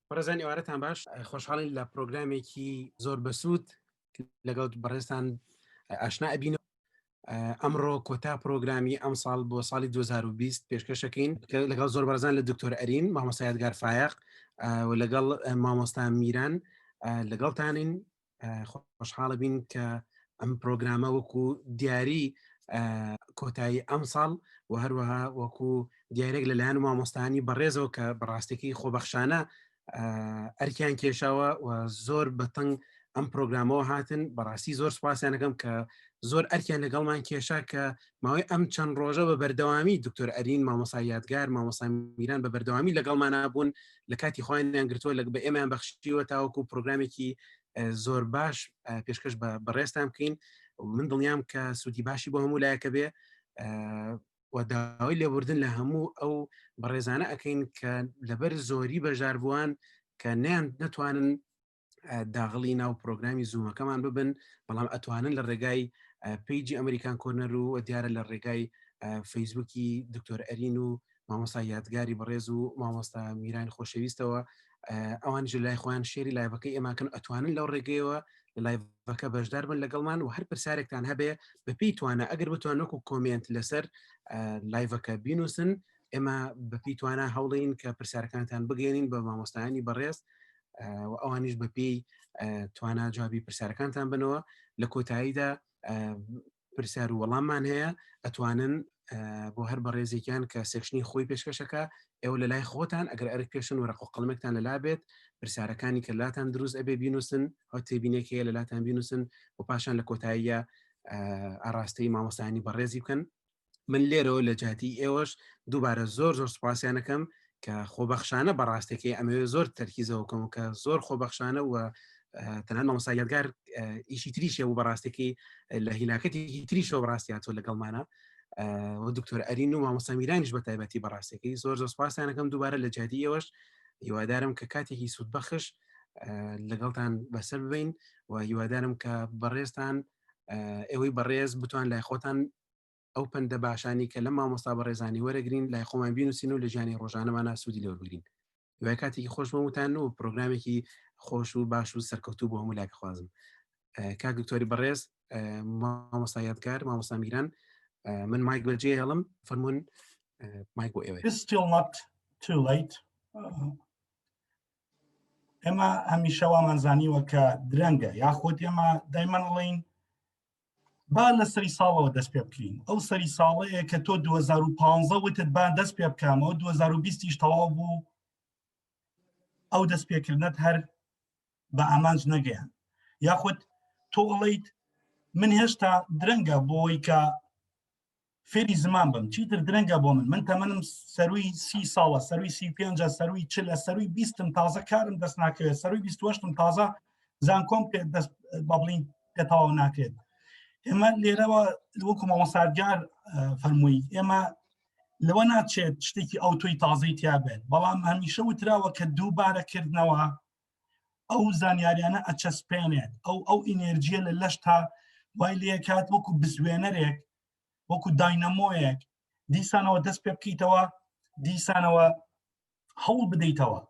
بەڕێزانی ئێوارەتان باش، خۆشحاڵین لە پرۆگرامێکی زۆر بەسوود لەگەڵ بەڕێستان ئاشنا ئەبینەوە. ئەمڕۆ کۆتا پرۆگرامی ئەم ساڵ بۆ ساڵی 2020 پێشکەشەکەین لەگەڵ زۆر بەرزان لە دکتۆر ئەرین مامۆستا یادگار فایق و لەگەڵ مامۆستا میران لەگەڵتانین. خۆشحاڵە بین کە ئەم پرۆگرامە وەکو دیاری کۆتایی ئەم ساڵ و هەروەها وەکو دیارێک لەلایەن مامۆستانی بەڕێزەوە کە بەڕاستێکی خۆبەخشانە ئەرکیان کێشاوە و زۆر بەتەنگ ئەم پرۆگرامەوە هاتن. بەڕاستی زۆر سوپاسیانەکەم کە زۆر ئەرکیان لەگەڵمان کێشا کە ماوەی ئەم چەند ڕۆژە بە بەردەوامی دکتۆر ئەرین مامۆستا یادگار مامۆستا میران بە بەردەوامی لەگەڵمانە بوون لە کاتی خۆیان گرتووە لە بە ئێمەیان بەخشیوە تاوەکو پرۆگرامێکی زۆر باش پێشکەش بەڕێستان بکەین. من دڵنیام کە سوودی باشی بۆ هەموو لایەکە بێ و داوای لێبوردن لە هەموو ئەو بەڕێزانە ئەەکەین کە لەبەر زۆری بەژاربووان کە نەتوانن داغڵی ناو پرۆگرامی زوومەکەمان ببن، بەڵام ئەتوانن لە ڕێگای پیجی ئەمریکان کۆرنەر و دیارە لە ڕێگای فەیسبووکی دکتۆر ئەرین و مامۆستا یادگاری بەڕێز و مامۆستا میران خۆشەویستەوە ئەوانش لای خۆیان شێری لایڤەکەی ئێماکەن ئەتوانن لەو ڕێگەیەوە لە لایڤەکە بەشدار بن لەگەڵمان و هەر پرسیارێکتان هەبێ بەپی توانە ئەگەر بتوانەکو کۆمنت لەسەر لایڤەکە بینوسن ئێمە بەپی توانە هەوڵین کە پرسیارەکانتان بگەێنین بە مامۆستایانی بەڕێز و ئەوانیش بەپی توانە جوابی پرسیارەکانتان بنەوە. لە کۆتاییدا پرسیار و وەڵاممان هەیە ئەتوانن بۆ هەر بەڕێزێکیان کە سێکشنی خۆی پێشکەشەکە ئێوە لە لای خۆتان ئەگەر ئەرک پێشن وەرەق و قەڵمێکتان لەلا بێت پرسیارەکانی کە لاتان دروست ئەبێ بینوسن ئەو تێبینێکەیە لە لاتان بینوسن و پاشان لە کۆتاییە ئاراستەی مامۆستایانی بەڕێزی بکەن. من لێرەوە لە جاتی ئێوەش دووبارە زۆر سوپاسیانەکەم کە خۆبەخشانە بەڕاستێکی ئەمەوێ زۆر تەرکیزەوەکەم کە زۆر خۆبەخشانە و تەنان مامۆستا یادگار ئیشی تریشە و بەڕاستێکی لە هیناکەتی تریشەوە بەڕاستیاتۆ لەگەڵمانە و دکتۆر ئەرین و مامۆستا میرانیش بە تایبەتی بەڕاستێکی زۆر سوپاسیانەکەم دووبارە لە جاتی ئێوەش. هیوادارم کە کاتێکی سوودبەخش لەگەڵتان بەسەر ببین و هیوادارم کە بەڕێزتان ئێوەی بەڕێز بتوان لای خۆتان ئەو پەندە باشانی کە لە مامۆستا بەڕێزانی وەرەگرین لای خۆمان بینوسین و لە ژیانی ڕۆژانەمانە سوودی لێوەربگرین. دوای کاتێکی خۆش بۆمتان و پرۆگرامێکی خۆش و باش و سەرکەوتوو بۆ هەموو لایەک خوازم. کاک دکتۆری بەڕێز، مامۆستا یادگار، مامۆستا میران، من مایک بەجێ هێڵم، فەرموون مایک بۆ ئێوە. It's still not too late. ئێمە هەمیشە وامان زانیوە کە درەنگە یاخود ئێمە دایمەڵین با لە سەری ساڵەوە دەست پێ بکەین. ئەو سەری ساڵەیە کە تۆ 2015 وتت با دەست پێ بکەمەوە 2020 تەواو بوو ئەو دەست پێکردنت هەر بە ئامانج نەگەیان. یاخود تۆ ئەڵیت من هێشتا درەنگە بۆی کە فێری زمان بم، چیتر درەنگە بۆ من تەمەنم سەروی 30 ساڵە، سەروی 35، سەروی 40، سەروی 20م تازە کارم دەست ناکەوێت، سەروی 28م تازە زانکۆم پێ دەست بەڵین پێتەواو ناکرێت. ئێمە لێرەوە وەکو مامۆستایادگار فەرمووی ئێمە لەوە ناچێت شتێکی ئەو توی تازەی تیا بێت، بەڵام هەمیشە وتراوە کە دووبارەکردنەوە ئەو زانیاریانە ئەچەسپێنێت، ئەو ئینێرجیە لە لەشتا وای لێ کات وەکو بزوێنەرێک وەکو داینەمۆیەک دیسانەوە دەست پێ بکەیتەوە، دیسانەوە هەوڵ بدەیتەوە.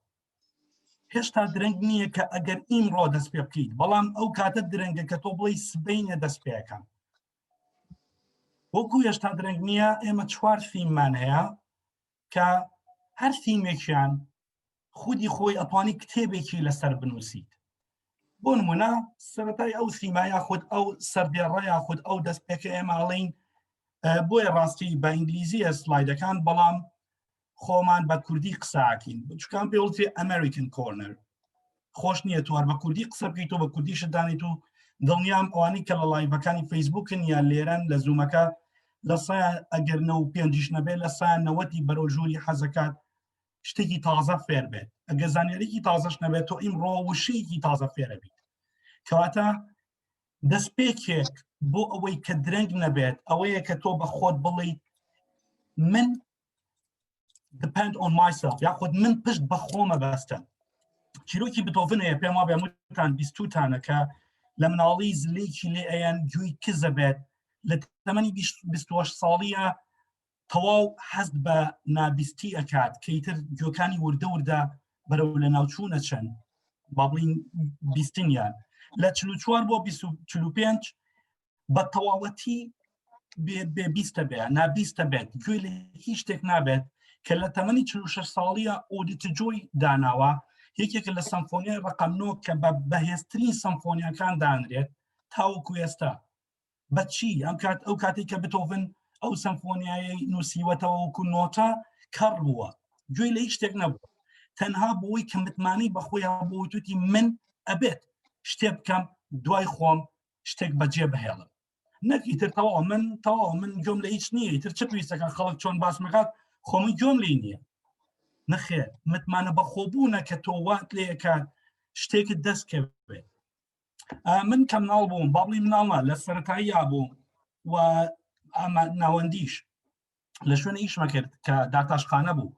هێشتا درەنگ نییە کە ئەگەر ئیمڕۆ دەست پێ بکەیت، بەڵام ئەو کاتە درەنگە کە تۆ بڵی سبەینە دەست پێەکەم. وەکو هێشتا درەنگ نییە ئێمە 4 فیلممان هەیە کە هەر فیلمێکیان خودی خۆی ئەتوانی کتێبێکی لەسەر بنووسیت. بۆ نمونە سەرەتای ئەو سیمایە خود ئەو سەردێڕەیە خود ئەو دەست پێکە ئێماڵین بۆیە ڕاستی بە ئینگلیزیە سلایدەکان، بەڵام خۆمان بە کوردی قساکین بچکان پێوڵێ ئەمریکن کۆرنەر خۆش نییە توار بە کوردی قسە بکەیت و بە کوردی شدانیت و دڵنیام ئەوانی کە لە لایڤەکانی فەیسبووکن یان لێرەن لە زوومەکە لە سایان ئەگەر 95 نەبێت لە سایان 90 بەرەو ژووری حەزەکات شتێکی تازە فێر بێت. ئەگە زانیاریکی تازەش نەبێت تۆ ئیمڕۆ وشەیەکی تازە فێرە بیت. کەواتە دەستپێکێک بۆ ئەوەی کە درەنگ نەبێت ئەوەیە کە تۆ بە خۆت بڵیت من depend on myself، یاخود من پشت بە خۆمە بەستە. چیرۆکی بتۆڤن هەیە پێم وابێ هەمووتان 22تانە کە لە مناڵی زلێکی لێ ئەیان گوێی کزە بێت لە تەمەنی 28 ساڵیە تەواو حەزت بە نابیستی ئەکات کەیتر گوێکانی وردە بەرەو لە ناوچوونە چەند با بڵین بیستنیان لە 44 بۆ 45 بە تەواوەتی بێ 20 بێ نابیستە بێت گوێ لە هیچ شتێک نابێت کە لە تەمەنی 46 ساڵیە ئۆدیتجۆی داناوە یەکێک لە سەمفۆنیای ڕقەمنۆ کە بە بەهێزترین سەمفۆنیەکان دانرێت تاوەکو ئێستا بەچی ئەو کاتێک کە بتۆڤن ئەو سەمفۆنیایی نووسیوەتەوە وەکو نۆتە کەڕ بووە گوێ لە هیچ شتێک نەبوو تەنها بۆی کە متمانی بەخۆیان بۆی توتی من ئەبێت شتێ بکەم دوای خۆم شتێک بەجێ بهێڵم نەکی تر تەواو من گوێم لە هیچ نییە تر چ پێویستەکە خەڵک چۆن باس مەکات خۆمی گوێم لێ نییە نەخێر متمانە بەخۆبوونە کە تۆ وات لێکات شتێکت دەستکەوێت من کەم ناڵ بووم باڵی مناڵە لە سەرەتاییە بووم و ئەمە ناوەندیش لە شوێنە ئیشمە کرد کە داتاشخانە بوو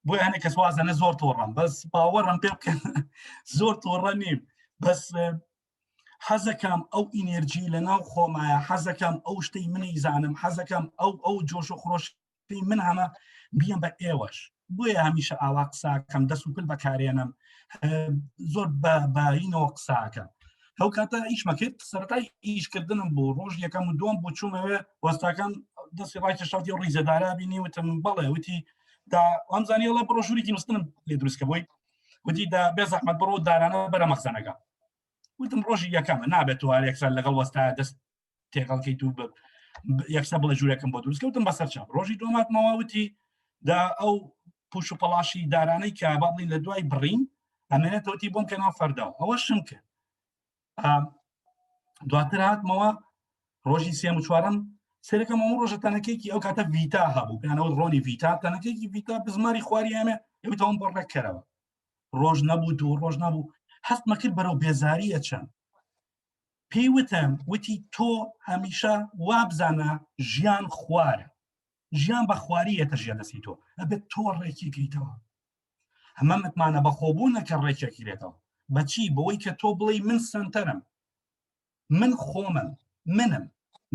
بۆی هەنێک کەس وازانە زۆر تۆڕم بەس باوەڕم پێ بکەن زۆر تۆڕە نیم بەس حەزەکەم ئەو ئینێرجی لە ناو خۆمایە حەزەکەم ئەو شتەی منی زانم حەزەکەم ئەو جۆش و خۆشی من هەمە بیان بە ئێوەش بۆیە هەمیشە ئاوا قساکەم دەست و پل بەکارێنم زۆر بەینەوە قساکە ئەو کاتە ئیشمە کرد سەرەتای ئیشکردنم بۆ ڕۆژ یەکەم و دوم بۆ چوومەوێ وەستاکەم دەستی ڕای شاتی ڕیزەدارا بینی وتم بەڵێ وتی دا ئەمزانیڵە بڕۆژوورێکی نووسنم لێ دروستکە بۆی وتی دا بێ زەحمەت بڕۆ دارانە بەرە مەخزەنەکە وتم ڕۆژی یەکەمە نابێت تو یەکسەر لەگەڵ وەستا دەست تێکەڵکەیت و یەکسە بڵە ژوورێکم بۆ دروستکەوتم بەسەر چاپ ڕۆژی دوماتمەوە وتی دا ئەو پوش و پەڵاشی دارانەی کە با بڵین لە دوای بڕین ئەمێنێتەوەتی بۆم کە ناو فەرداوە ئەوە شم کرد دواتر هاتمەوە ڕۆژی سێم و چوارەم سەرەکەم ئەو ڕۆژە تەنەکەیکی ئەو کاتە ڤیتا هەبوو پێیانەوە ڕۆنی ڤیتا تەنەکەیکی ڤیتا بزماری خواری ئەمێ ئەوتەوەم بۆ ڕێککەرەوە ڕۆژ نەبوو دوو ڕۆژ نەبوو هەستمە کرد بەرەو بێزاریە چەند پێی وتم وتی تۆ هەمیشە وابزانە ژیان خوارە ژیان بە خواریەتە ژیان دەستی تۆ ئەبێت تۆ ڕێکی گریتەوە هەمە متمانە بەخۆبوونە کە ڕێکێکی لێتەوە بەچی بەوەی کە تۆ بڵێ من سنتەرم من خۆمم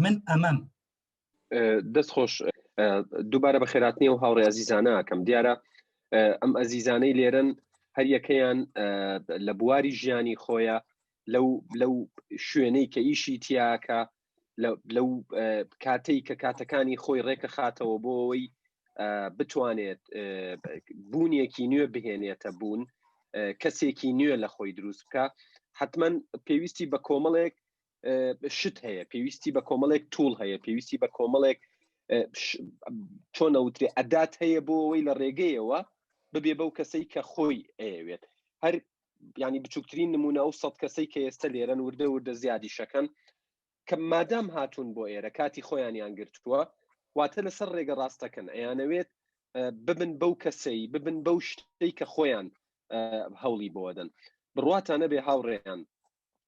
من ئەمەم دەست خۆش دووبارە بە خێراتنی و هاوڕێ ئەزیزانە کەم دیارە ئەم ئەزیزانەی لێرن هەر یەکەیان لە بواری ژیانی خۆیە لەو شوێنەی کە ئیشی تیاکە لەو کاتەی کە کاتەکانی خۆی ڕێکە خاتەوە بۆ ئەوەی بتوانێت بوونیەکی نوێ بهێنێتە بوون کەسێکی نوێ لە خۆی دروست بکە حتمما پێویستی بە کۆمەڵێک شت هەیە پێویستی بە کۆمەڵێک توول هەیە پێویستی بە کۆمەڵێک چۆن ئەوترێ ئەدات هەیە بۆ ئەوەی لە ڕێگەیەوە ببێ بەو کەسەی کە خۆی ئەوێت هەر ینی بچووکترین نمونە ئەو 100 کەسەی کە ئێستا لێرەن وردە زیادی شەکەن کە مادام هاتوون بۆ ئێرە کاتی خۆیانیان گرتووە واتە لەسەر ڕێگە ڕاستەکەن ئەیانەوێت ببن بەو کەسەی ببن بەو شتەی کە خۆیان هەوڵی بۆدەن بڕواتانە بێ هاوڕێیان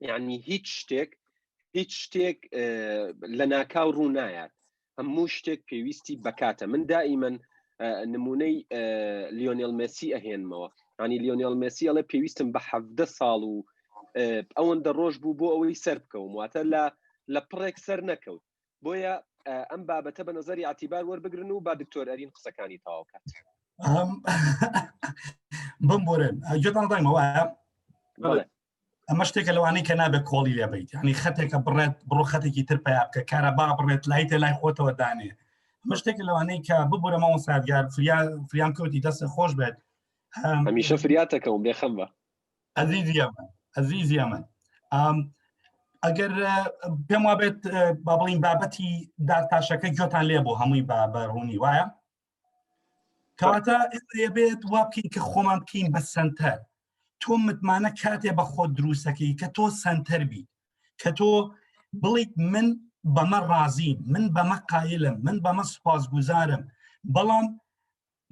یعنی هیچ شتێک لە ناکاو ڕوو نایات هەموو شتێک پێویستی بەکاتە من دائیمەن نمونەی لیۆنێل مێسی ئەهێنمەوە ینی لیۆنێل مێسی ئەڵێ پێویستم بە 17 ساڵ و ئەوەندە ڕۆژ بوو بۆ ئەوەی سەر بکەوم واتە لە پڕێک سەر نەکەوت بۆیە ئەم بابەتە بە نظری ئاعتیبار وەربگرن و با دکتۆر ئەرین قسەکانی تاواکات بمبورن گوێتان دایمەوە ئەمە شتێکە لەوانەی کە نابێت کۆڵی لێبیت ینی خەتێکە بڕۆ خەتێکی تر پیا بکە کارەبا بڕێت لایتە لای خۆتەوە دانێ ئەمە شتێکە لەوانەی کە ببوورە ماوە سادگار فریان کەوتی دەستە خۆش بێت هەمیشە فریاتەکەم بێخەم بە ئەزیزی ئەمن ئەگەر پێم وابێت با بڵین بابەتی دارتاشەکە گوێتان لێ بۆ هەمووی بە ڕوونی وایە کەواتە بێت وا بکەین کە خۆمان بکەین بە سنتەر تۆ متمانە کاتێ بە خۆت دروستەکەی کە تۆ سنتەر بیت کە تۆ بڵیت من بەمە ڕازیم من بەمە قایلم من بەمە سوپاسگوزارم بەڵام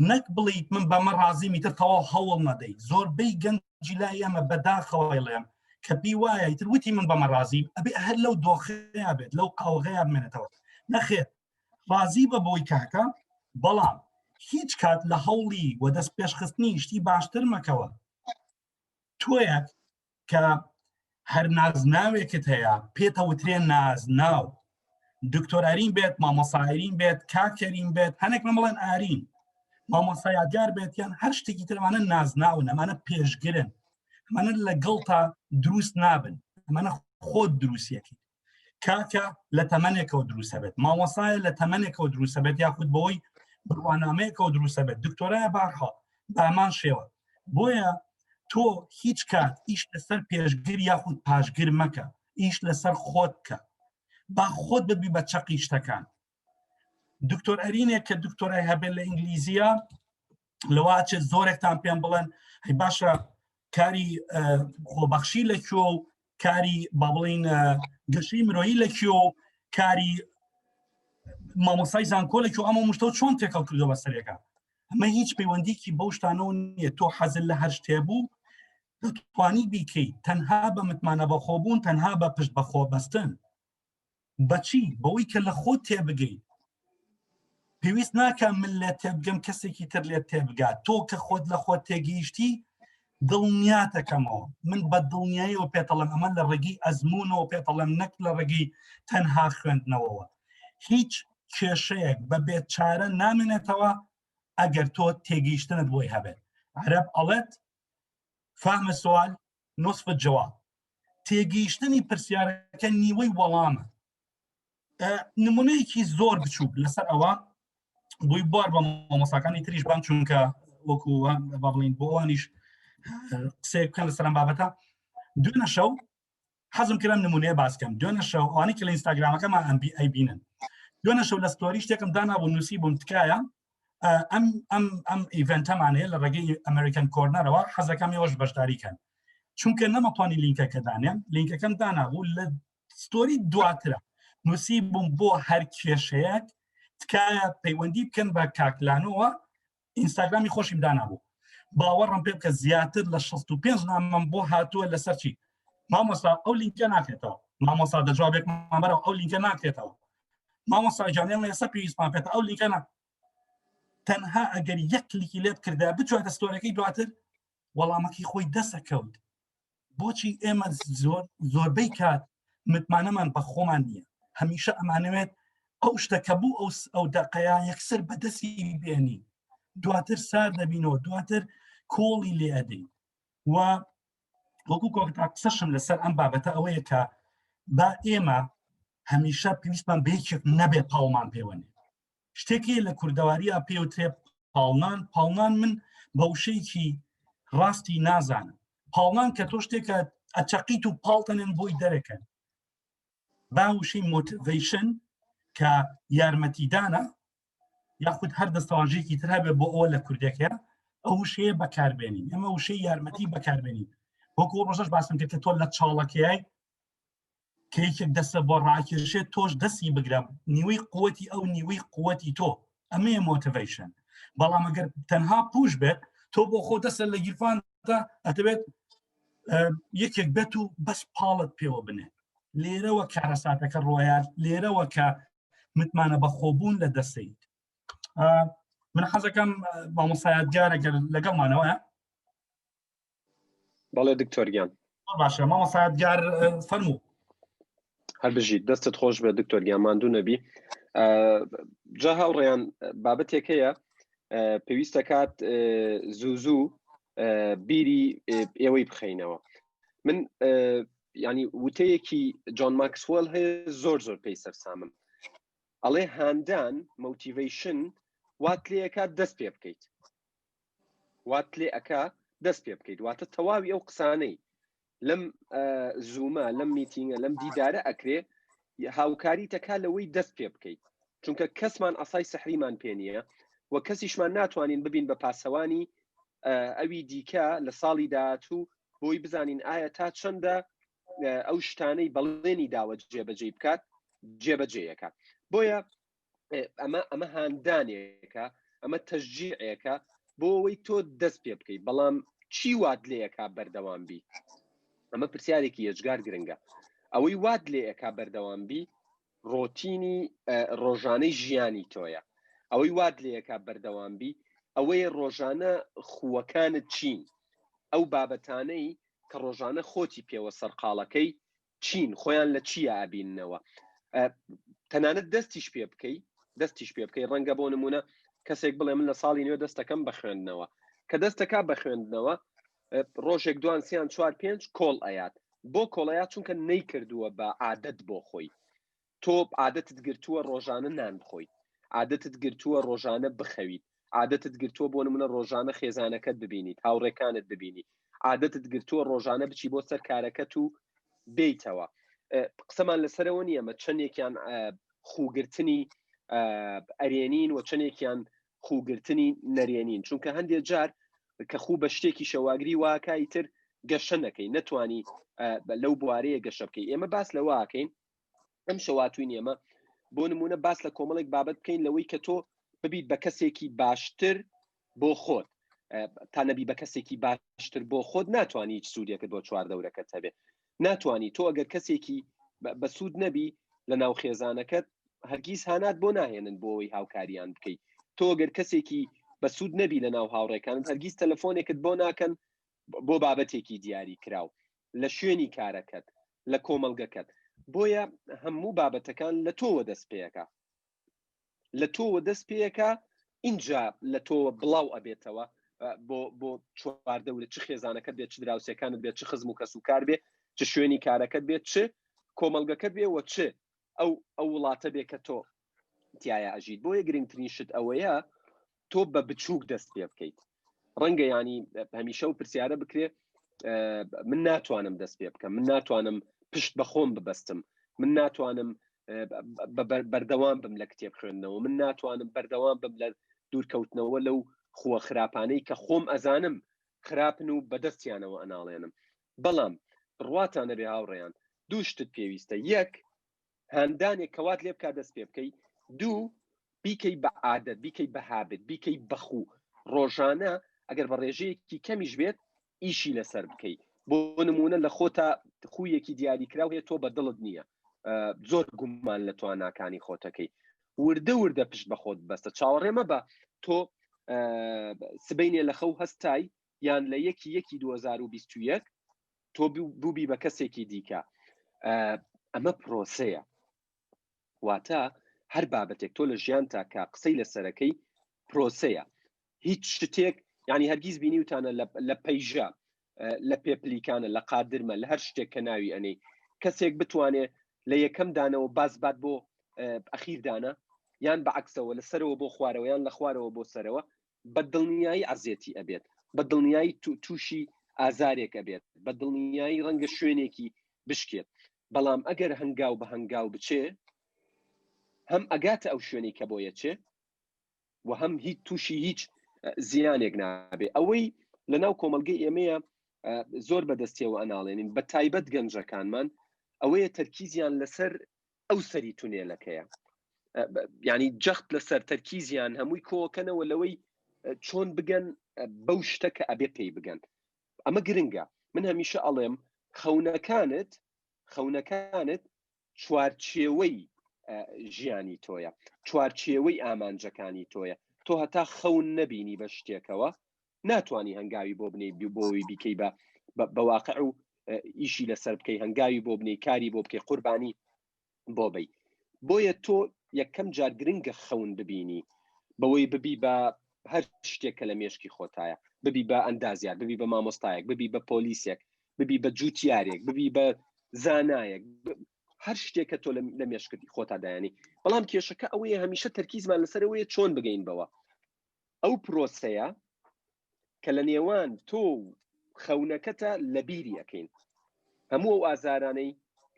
نەک بڵیت من بەمە ڕازیمی تر تەواو هەوڵ نەدەیت زۆربەی گەنجی لای ئەمە بەداخەوەڵێم کە پێی وایە تر وتی من بەمە ڕازیم ئەبێ هەر لەو دۆخەیە بێت لەو قاوغەیە بمێنێتەوە نەخێت ڕازی بە بۆی کاکە بەڵام هیچ کات لە هەوڵی و دەست پێشخستنی شتی باشتر مەکەوە تۆیەک کە هەر نازناوێکت هەیە پێتەوترێن مامۆستا یادگار بێتیان هەر شتێکی ترمانە نازناون ئەمانە پێشگرن ئەمانە لەگەڵ تا دروست نابن ئەمانە خۆت دروستیەکی کاکە لە تەمەنێکەوە دروستە بێت مامۆسایە لە تەمەنێکەوە دروستە بێت یاخود بەوەی بڕوانامەیەکەوە دروستە بێت دکتۆرایە بارخە بامان شێوە بۆیە تۆ هیچ کات ئیش لەسەر پێشگر یاخود پاشگر مەکە ئیش لەسەر خۆت کە با خۆت ببی بە چەقی شتەکان دکتۆر ئەرینێک کە دکتۆرای هەبێت لە ئینگلیزیە لەواچێت زۆرێکتان پێم بڵێن هەی باشە کاری خۆبەخشی لەکوێ و کاری با بڵین گەشەی مرۆیی لەکوێ و کاری مامۆسای زانکۆ لەکوێ ئەمە مشتە چۆن تێکەڵ کردەوە بەسەرێکە ئەمە هیچ پەیوەندیکی بەو شتانەوە نییە تۆ حەزت لە هەر شتێ بوو دەتوانی بیکەیت تەنها بە متمانە بەخۆبوون تەنها بە پشت بەخۆ بەستن بەچی بەوەی کە لە خۆت تێبگەیت پێویست ناکە من لێ تێبگەم کەسێکی تر لێت تێبگات تۆ کە خۆت لە خۆت تێگەیشتی دڵنیاتەکەمەوە من بە دڵنیاییەوە پێتەڵم ئەمە لە ڕێگەی ئەزمونەوە پێتەڵم نەک لە ڕێگەی تەنها خوێندنەوەوە هیچ کێشەیەک بە بێت چارە نامێنێتەوە ئەگەر تۆ تێگەیشتنت بۆی هەبێت عەرەب ئەڵێت فهم السؤال نصف الجواب تێگەیشتنی پرسیارەکە نیوەی وەڵامە نمونەیەکی زۆر بچووک لەسەر ئەوە بووی بوار بە مامۆستاکانی تریش بام چونکە وەکو بڵین بۆ ئەوانیش قسەیەک بکەن لەسەر ئەم بابەتە دوێنە شەو حەزم کردم نمونەیە باسکەم دوێنە شەو ئەوانەی کە لە ئینستاگرامەکەمان ئەیبینن دوێنە شەو لە ستۆری شتێکم دانابوو نووسی بووم تکایە ئەم ئیڤنتەمانەیە لە ڕێگەی ئەمریکان کۆرنەرەوە حەزەکەم ێوەش بەشداریکەن چونکە نەمەتوانی لینکەکە دانێم لینکەکەم دانابوو لە ستۆری دواترە نووسی بووم بۆ هەر کێشەیەک تکایە پەیوەندی بکەن بە کاکلانەوە ئینستاگرامی خۆشیم دانابوو باوەڕم پێ بکە زیاتر لە 65 نامەم بۆ هاتووە لەسەر چی مامۆستا ئەو لینکە ناکرێتەوە مامۆستا دەجوابێکمان بەرەوە ئەو لینکە ناکرێتەوە مامۆستا جانیان لە ئێستا پێویستمان پێێتە ئەو لینکە تەنها ئەگەر یەک کلیکی لێ بکردا بچواتە ستۆرەکەی دواتر وەڵامەکەی خۆی دەسەکەوت بۆچی ئێمە زۆربەی کات متمانەمان بە خۆمان نییە هەمیشە ئەمانەوێت ئەو شتەکە بوو ئەو دەقەیە یەکسەر بەدەستی بێنی دواتر سار دەبینەوە دواتر کۆڵی لێ ئەدەین و وەکو کۆکتا قسەشم لەسەر ئەم بابەتە ئەوەیە کە با ئێمە هەمیشە پێویستمان بەیەکێک نەبێ پاڵمان پێوەنێ شتێکی لە کوردەواریە پێوترێ پاڵنان من بە وشەیەکی ڕاستی نازانم پاڵنان کە تۆ شتێکە ئەچەقیت و پاڵتەنێن بۆی دەرەکەن با وشەی مۆتیڤیشن کە یارمەتیدانە یاخود هەر دەستەواژەیەکی تر هەبێ بۆ ئەوە لە کوردەکە ئەو وشەیە بەکاربێنین ئەمە وشەی یارمەتی بەکاربێنین وەکو ڕۆژەش باسم کرد کە تۆ لە چاڵەکەیای کە یەکێک دەستە بۆ ڕاکێشێت تۆش دەستی بگرم نیوەی قووەتی ئەو نیوەی قووەتی تۆ ئەمەیە مۆتیڤیشن بەڵام ئەگەر تەنها پوش بێت تۆ بۆ خۆ دەستە لە گیرفاندا ئەتەبێت یەکێک بێت و بەس پاڵت پێوە بنێ لێرەوە کارەساتەکە ڕۆیان لێرەوە کە متمانە بەخۆبوون لە دەستیت من حەزەکەم مامۆستایەتگارێک لەگەڵمانەوەە بەڵێ دکتۆریان باشە مامۆستایەتگار فەرموو هەر بژیت دەستت خۆش بە دکتۆریان ماندوو نەبی جا هاوڕێیان بابەتێکەیە پێویستە کات زوو بیری ئێوەی بخەینەوە من ینی وتەیەکی جۆن ماکسوەل هەیە زۆر پێی سەرسامم ئەڵێ هاندان مۆتیڤیشن وات لێ ئەکا دەست پێ بکەیت وات لێ ئەکا دەست پێ بکەیت واتە تەواوی ئەو قسانەی لەم زوومە لەم میتینگە لەم دیدارە ئەکرێ هاوکاری تەکا لەوەی دەست پێ بکەیت چونکە کەسمان ئەسای سەحریمان پێ نییە و کەسیشمان ناتوانین ببین بە پاسەوانی ئەوی دیکە لە ساڵی داهاتوو بۆی بزانین ئایا تا چەندە ئەو شتانەی بەڵێنی داوە جێبەجێ بکات جێبەجێیەکە بۆیە ئەمە هاندانێکە ئەمە تەشجیعەکە بۆ ئەوەی تۆ دەست پێ بکەیت بەڵام چی وات لێیەکا بەردەوام بی ئەمە پرسیارێکی هێجگار گرنگە ئەوەی وات لێیەکا بەردەوام بی ڕۆتینی ڕۆژانەی ژیانی تۆیە ئەوەی وات لێیەکا بەردەوام بی ئەوەی ڕۆژانە خووەکانت چین ئەو بابەتانەی کە ڕۆژانە خۆتی پێوە سەرقاڵەکەی چین خۆیان لە چیە ئابیننەوە تەنانەت دەستیش پێ بکەی ڕەنگە بۆ نمونە کەسێک بڵێ من لە ساڵی نوێ دەستەکەم بە خوێندنەوە کە دەستەکە بە خوێندنەوە ڕۆژێک دوان سیان 4-5 کۆڵ ئەیات بۆ کۆڵەیات چونکە نەیکردووە بە عادەت بۆ خۆی تۆ عادەتت گرتووە ڕۆژانە نان بخۆیت عادەتت گرتووە ڕۆژانە بخەویت عادەتت گرتووە بۆ نمونە ڕۆژانە خێزانەکەت ببینیت هاوڕێکانت ببینی عادەتت گرتووە ڕۆژانە بچی بۆ سەر کارەکەت و بیتەوە قسەمان لەسەرەوە نیە مە چەندێکیان خوگرتنی ئەرێنین و چەندێکیان خوگرتنی نەرێنین چونکە هەندێک جار کە خوو بە شتێکی شەواگری واکای تر گەشە نەکەی نەتوانی لەو بوارەیە گەشە بکەی ئێمە باس لە واکەین ئەم شەواتوین ئێمە بۆ نمونە باس لە کۆمەڵێک بابەت بکەین لەوەی کە تۆ ببیت بە کەسێکی باشتر بۆ خۆت تا نەبی بە کەسێکی باشتر بۆ خۆت ناتوانانی هیچ سوودێکت بۆ چواردەورەکەت هەبێ ناتوانانی تۆ ئەگەر کەسێکی بە سوود نەبی لە ناو خێزانەکەت هەرگیز هانات بۆ ناهێنن بۆەوەی هاوکاریان بکەیت تۆ ئەگەر کەسێکی بە سوود نەبی لە ناو هاوڕێکانت هەرگیز تەلەفۆنێکت بۆ ناکەن بۆ بابەتێکی دیاری کراو لە شوێنی کارەکەت لە کۆمەلگەکەت بۆیە هەموو بابەتەکان لە تۆوە دەست پێەکە لە تۆوە دەست پێەکە اینجا لە تۆوە بڵاو ئەبێتەوە بۆ چواردەورە چ خێزانەکەت بێت چ دراوسەکانت بێت چ خزم و کەسوکار بێت چ شوێنی کارەکەت بێت چ کۆمەلگەکەت بێ وە چ ئەو وڵاتە بێ کە تۆ تایە ئەژیت بۆیە گرنگترین شت ئەوەیە تۆ بە بچووک دەست پێ بکەیت ڕەنگە ینی هەمیشە و پرسیارە بکرێ من ناتوانم دەست پێ بکەم من ناتوانم پشت بە خۆم ببەستم من ناتوانم بەردەوام بم لە کتێب خوێندنەوە من ناتوانم بەردەوام بم لە دوورکەوتنەوە لەو خووە خراپانەی کە خۆم ئەزانم خراپن و بەدەستیانەوە ئەناڵێنم بەڵام ڕواتانە بێ هاوڕێیان دوو شتت پێویستە یەک هاندانێک کەوات لێ بکات دەست پێ بکەی دوو بیکەی بە عادەت بیکەی بە هابت بیکەی بەخوو ڕۆژانە ئەگەر بە ڕێژەیەکی کەمیش بێت ئیشی لەسەر بکەی بۆ نمونە لە خۆتا خویەکی دیاریکراو هەیە تۆ بە دڵت نییە زۆر گومان لە تواناکانی خۆتەکەی وردە وردە پشت بە خۆت بەستە چاوەڕێمە بە تۆ سبەینێ لە خەو هەستای یان لە 1/1/2021 تۆ بووبی بە کەسێکی دیکە ئەمە پرۆسەیە واتە هەر بابەتێک تۆ لە ژیان تاکە قسەی لەسەرەکەی پرۆسەیە هیچ شتێک ینی هەرگیز بینیوتانە لە پەیژە لە پێپلیکانە لە قادرمە لە هەر شتێک کە ناوی ئەنەی کەسێک بتوانێت لە یەکەم دانەوە باز بات بۆ ئەخیردانە یان بەعکسەوە لەسەرەوە بۆ خوارەوە یان لە خوارەوە بۆ سەرەوە بە دڵنیایی عەزیەتی ئەبێت بە دڵنیایی تووشی ئازارێک ئەبێت بە دڵنیایی ڕەنگە شوێنێکی بشکێت بەڵام ئەگەر هەنگاو بە هەنگاو بچێ هەم ئەگاتە ئەو شوێنی کە بۆیە چێ و هەم هیچ تووشی هیچ زیانێک نابێ ئەوەی لە ناو کۆمەلگەی ئێمەیە زۆر بەدەستیەوە ئەناڵێنین بە تایبەت گەنجەکانمان ئەوەیە تەرکیزیان لەسەر ئەو سەری تونێلەکەیە ینی جەخت لەسەر تەرکیزیان هەمووی کۆکەنەوە لەوەی چۆن بگەن بەو شتە کە ئەبێ پێی بگەن ئەمە گرنگە من هەمیشە ئەڵێم خەونەکانت چوارچێوەی ژیانی تۆیە چوارچێوەی ئامانجەکانی تۆیە تۆ هەتا خەون نەبینی بە شتێکەوە ناتوانانی هەنگاوی بۆ بنەی بۆەوەی بیکەی بە واقع و ئیشی لەسەر بکەی هەنگاوی بۆ بنەی کاری بۆ بکەی قوربانی بۆ بی بۆیە تۆ یەکەم جار گرنگە خەون ببینی بەوەی ببی بە هەر شتێکە لە مێشکی خۆتایە ببی بە ئەندازیار ببی بە مامۆستایەک ببی بە پۆلیسێک ببی بە جووتیارێک ببی بە زانایەک هەر شتێکە تۆ لە مێشکردی خۆتا دایانی بەڵام کێشەکە ئەوەیە هەمیشە تەرکیزمان لەسەرەوەیە چۆن بگەین بەوە ئەو پرۆسەیە کە لە نێوان تۆ خەونەکەتە لە بیری ئەەکەین هەموو ئەو ئازارانەی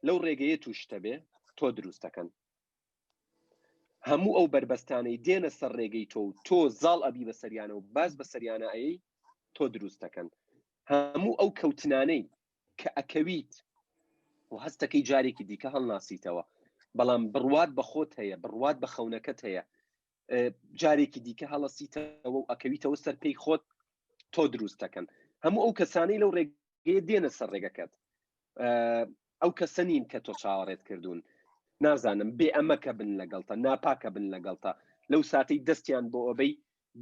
لەو ڕێگەیە تووشتە بێ تۆ دروستەکەن هەموو ئەو بربەستانەی دێنە سەر ڕێگەی تۆ زاڵ ئەبی بە سەریانە و باز بە سەریانە ئەی تۆ دروستەکەن هەموو ئەو کەوتنانەی کە ئەکەویت و هەستەکەی جارێکی دیکە هەڵناسیتەوە بەڵام بڕوات بە خۆت هەیە بڕوات بە خەونەکەت هەیە جارێکی دیکە هەڵەسیتەوە و ئەکەویتەوە سەر پێی خۆت تۆ دروستەکەن هەموو ئەو کەسانەی لەو ڕێگەیە دێنە سەر ڕێگەکەت ئەو کەسە نین کە تۆ چاوەڕێت کردوون نازانم بێ ئەمەکە بن لەگەڵتە ناپاکە بن لەگەڵتە لەو ساتەی دەستیان بۆ ئەوەی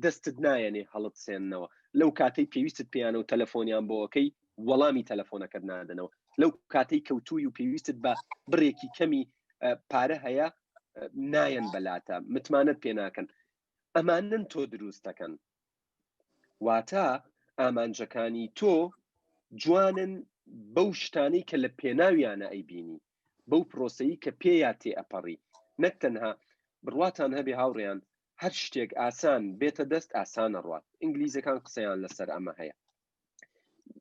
دەستت نایەنێ هەڵت سێننەوە لەو کاتەی پێویستت پێیانە و تەلەفۆنیان بۆ ئەوکەی وەڵامی تەلەفۆنەکەت نادنەوە لەو کاتەی کەوتووی و پێویستت بە بڕێکی کەمی پارە هەیە نایەن بەلاتە متمانەت پێ ناکەن ئەمانن تۆ دروستەکەن واتە ئامانجەکانی تۆ جوانن بەو شتانەی کە لە پێناویانە ئەیبینی بەو پرۆسەیی کە پێیا تێ ئەپەڕی نەک تەنها بڕواتان هەبێ هاوڕێیان هەر شتێک ئاسان بێتە دەست ئاسانە ڕوات ئینگلیزەکان قسەیان لەسەر ئەمە هەیە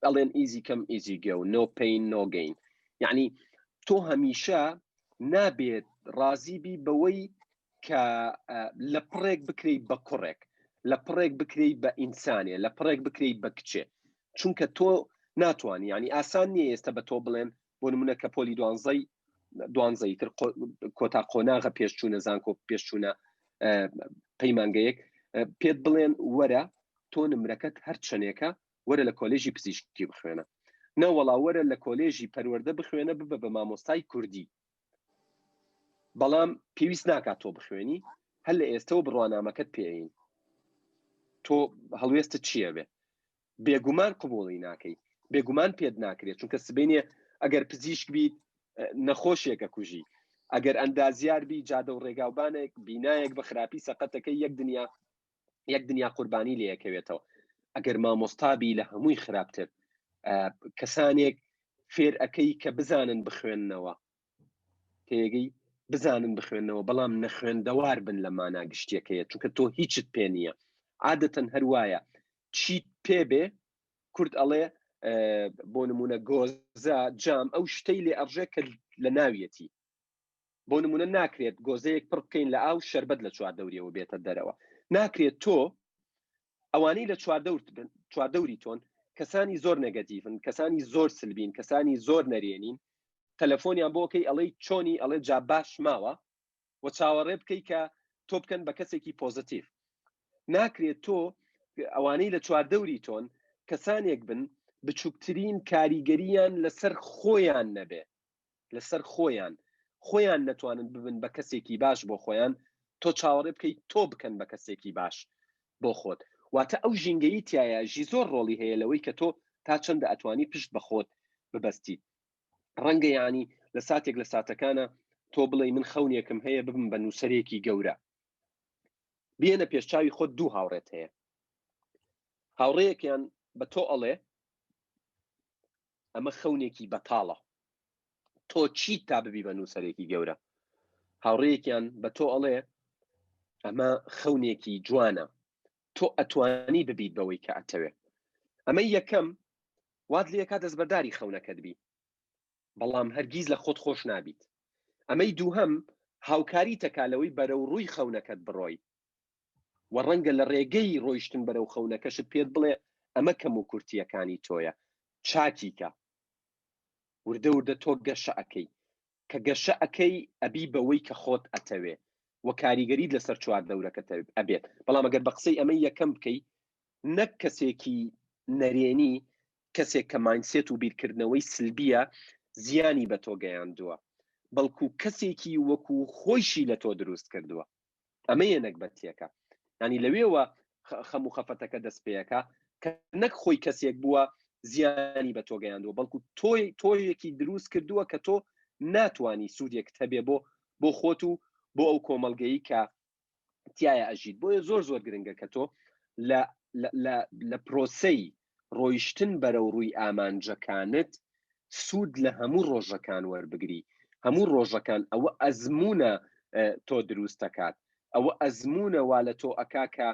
ئەڵێن ئیزی کەم ئیزی گە و نۆ پین نۆ گەین یعنی تۆ هەمیشە نابێت ڕازی بی بەوەی کە لە پڕێک بکرێت بە کوڕێک لە پڕێک بکرێت بە ئینسانێ لە پڕێک بکرێت بە کچێ چونکە تۆ ناتوانانی ینی ئاسان نییە ئێستا بە تۆ بڵێن بۆ نمونە کە پۆلی دوانزەی تر کۆتا قۆناغە پێشچوونە زانکۆ پێشچوونە پەیمانگەیەک پێت بڵێن وەرە تۆ نمرەکەت هەر چنێکە وەرە لە کۆلێژی پزیشکی بخوێنە نەوەڵا وەرە لە کۆلێژی پەروەردە بخوێنە ببە بە مامۆستای کوردی بەڵام پێویست ناکات تۆ بخوێنی هەر لە ئێستەوە بڕوانامەکەت پێین تۆ هەڵوێستە چییە بێ بێگومان قبوڵی ناکەی بێگومان پێت ناکرێت چونکە سبینێ ئەگەر پزیشک بیت نەخۆشیێکە کوژی ئەگەر ئەندازیار بی جادە و ڕێگاوبانێک بینایەک بە خراپی سەقەتەکەی یەک دنیا قوربانی لێ یەکەوێتەوە ئەگەر مامۆستابی لە هەمووی خراپتر کەسانێک فێر ئەەکەی کە بزانن بخوێننەوە تێگەی بزانن بخوێنەوە بەڵام نەخوێندەوار بن لە ماناگشتیەکەیە چونکە تۆ هیچت پێ نییە عادەتەن هەروایە چیت پێ بێ کورد ئەڵێ بۆ نمونە گۆزە جام ئەو شتەی لێ ئەڕژێ کە لە ناویەتی بۆ نمونە ناکرێت گۆزەیەک پڕ بکەین لە ئاو شەربەت لە چواردەوریەوە بێتە دەرەوە ناکرێت تۆ ئەوانەی لە چواردەوری تۆن کەسانی زۆر نەگەتیڤن کەسانی زۆر سلبین کەسانی زۆر نەرێنین تەلەفۆنیان بۆکەی ئەڵەی چۆنی ئەڵێ جا باش ماوە و چاوەڕێ بکەی کە تۆ بکەن بە کەسێکی پۆزتیڤ ناکرێت تۆ ئەوانەی لە چواردەوری تۆن کەسانێک بن بچووکترین کاریگەریان لەسەر خۆیان نەبێ لەسەر خۆیان نەتوانن ببن بە کەسێکی باش بۆ خۆیان تۆ چاوەڕێ بکەیت تۆ بکەن بە کەسێکی باش بۆ خۆت واتە ئەو ژینگەی تایەژی زۆر ڕۆڵی هەیە لەوەی کە تۆ تا چەندە ئەتوانی پشت بە خۆت ببەستی ڕەنگە ینی لە ساتێک لە ساتەکانە تۆ بڵێ من خەونێکم هەیە ببم بە نووسەرێکی گەورە بێنە پێشچاوی خۆت دوو هاوڕێت هەیە هاوڕەیەکیان بە تۆ ئەڵێ ئەمە خەونێکی بەتاڵە تۆ چیت تا ببی بە نووسەرێکی گەورە هاوڕەیەکیان بە تۆ ئەڵێ ئەمە خەونێکی جوانە تۆ ئەتوانی ببیت بەوەی کە ئەتەوێ ئەمە یەکەم وات لێ کا دەستبەرداری خەونەکەت بی بەڵام هەرگیز لە خۆت خۆش نابیت ئەمەی دووهەم هاوکاری تەکالەوەی بەرەو ڕووی خەونەکەت بڕۆی و ڕەنگە لە ڕێگەی ڕۆیشتن بەرەو خەونەکەشت پێت بڵێ ئەمە کەم و کورتیەکانی تۆیە چاکیکە وردە وردە تۆ گەشە ئەەکەی کە گەشە ئەەکەی ئەبی بەوەی کە خۆت ئەتەوێ و کاریگەریت لەسەر چواردەورەکەت ئەبێت بەڵام ئەگەر بە قسەی ئەمە یەکەم بکەی نەک کەسێکی نەرێنی کەسێک کە ماینسێت و بیرکردنەوەی سلبیە زیانی بە تۆ گەیاندووە بەڵکو کەسێکی وەکو خۆیشی لە تۆ دروست کردووە ئەمە یەنەک بەتیەکە ینی لەوێوە خەم و خەفەتەکە دەست پێەکە کە نەک خۆی کەسێک بووە زیانی بە تۆ گەیاندووە بەڵکو تۆیەکی دروست کردووە کە تۆ ناتوانی سوودێک هەبێ بۆ خۆت و بۆ ئەو کۆمەڵگەیی کە تایە ئەژیت بۆیە زۆر زۆر گرنگە کە تۆ لە پرۆسەی ڕۆیشتن بەرەو ڕووی ئامانجەکانت سوود لە هەموو ڕۆژەکان وەربگری هەموو ڕۆژەکان ئەوە ئەزمونە تۆ دروستەکات ئەوە ئەزمونە وا لە تۆ ئەکاکە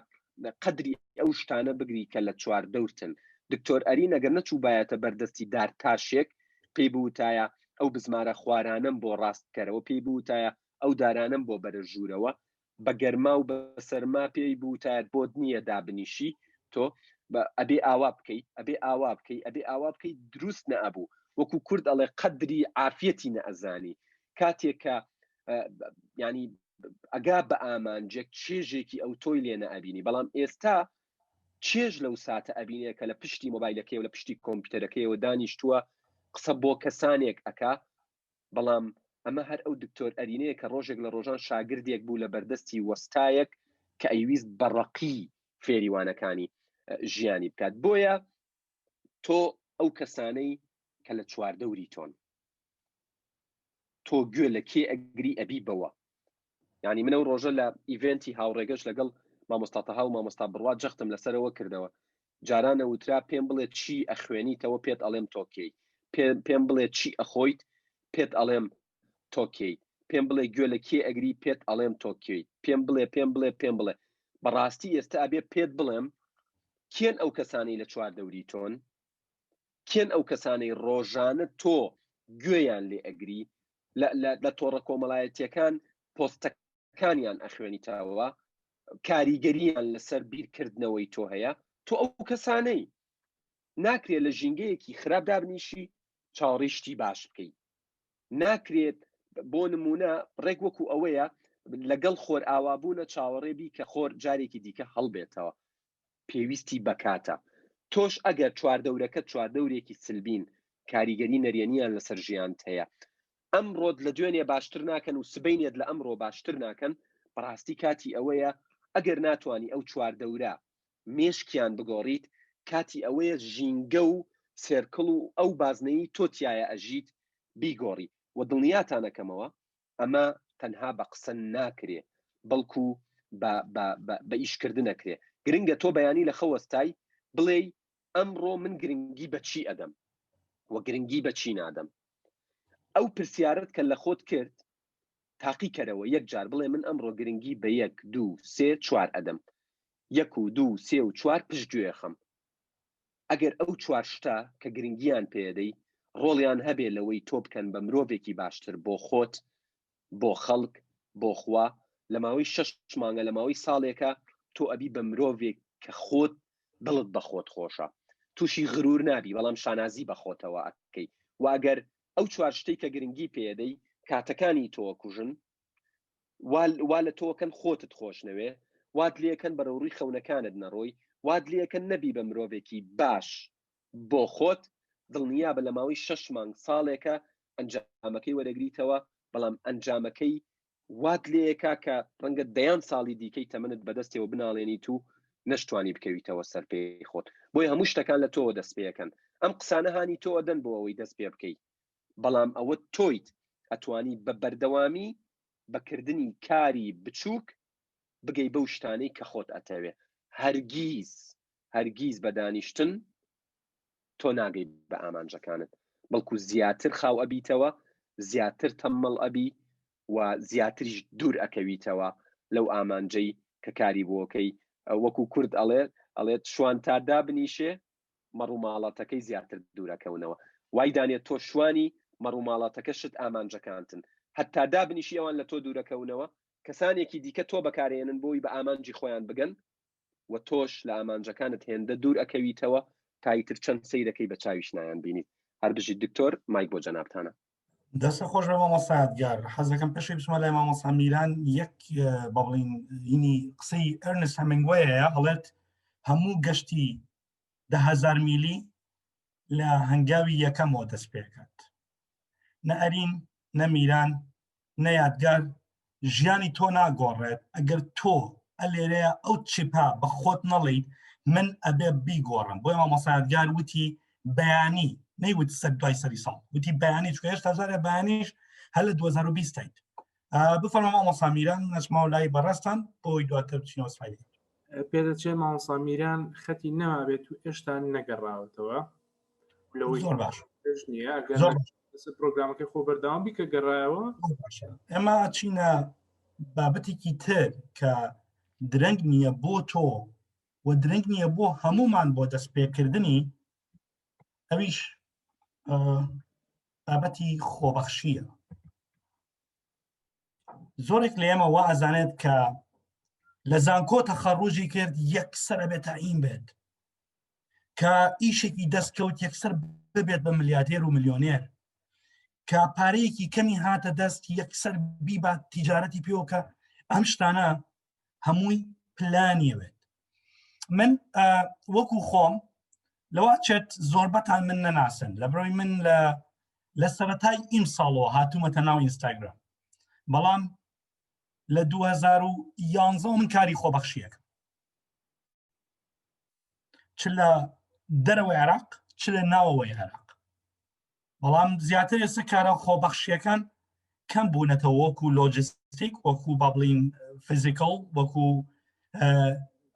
قەدری ئەو شتانە بگری کە لە چواردەورتن دکتۆر ئەرین ئەگەر نەچوو بایەتە بەردەستی دارتاشێک پێی بوتایە ئەو بزمارە خوارانم بۆ ڕاستکەرەوە پێی بوتایە ئەو دارانم بۆ بەرە ژوورەوە بە گەرما و بە سەرما پێی بوتایەت بۆت نییە دابنیشی تۆ ئەبێ ئاوا بکەیت ئەبێ ئاوا بکەیت ئەبێ ئاوا بکەیت دروست نەبوو وەکو کورد ئەڵێ قەدری عافیەتی نەئەزانی کاتێک کە ینی ئەگا بە ئامانجێک چێژێکی ئەو تۆی لێ نەئەبینی بەڵام ئێستا چێژ لەو ساتە ئەبینەیە کە لە پشتی مۆبایلەکەی و لە پشتی کۆمپیوتەرەکەیەوە دانیشتووە قسە بۆ کەسانێک ئەکا بەڵام ئەمە هەر ئەو دکتۆر ئەرینەیە کە ڕۆژێک لە ڕۆژان شاگردێک بوو لە بەردەستی وەستایەک کە ئەیویست بەڕەقی فێریوانەکانی ژیانی بکات بۆیە تۆ ئەو کەسانەی کە لە چواردەوری تۆن تۆ گوێ لە کێ ئەگری ئەبی بەوە ینی منە و ڕۆژە لە ئیڤنتی هاوڕێگەش لەگەڵ مامۆستا تەها و مامۆستا بڕوا جەختم لەسەرەوە کردەوە جارانە وترا پێم بڵێ چی ئەخوێنیتەوە پێت ئەڵێم تۆکەی پێم بڵێ چی ئەخۆیت پێت ئەڵێم تۆکەی پێم بڵێ گوێ لە کێ ئەگری پێت ئەڵێم تۆکەی پێم بڵێ بەڕاستی ئێستا ئەبێ پێت بڵێم کێن ئەو کەسانی لە چواردەوری تۆن کێن ئەو کەسانەی ڕۆژانە تۆ گوێیان لێ ئەگری لە تۆڕە کۆمەڵایەتیەکان پۆستەکانیان ئەخوێنیتەوە کاریگەریان لەسەر بیرکردنەوەی تۆ هەیە تۆ ئەو کەسانەی ناکرێت لە ژینگەیەکی خراپ دابنیشی چاوەڕێشتی باش بکەیت ناکرێت بۆ نمونە ڕێک وەکو ئەوەیە لەگەڵ خۆر ئاوابوونە چاوەڕێبی کە خۆر جارێکی دیکە هەڵبێتەوە پێویستی بەکاتە تۆش ئەگەر چواردەورەکە چواردەورێکی سلبین کاریگەری نەرێنیان لەسەر ژیانت هەیە ئەمڕۆت لە دوێنێ باشتر ناکەن و سبەینێت لە ئەمڕۆ باشتر ناکەن بەڕاستی کاتی ئەوەیە ئەگەر ناتوانانی ئەو چواردەورە مێشکیان بگۆڕیت کاتی ئەوەیە ژینگە و سێرکڵ و ئەو بازنەی تۆتیایە ئەژیت بیگۆڕی و دڵنیاتانەکەمەوە ئەمە تەنها بە قسە ناکرێ بەڵکو بە ئیشکردن نەکرێ گرنگە تۆ بەیانی لە خەوەستای بڵێ ئەمڕۆ من گرنگی بەچی ئەدەم و گرنگی بەچی نادەم ئەو پرسیارت کە لە خۆت کرد تاقی کەرەوە یەک جار بڵێ من ئەمڕۆ گرنگی بە 1 2 3 4 ئەدەم 1 و 2 3 و 4 پشتگوێ خەم ئەگەر ئەو 4 شتە کە گرنگیان پێدەی ڕۆڵیان هەبێ لەوەی تۆ بکەن بە مرۆڤێکی باشتر بۆ خۆت بۆ خەڵک بۆ خوا لە ماوەی 6 مانگە لە ماوەی ساڵێکە تۆ ئەبی بە مرۆڤێک کە خۆت دڵت بە خۆت خۆشە تووشی غرور نابی بەڵام شانازی بە خۆتەوە ئەکەی و ئەگەر ئەو 4 شتەی کە گرنگی پێدەی کاتەکانی تۆ کوژن وا لە تۆکەن خۆتت خۆشنەوێ وات لێکەن بەرەوڕووی خەونەکانت نەڕۆی وات لێکەن نەبی بە مرۆڤێکی باش بۆ خۆت دڵنیا بە لە ماوەی 6 مانگ ساڵێکە ئەنجامەکەی وەرەگریتەوە بەڵام ئەنجامەکەی وات لێکە کە ڕەنگە 10 ساڵی دیکەی تەمەنت بەدەستەوە بناڵێنیت و نەشتوانی بکەویتەوە سەر پێی خۆت بۆی هەموو شتەکان لە تۆ دەست پێەکەن ئەم قسانە هانی تۆ دەن بۆ ئەوەی دەست پێ بکەیت بەڵام ئەوە تۆیت ئەتوانی بە بەردەوامی بەکردنی کاری بچووک بگەی بەو شتانەی کە خۆت ئەتەوێ هەرگیز بە دانیشتن تۆ ناگەی بە ئامانجەکانت بەڵکو زیاتر خاو ئەبیتەوە زیاتر تەمەڵ ئەبی و زیاتریش دوور ئەکەویتەوە لەو ئامانجەی کە کاری بۆکەی وەکو کورد ئەڵێت شوان تادا بنیشێ مەڕووماڵاتەکەی زیاتر دوورەکەونەوە وای دانێت تۆ شوانی مەڕووماڵاتەکە شت ئامانجەکانتن هەتا دابنیشی ئەوان لە تۆ دوورەکەونەوە کەسانێکی دیکە تۆ بەکارێنن بۆی بە ئامانجی خۆیان بگەن و تۆش لە ئامانجەکانت هێندە دوور ئەکەویتەوە تایتر چەند سەیرەکەی بە چاویش نایان بینیت هەر بژیت دکتۆر مایک بۆ جەنابتانە دەستە خۆش بە مامۆستا یادگار حەزەکەم پێشی بچمە لای مامۆستا میران یەک بەڵین هینی قسەی ئەرنست هەمینگوەیە هەڵێت هەموو گەشتی 10,000 میلی لە هەنگاوی یەکەمەوە دەست پێکات نە ئەرین نە میران نە یادگار ژیانی تۆ ناگۆڕێت ئەگەر تۆ ئەلێرەیە ئەو چیپا بە خۆت نەڵیت من ئەبێ بیگۆڕم بۆی مامۆستا یادگار وتی بەیانی نەیوت سەر دوای سەری ساڵ وتی بەیانی چکە هێشتا زارە بەیانیش هەر لە 2020 بفەرمە مامۆستا میران نەچمەوە لای بەڕێستان بۆی دواتر بچینەوە سوالێ پێدەچێت مامۆستا میران خەتی نەمابێت و هێشتا نەگەڕاوەتەوە زۆر باش نییە پرۆگرامەکەی خۆ بەردەوام بیکە گەڕایەوە ئێمە چینە بابەتێکی تر کە درەنگ نییە بۆ تۆ و درەنگ نییە بۆ هەمومان بۆ دەست پێکردنی ئەویش بابەتی خۆبەخشیە زۆرێک لە ئێمە وا ئەزانێت کە لە زانکۆ تەخەڕوژی کرد یەکسەر بێت تاعین بێت کە ئیشێکی دەستکەوت یەکسەر ببێت بە ملیاردێر و ملیۆنێر کە پارەیەکی کەمی هاتە دەست یەکسەر بیبات تیجارەتی پێوکە ئەم شتانە هەمووی پلانیەوێت من وەکو خۆم لەوە چێت زۆربەتان من نەناسن لە بڕۆی من لە سەرەتای ئیم ساڵەوە هاتوومەتە ناو ئینستاگرام بەڵام لە 2011 من کاری خۆبەخشیەکەم چ لە دەرەوەی عێراق چ لە ناوەوەی عێراق بەڵام زیاتر ئێستا کارە خۆبەخشیەکان کەم بوونەتەوە وەکو لۆجستیک وەکو با بڵین فیزیکەڵ وەکو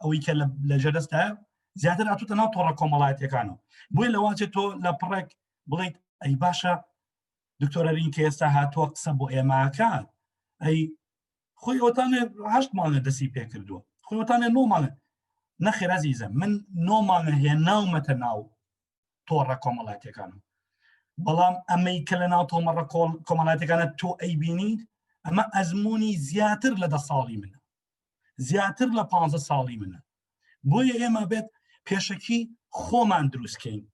ئەوەی کە لە جەدەستە زیاتر هاتوتە ناو تۆڕە کۆمەڵایەتیەکانەوە بۆیە لەوانچێت تۆ لە پڕێک بڵیت ئەی باشە دکتۆرەرین کە ئێستا هاتووە قسە بۆ ئێماکات ئەی خۆی ئەوتانێ 8 مانگە دەستی پێ کردووە خۆی ئەوتانێ 9 مانگە نەخێر عەزیزم من 9 مانگە هێناومەتە ناو تۆڕە کۆمەڵایەتیەکانم بەڵام ئەمەی کە لە ناو تۆمەڕە کۆمەڵایەتیەکانە تۆ ئەیبینیت ئەمە ئەزمموی زیاتر لە 10 ساڵی منە زیاتر لە 15 ساڵی منە بۆیە ئێمە بێت پێشەکی خۆمان دروستکەین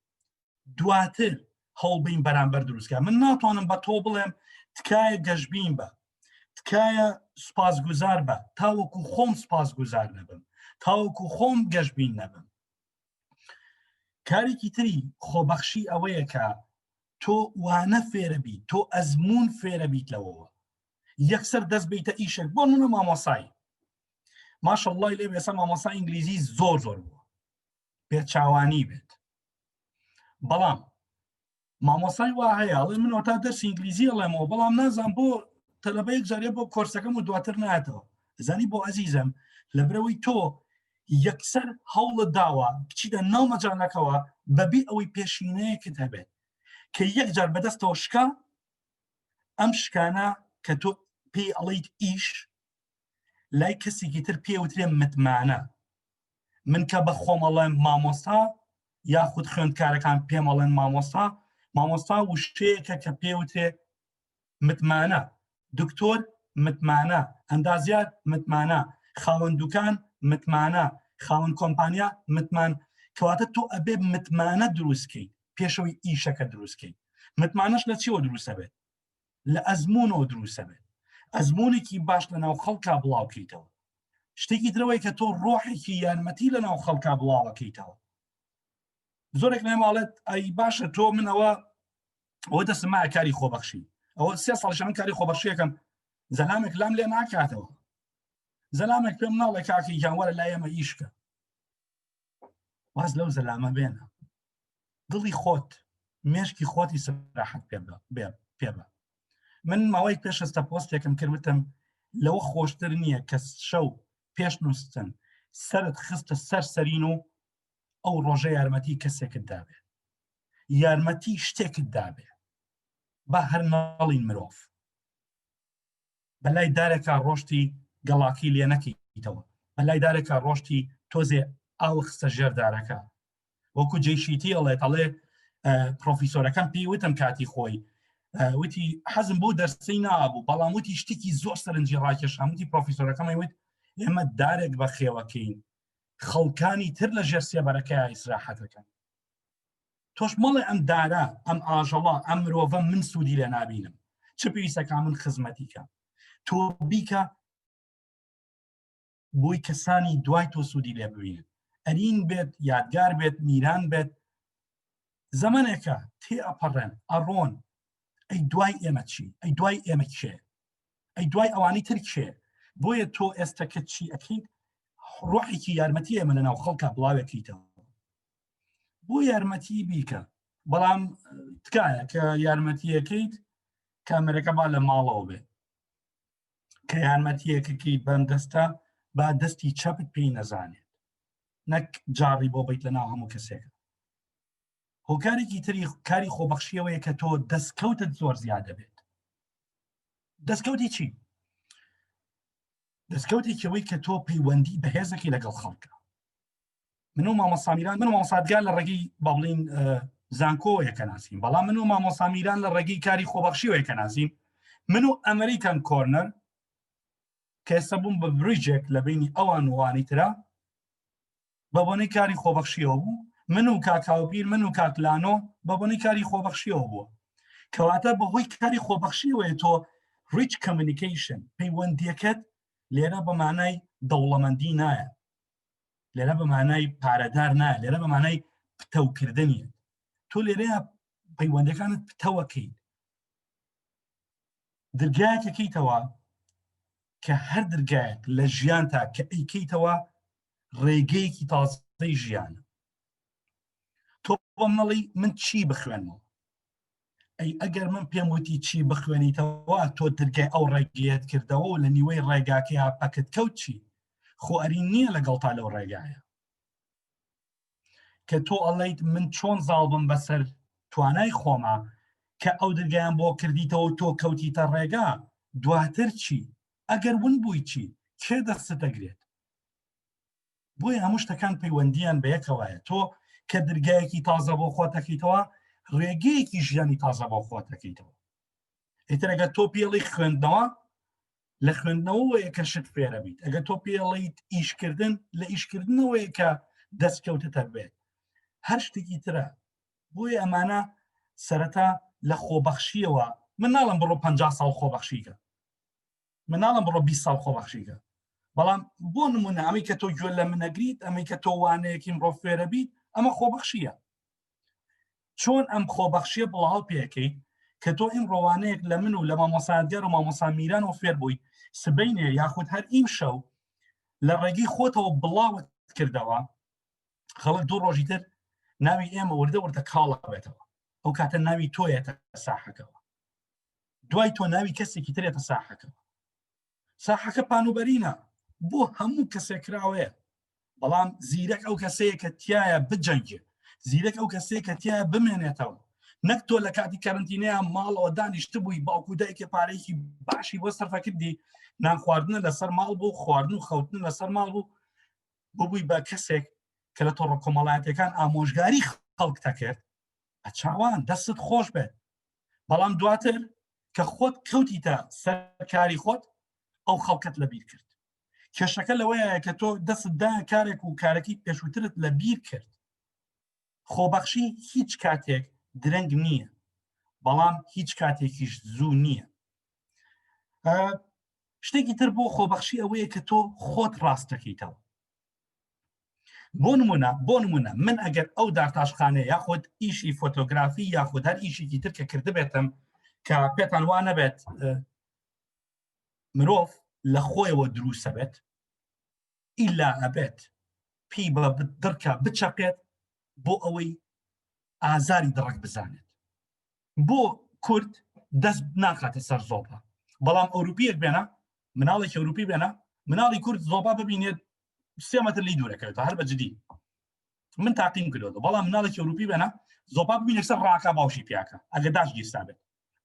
دواتر هەڵبین بەرامبەر دروستکە من ناتوانم بە تۆ بڵێم تکایە گەشتبین بە تکایە سوپاسگوزار بە تاوەکو خۆم سوپاسگوزار نەبم تاوەکو خۆم گەشتبین نەبم کارێکی تری خۆبەخشی ئەوەیە کە تۆ وانە فێرە بیت تۆ ئەزمون فێرە بیت لەوەوە یەکسەر دەست بیتە ئیشێک بۆ منە مامۆسایی ماشەڵڵای لێ بێسە مامۆسای ئینگلیزی زۆر بووە پێچاوانی بێت بەڵام مامۆسای وا هەیەڵێ من تا دەرسی ئینگلیزی ئەڵێمەوە بەڵام نازان بۆ تەلەبەیەک جارێ بۆ کۆرسەکەم و دواتر نایەتەوە زانی بۆ عەزیزم لەبرەوەی تۆ یەکسەر هەوڵت داوە بچیتە ناو مەجانەکەەوە بەبێ ئەوەی پێشینەیەکت هەبێت کە یەکجار بەدەستەوە شکا ئەم شکانە کە تۆ پێی ئەڵیت ئیش لای کەسێکی تر پێوترێ متمانە من کە بە خۆمەڵێم مامۆستا یاخود خوێندکارەکان پێمەڵێن مامۆستا وشەیەکە کە پێوترێ متمانە دکتۆر متمانە ئەندازیار متمانە خاوەن دوکان متمانە خاوەن کۆمپانیا متمان کەواتە تۆ ئەبێ متمانە دروستکەی پێشەوەی ئیشەکە دروستکەی متمانەش لە چیەوە دروستە بێت لە ئەزمونەوە دروستە بێت ئەزمونێکی باش لە ناو خەڵکا بڵاوکەیتەوە شتێکی درەوەی کە تۆ ڕۆحێکی یارمەتی لە ناو خەڵکا بڵاوەکەیتەوە زۆرێک نێماڵێت ئەی باشە تۆ من ئەوە دەسمایە کاری خۆبەخشی ئەوە 3 ساڵ من کاری خۆبەخشیەکەم زەلامێک لام لێ ناکاتەوە زەلامێک پێم ناڵێ کاکی گیانوەرە لای ئێمە ئیشکە واز لەو زەلامە بێنە دڵی خۆت مێشکی خۆتی سراحەت پێ بە من ماوەی پێشەستە پۆستێکم کردوتم لەوە خۆشتر نییە کە شەو پێش نووسن سەرت خستە سەر سەرین و ئەو ڕۆژە یارمەتی کەسێکت دابێ یارمەتی شتێکت دابێ با هەر ناڵین مرۆڤ بەلای دارێکا ڕۆشتی گەڵاکی لێ نەکەیتەوە بەلای دارێکا ڕۆشتی تۆزێ ئاو خستە ژێردارەکە وەکو جێشیتی ئەڵێ پرۆفیسۆرەکەم پێی وتم کاتی خۆی وتی حەزم بۆ دەرسی نابوو بەڵام وتی شتێکی زۆر سەرنجی ڕاکێشام وتی پرۆفیسۆرەکەمی وت ئێمە دارێک بە خێوەکەین خەڵکانی تر لە ژێر سێبەرەکەی ئیسراحەتەکەن تۆش مەڵێ ئەم دارە ئەم ئاژەڵە ئەم مرۆڤە من سوودی لێ نابینم چ پێویستەکە من خزمەتیکە تۆ بیکە بۆی کەسانی دوای تۆ سوودی لێ ببینن ئەرین بێت یادگار بێت میران بێت زەمانێکە تێ ئەپەڕێن ئەڕۆن ئەی دوای ئێمە چی ئەی دوای ئێمە کێ ئەی دوای ئەوانی تر کێ بۆیە تۆ ئێستاکە چی ئەکەیت ڕۆحێکی یارمەتی ئێمە لە ناو خەڵکە بڵاوێکیتەوە بۆ یارمەتی بیکە بەڵام تکایە کە یارمەتیەکەیت کامەرەکە با لە ماڵەوە بێت کە یارمەتیەکەکی بەم دەستە با دەستی چەپت پێی نەزانێت نەک جاڕی بۆ بیت لە ناو هەموو کەسێکە هۆکارێکی تری کاری خۆبەخشیەوەیە کە تۆ دەستکەوتت زۆر زیادە بێت دەستکەوتی چی؟ دەستکەوتێکەوەی کە تۆ پەیوەندی بەهێزەکەی لەگەڵ خەڵکە من و مامۆسامیران من مامۆسادگار لە ڕێگەی باڵین زانکۆیەکە ناسیم بەڵام من و مامۆسامیران لە ڕێگەی کاری خۆبەخشیەوەیەکە ناسیم من و ئەمریکان کۆرنەر کە ئێستا بووم بە بریجێک لە بینی ئەوان وانی ترا بە بۆنەی کاری خۆبەخشیەوە بوو من و کاکاوبیر من و کاکلانۆ بە بۆنەی کاری خۆبەخشیەوە بووە کەواتە بەهۆی کاری خۆبەخشیەوەیە تۆ ریچ کۆمیونیکیشن پەیوەندیەکەت لێرە بە مانای دەوڵەمەندی نایە لێرە بە مانای پارەدار نایە لێرە بە مانای پتەوکردنیە تۆ لێرەیە پەیوەندەکانت پتەوەکەیت دەرگایەکەکەیتەوە کە هەر دەرگایەک لە ژیان تا کە ئەیکەیتەوە ڕێگەیەکی تازەی ژیانە تۆ بۆم نەڵی من چی بخوێنمەوە ئەی ئەگەر من پێم وتی چی بخوێنیتەوە تۆ دەرگای ئەو ڕێگەیەت کردەوە و لە نیوەی ڕێگاکەی پەکت کەوت چی خۆ ئەرین نییە لەگەڵ تا لەو ڕێگایە کە تۆ ئەڵێیت من چۆن زاڵ بم بەسەر توانای خۆمە کە ئەو دەرگیان بۆ کردیتەوە تۆ کەوتیتە ڕێگا دواتر چی ئەگەر ون بووی چی کێ دەستت دەگرێت بۆیە هەموو شتەکان پەیوەندیان بە یەکەوەیە تۆ کە دەرگایەکی تازە بۆ خۆتەکەیتەوە ڕێگەیەکی ژیانی تازە بۆ خۆتەکەیتەوە ئیتر ئەگە تۆ پێڵی خوێندنەوە لە خوێندنەوەیە کە شت فێرە بیت ئەگە تۆ پێڵیت ئیشکردن لە ئیشکردنەوەیە کە دەستکەوتتە بێت هەر شتێکی ترە بۆیە ئەمانە سەرەتا لە خۆبەخشیەوە من ناڵم بڕۆ 50 ساڵ خۆبەخشیکە من ناڵم بڕۆ 20 ساڵ خۆبەخشیکە بەڵام بۆ نمونە ئەمەی کە تۆ گوێ لە منەگریت ئەمەی کە تۆ وانەیەکی مرۆڤ فێرە بیت ئەمە خۆبەخشیە چۆن ئەم خۆبەخشیە بڵاو پێکەیت کە تۆ ئیم ڕۆوانەیەک لە من و لە مامۆسادیار و مامۆسامیران و فێر بووی سبەینێ یاخود هەر ئیم شەو لە ڕێگەی خۆتەوە بڵاوت کردەوە خەڵک دوو ڕۆژی تر ناوی ئێمە وردە وردە کاڵە بێتەوە ئەو کاتە ناوی تۆیەتە ساحەکەەوە دوای تۆ ناوی کەسێکی ترێتە ساحەکەەوە ساحەکە پانوبەرینە بۆ هەموو کەسێک کراوەیە بەڵام زیرەک ئەو کەسەیە کە تایە بجەنگێ زیرەک ئەو کەسەیە کە تایە بمێنێتەوە نەک تۆ لە کاتی کارنتینەیە ماڵەوە دانیشت بووی باوکو دایکێ پارەیەکی باشی بۆ سەرفەکردی نان خواردنە لەسەر ماڵ بوو خواردن و خەوتن لەسەر ماڵ بوو ببووی بە کەسێک کە لە تۆڕە کۆمەڵایەتەکان ئامۆژگاری خەڵک دەکرد ئەچاوان دەستت خۆش بێت بەڵام دواتر کە خۆت کەوتیتە سەرکاری خۆت ئەو خەڵکت لەبیر کرد کێشەکە لەوەیە کە تۆ دەستدا کارێک و کارەکی پێشووترت لەبیر کرد خۆبەخشی هیچ کاتێک درەنگ نییە بەڵام هیچ کاتێکیش زوو نییە شتێکی تر بۆ خۆبەخشی ئەوەیە کە تۆ خۆت ڕاستەکەیتەوە بۆ نمونە من ئەگەر ئەو دارتاشخانەیە یاخود ئیشی فۆتۆگرافی یاخود هەر ئیشێکی تر کە کردبێتم کە پێتان وانە بێت مرۆڤ لە خۆیەوە دروسە بێت ئیلا ئەبێت پێی بە دڕکە بچەقێت بۆ ئەوەی ئازاری دڕک بزانێت بۆ کورد دەست ناکاتە سەر زۆڵە بەڵام ئەوروپیەک بێنە مناڵێکی ئەوروپی بێنە مناڵی کورد زۆبا ببینێت 3 مەتر لی دوورەکەوێتە هەر بەجددی من تاقیم کردەوە بەڵام مناڵێکی ئەوروپی بێنە زۆبا ببینێت سەر ڕاکە باوشی پیاکە ئەگە داش گیرسا بێت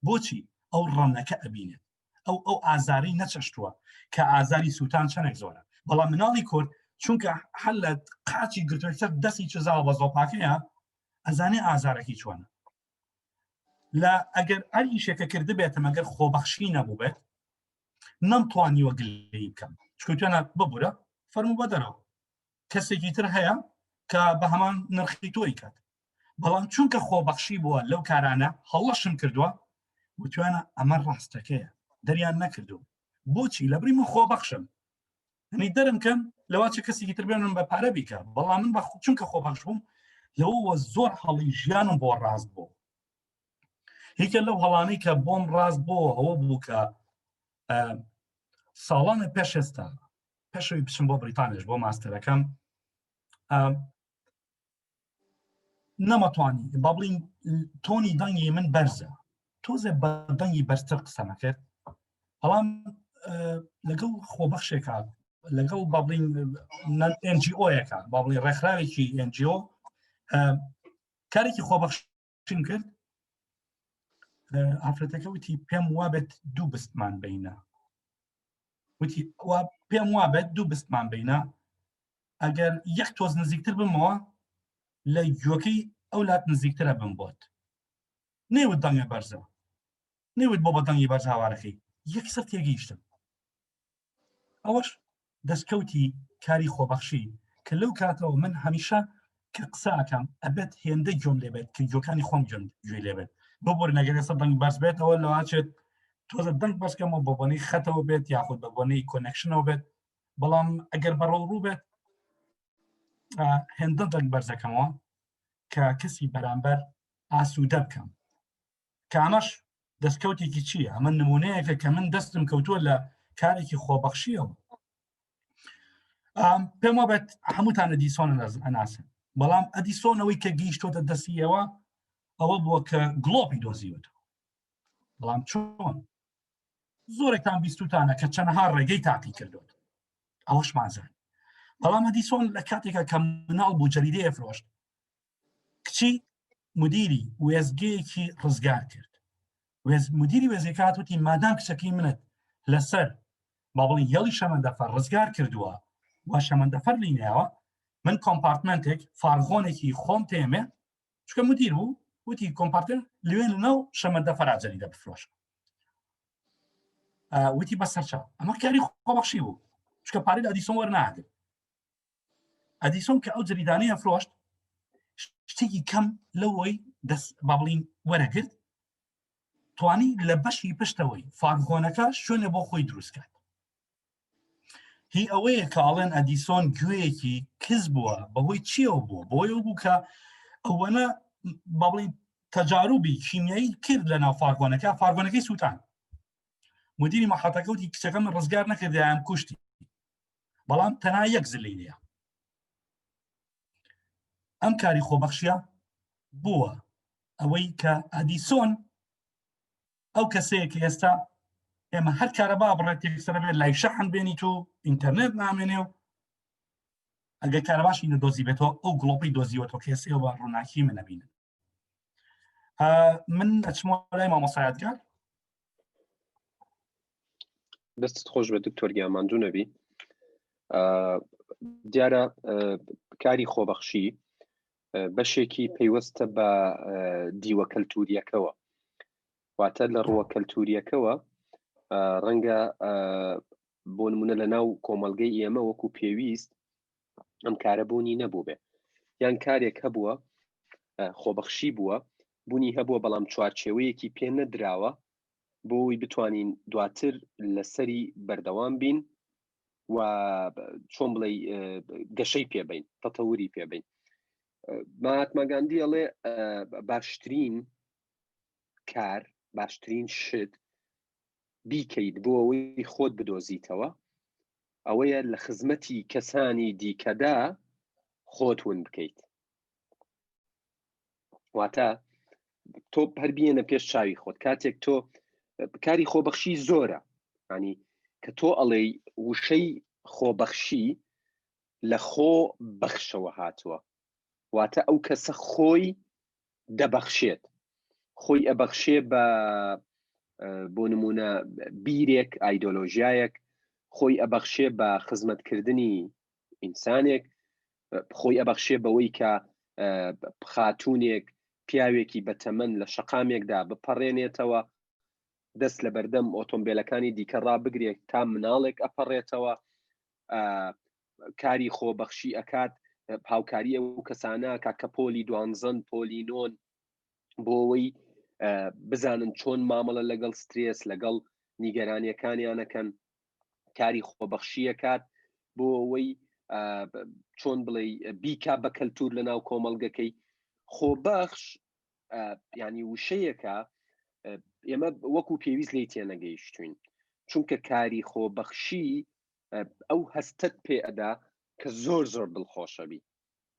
بۆچی ئەو ڕەنەکە ئەبینێت ئەو ئازاری نەچەشتووە کە ئازاری سووتان چەندێک زۆرە بەڵام مناڵی کورد چونکە هەر لە قاچی گرتوەکە دەستی چزاوە بە زۆپاکەیە ئەزانێ ئازارێکی چۆنە لە ئەگەر ئەر ئیشێکە کرد بێتم ئەگەر خۆبەخشی نەبوو بێت نەمتوانیوە گلەی بکەم چکوتوانە ببوورە فەرموو بە دەرەوە کەسێکی تر هەیە کە بە هەمان نرخی تۆی کات بەڵام چونکە خۆبەخشی بووە لەو کارانە هەڵەشم کردووە وتوانە ئەمە ڕاستەکەیە دەریان نەکردو بۆچی لەبری من خۆبەخشم هەنی دەرم کەم لەوا چه کەسێکی تر بێنم بە پارە بیکە بەڵام من چونکە خۆبەخش بووم لەوەوە زۆر هەڵی ژیانم بۆ ڕاست بوو هیچە لەو هەڵانەی کە بۆم ڕاست بۆ ئەوە بوو کە ساڵانە پێش ئێستا پێشەوەی بچم بۆ بریتانیش بۆ ماستەرەکەم نەمەتوانی با بڵین تۆنی دەنگی من بەرزە تۆزێ بە دەنگی بەرزتر قسەمە کرد بەڵام لەگەڵ خۆبەخشێکە لەگەڵ با بڵین NGO-یەکە با بڵین ڕێکخراوێکی NGO کارێکی خۆبەخشیم کرد ئافرەتەکە وتی پێم وابێت دوو بستمان بینە وتی پێم وابێت دوو بستمان بینە ئەگەر یەک تۆز نزیکتر بمەوە لە گوێکەی ئەولات نزیکترە بم بۆت نێوت دەنگە بەرزە نێوت بۆ بە دەنگی بەرز هاوارەکەی یەکسەر تێگەیشتم ئەوەش دەستکەوتی کاری خۆبەخشی کە لەو کاتەوە من هەمیشە کە قساکەم ئەبێت هێندە گوێم لێبێت کە گوێکانی خۆم گوێ لێبێت بۆ نەگەر ئێستا دەنگ بەرز بێتەوە لەواچێت تۆزە دەنگ بەسکەمەوە بە بۆنەی خەتەوە بێت یاخود بە بۆنەی کۆنێکشنەوە بێت بەڵام ئەگەر بەڕۆ ڕوو بێت هێندە دەنگ بەرزەکەمەوە کە کەسی بەرامبەر ئاسوودە بکەم کە ئەمەش دەستکەوتێکی چییە ئەمە نمونەیەکە کە من دەستم کەوتووە لە کارێکی خۆبەخشیەوە پێم وابێت هەمووتان ئەدیسۆن ئەناسن بەڵام ئەدیسۆنەوەی کە گەیشتۆتە دەستیەوە ئەوە بووە کە گڵۆپی دۆزیوەتەوە بەڵام چۆن زۆرێکتان بیستوتانە کە چەندەها ڕێگەی تاقی کردوت ئەوەش مازان بەڵام ئەدیسۆن لە کاتێکە کە مناڵ بوو جەریدەیە فرۆشت کچی مدیری وێزگەیەکی ڕزگار کرد مدیری وێزگەکە وتی مادام کچەکەی منت لەسەر با بڵین یەڵی شەمەندەفەر ڕزگار کردووە و شەمەندەفەر لینەوە من کۆمپارتمنتێک فارغۆنێکی خۆم تێمێ چکە مدیر بوو وتی کۆمپارتمنت لێن لەناو شەمەندەفەرا جەریدە بفرۆشە وتی بەسەرچاو ئەمە کاری خۆبەخشی بوو چکە پارەی لە ئەدیسۆن وەرناگرت ئەدیسۆن کە ئەو جەریدانەیە فرۆشت شتێکی کەم لەوەی دەست با بڵین وەرەگرت توانی لە بەشی پشتەوەی فارغۆنەکە شوێنە بۆ خۆی دروستکات هی ئەوەیە کاڵێن ئەدیسۆن گوێیەکی کز بووە بەهۆی چیەوە بووە بۆی بوو کە ئەوەنە با بڵین تەجاروبی کیمیایی کرد لە ناو فارغۆنەکەی سووتان مدیری مەحەڵەتەکە وتی کچەکە من ڕزگار نەکردیان کوشتی بەڵام تەنها یەک زلەی لێیە ئەم کاری خۆبەخشیە بووە ئەوەی کە ئەدیسۆن ئەو کەسەیە کە ئێستا ئێمە هەر کارەبا بڕێت تێکسەر بێت لای شەحن بێنیت و ئینتەرنێت نامێنێ و ئەگەر کارەباشی نەدۆزی بێتەوە ئەو گڵۆپی دۆزیوەتەوە کێسەوە بە ڕووناکی من نەبینن من ئەچمەوە لای مامۆسایەتگار دەستت خۆش بە دکتۆر گیاماندوو نەبی دیارە کاری خۆبەخشی بەشێکی پەیوەستە بە دیوە کەلتوریەکەوە واتە لە ڕووە کەلتوریەکەوە ڕەنگە بۆ نمونە لە ناو کۆمەڵگەی ئێمە وەکو پێویست ئەم کارە بوونی نەبوو بێ یان کارێک هەبووە خۆبەخشی بووە بوونی هەبووە بەڵام چوارچێوەیەکی پێ نەدراوە بۆی بتوانین دواتر لەسەری بەردەوام بین و چۆن بڵێ گەشەی پێبین تەتەوری پێبین ماهاتما گاندی ئەڵێ باشترین کار باشترین شت بیکەیت بۆ ئەوەی خۆت بدۆزیتەوە ئەوەیە لە خزمەتی کەسانی دیکەدا خۆت ون بکەیت واتە تۆ هەربیێنە پێش چاوی خۆت کاتێک تۆ کاری خۆبەخشی زۆرە ینی کە تۆ ئەڵێ وشەی خۆبەخشی لە خۆ بەخشەوە هاتووە واتە ئەو کەسە خۆی دەبەخشێت خۆی ئەبەخشێ بۆ نمونە بیرێک ئایدۆلۆژیایەک خۆی ئەبەخشێ بە خزمەتکردنی ئینسانێک خۆی ئەبەخشێ بەوەی کە خاتوونێک پیاوێکی بەتەمەن لە شەقامێکدا بپەڕێنێتەوە دەست لە بەردەم ئۆتۆمبیلەکانی دیکە ڕابگرێت تا مناڵێک ئەپەڕێتەوە کاری خۆبەخشی ئەکات هاوکاریە و کەسانە کە پۆلی دوانزەن پۆلی نۆن بۆەوەی بزانن چۆن مامەڵە لەگەڵ سترێس لەگەڵ نیگەرانیەکانیانەکەن کاری خۆبەخشیەکات بۆ ئەوەی چۆن بڵێ بیکا بە کەلتور لە ناو کۆمەڵگەکەی خۆبەخش ینی وشەیەکە ئێمە وەکو پێویست لی تێنەگەیشتوین چونکە کاری خۆبەخشی ئەو هەستت پێ ئەدا کە زۆر زۆر دڵخۆشەبی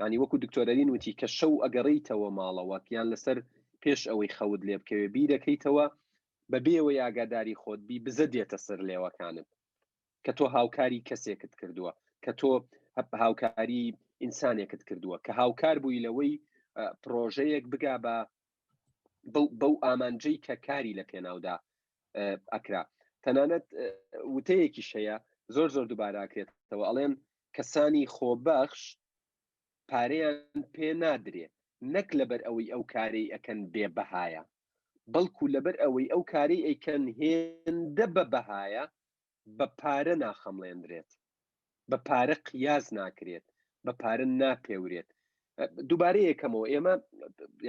ینی وەکو دکتۆرەرین وتی کە شەو ئەگەڕیتەوە ماڵەوە یان لەسەر پێش ئەوەی خەوت لێ بکەوێ بیرەکەیتەوە بەبێەوەی ئاگاداری خۆت بی بزە دێتە سەر لێوەکانت کە تۆ هاوکاری کەسێکت کردووە کە تۆ هاوکاری ئینسانێکت کردووە کە هاوکار بووی لەوەی پرۆژەیەک بگا بە بەو ئامانجەی کە کاری لە پێناودا ئەکرا تەنانەت وتەیەکی شەیە زۆر زۆر دووباراکرێتەوە ئەڵێن کەسانی خۆبەخش پارەیان پێ نادرێت نەک لەبەر ئەوەی ئەو کارەی ئەکەن بێبەهایە بەڵکو لەبەر ئەوەی ئەو کارەی ئەیکەن هێندە بە بەهایە بە پارە ناخەمڵێندرێت بە پارە قیاز ناکرێت بە پارە ناپێورێت دووبارە یەکەمەوە ئێمە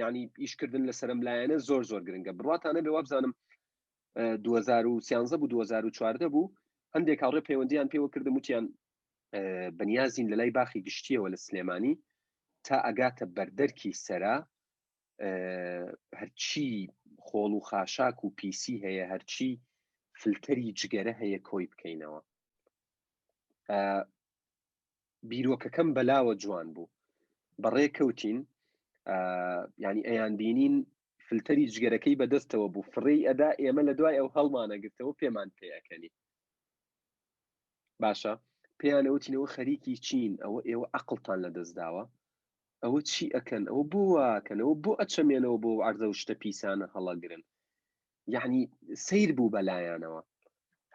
ینی ئیشکردن لە سەرم لایەنە زۆر زۆر گرنگە بڕاتانە بێ وابزانم 2013 بوو 2014 بوو هەندێک هاوڕێ پەیوەندیان پێوە کردم وتیان بەنیازین لە لای باخی گشتیەوە لە سلێمانی تا ئەگاتە بەردەرکی سەرا هەرچی خۆڵ و خاشاک و پیسی هەیە هەرچی فلتەری جگەرە هەیە کۆی بکەینەوە بیرۆکەکەم بەلاوە جوان بوو بەڕێکەوتین ینی ئەیان بینین فلتەری جگەرەکەی بەدەستەوە بوو فڕێی ئەدا ئێمە لە دوای ئەو هەڵمانەگرتەوە پێمان پێەکەنی باشە پێیانەوتینەوە خەریکی چین ئەوە ئێوە عەقڵتان لەدەستداوە ئەوە چی ئەکەن ئەوە بۆ واکەن ئەوە بۆ ئەچەمێنەوە بۆ عەرزە و شتە پیسانە هەڵەگرن یعنی سیر بوو بەلایانەوە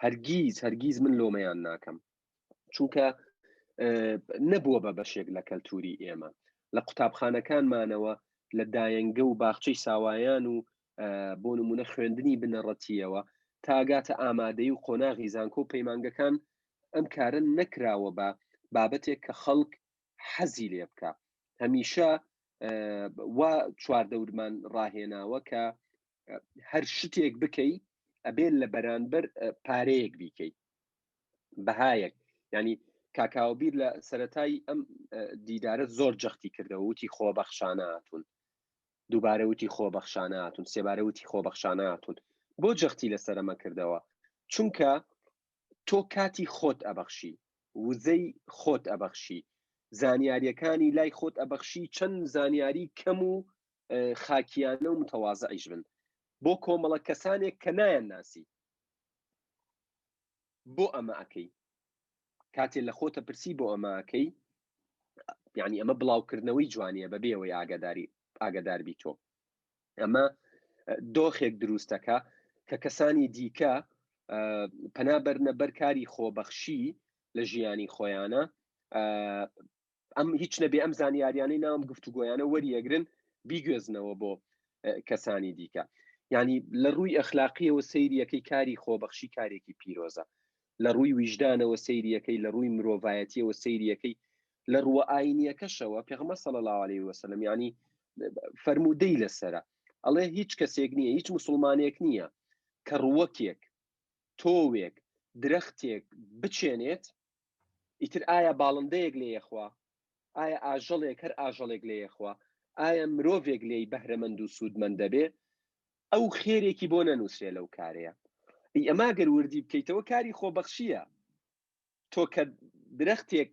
هەرگیز من لۆمەیان ناکەم چونکە نەبووە بە بەشێک لە کەلتوری ئێمە لە قوتابخانەکانمانەوە لە دایەنگە و باخچەی ساوایان و بۆ نمونە خوێندنی بنەڕەتیەوە تاگاتە ئامادەی و قۆناغی زانکۆ و پەیمانگەکان ئەم کارە نەکراوە بە بابەتێک کە خەڵک حەزی لێ بکە هەمیشە وا چواردەورمان ڕاهێناوە کە هەر شتێک بکەی ئەبێت لە بەرانبەر پارەیەک بیکەیت بەهایەک ینی کاکاوبیر لە سەرەتای ئەم دیدارە زۆر جەختی کردەوە وتی خۆبەخشانە هاتوون دووبارە وتی خۆبەخشانە هاتوون سێبارە وتی خۆبەخشانە هاتوون بۆ جەختی لەسەرەمە کردەوە چونکە تۆ کاتی خۆت ئەبەخشی وزەی خۆت ئەبەخشی زانیاریەکانی لای خۆت ئەبەخشی چەند زانیاری کەم و خاکیانە و متەوازەعیش بن بۆ کۆمەڵە کەسانێک کە نایان ناسی بۆ ئەمە ئەەکەی کاتێ لە خۆتە پرسی بۆ ئەمە ئەەکەی یعنی ئەمە بڵاوکردنەوەی جوانیە بەبێەوەی ئاگدار بی تۆ ئەمە دۆخێک دروستەکە کە کەسانی دیکە پەنابەرنە بەرکاری خۆبەخشی لە ژیانی خۆیانە ئەم هیچ نەبێ ئەم زانیاریانەی ناوم گفتوگۆیانە وەریەگرن بیگوێزنەوە بۆ کەسانی دیکە یعنی لە ڕووی ئەخلاقیەوە سەیریەکەی کاری خۆبەخشی کارێکی پیرۆزە لە ڕووی ویژدانەوە سەیریەکەی لە ڕووی مرۆڤایەتیەوە سەیریەکەی لە ڕووە ئاینیەکەشەوە پێغەمبەر صلی الله عليه وسلم یعنی فەرمودەی لەسەرە ئەڵێ هیچ کەسێک نییە هیچ مسلمانێک نییە کە ڕووەکێک تۆوێک درەختێک بچێنێت ئیتر ئایا باڵندەیەک لێ یەخوا ئایا ئاژەڵێک هەر ئاژەڵێک لێ یەخوا ئایا مرۆڤێک لێی بەهرەمەند و سوودمەند دەبێ ئەو خێرێکی بۆ نەنووسێ لەو کارەیە ئەما گەر وردی بکەیتەوە کاری خۆبەخشیە تۆ کە درەختێک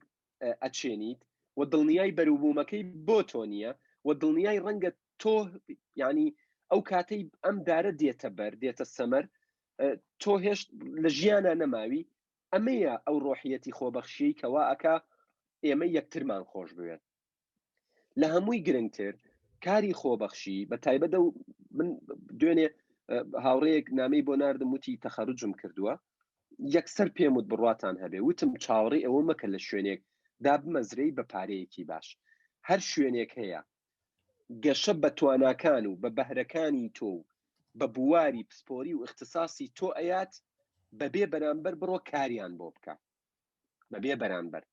ئەچێنیت و دڵنیای بەروبوومەکەی بۆ تۆ نییە و دڵنیای ڕەنگە تۆ ینی ئەو کاتەی ئەم دارە دێتە بەر دێتە سەمەر تۆ هێشت لە ژیانە نەماوی ئەمەیە ئەو ڕۆحیەتی خۆبەخشی کەوا ئەکا ئێمە یەکترمان خۆش بوێت لە هەمووی گرنگتر کاری خۆبەخشی بە تایبەتە و من دوێنێ هاوڕەیەک نامەی بۆ ناردم وتی تەخەرروجم کردووە یەکسەر پێم وت بڕواتان هەبێ وتم چاوەڕێی ئەوە مەکە لە شوێنێک دا بمەزرەی بە پارەیەکی باش هەر شوێنێک هەیە گەشە بە تواناکان و بە بەهرەکانی تۆ بە بواری پسپۆری و اختصاصی تۆ ئەیات بەبێ بەرامبەر بڕۆ کاریان بۆ بکە بەبێ بەرامبەر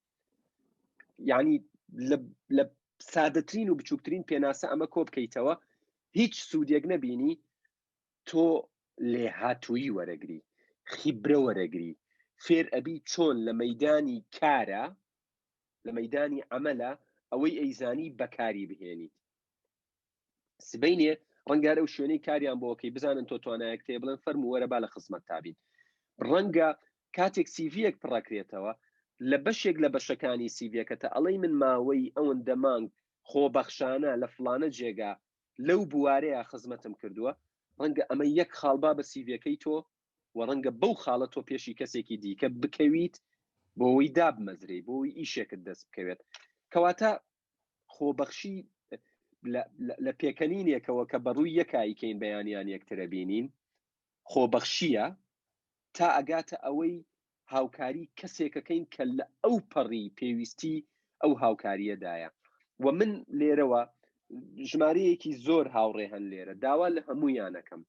یعنی لە سادەترین و بچووکترین پێناسە ئەمە کۆ بکەیتەوە هیچ سوودێک نەبینی تۆ لێ هاتووی وەرەگری خیبرە وەرەگری فێر ئەبی چۆن لە مەیدانی کارە لە مەیدانی عەمەلە ئەوەی ئەیزانی بەکاری بهێنیت سبەینێ ڕەنگارە و شوێنەی کاریان بۆکەی بزانن تۆ توانایەک تێ بڵێن فەرمو وەرە با لە خزمەت تابین ڕەنگە کاتێک سیڤیەک پڕەکرێتەوە لە بەشێک لە بەشەکانی سیڤەکەتە ئەڵەی من ماوەی ئەوەندە مانگ خۆبەخشانە لە فلانە جێگا لەو بوارەیە خزمەتم کردووە ڕەنگە ئەمە یەک خاڵبا بە سیڤەکەی تۆ و ڕەنگە بەو خاڵە تۆ پێشی کەسێکی دیکە بکەویت بۆەوەی دابمەزرەی بۆەوەی ئیشێکت دەست بکەوێت کەواتە خۆبەخشی لە پێکەنینێکەوە کە بەڕووی یەکایکەین بەیانیان یەکترە بینین خۆبەخشیە تا ئەگاتە ئەوەی هاوکاری کەسێکەکەین کە لە ئەو پەڕی پێویستی ئەو هاوکاریەدایە و من لێرەوە ژمارەیەکی زۆر هاوڕێ هەن لێرە داوا لە هەموویانەکەم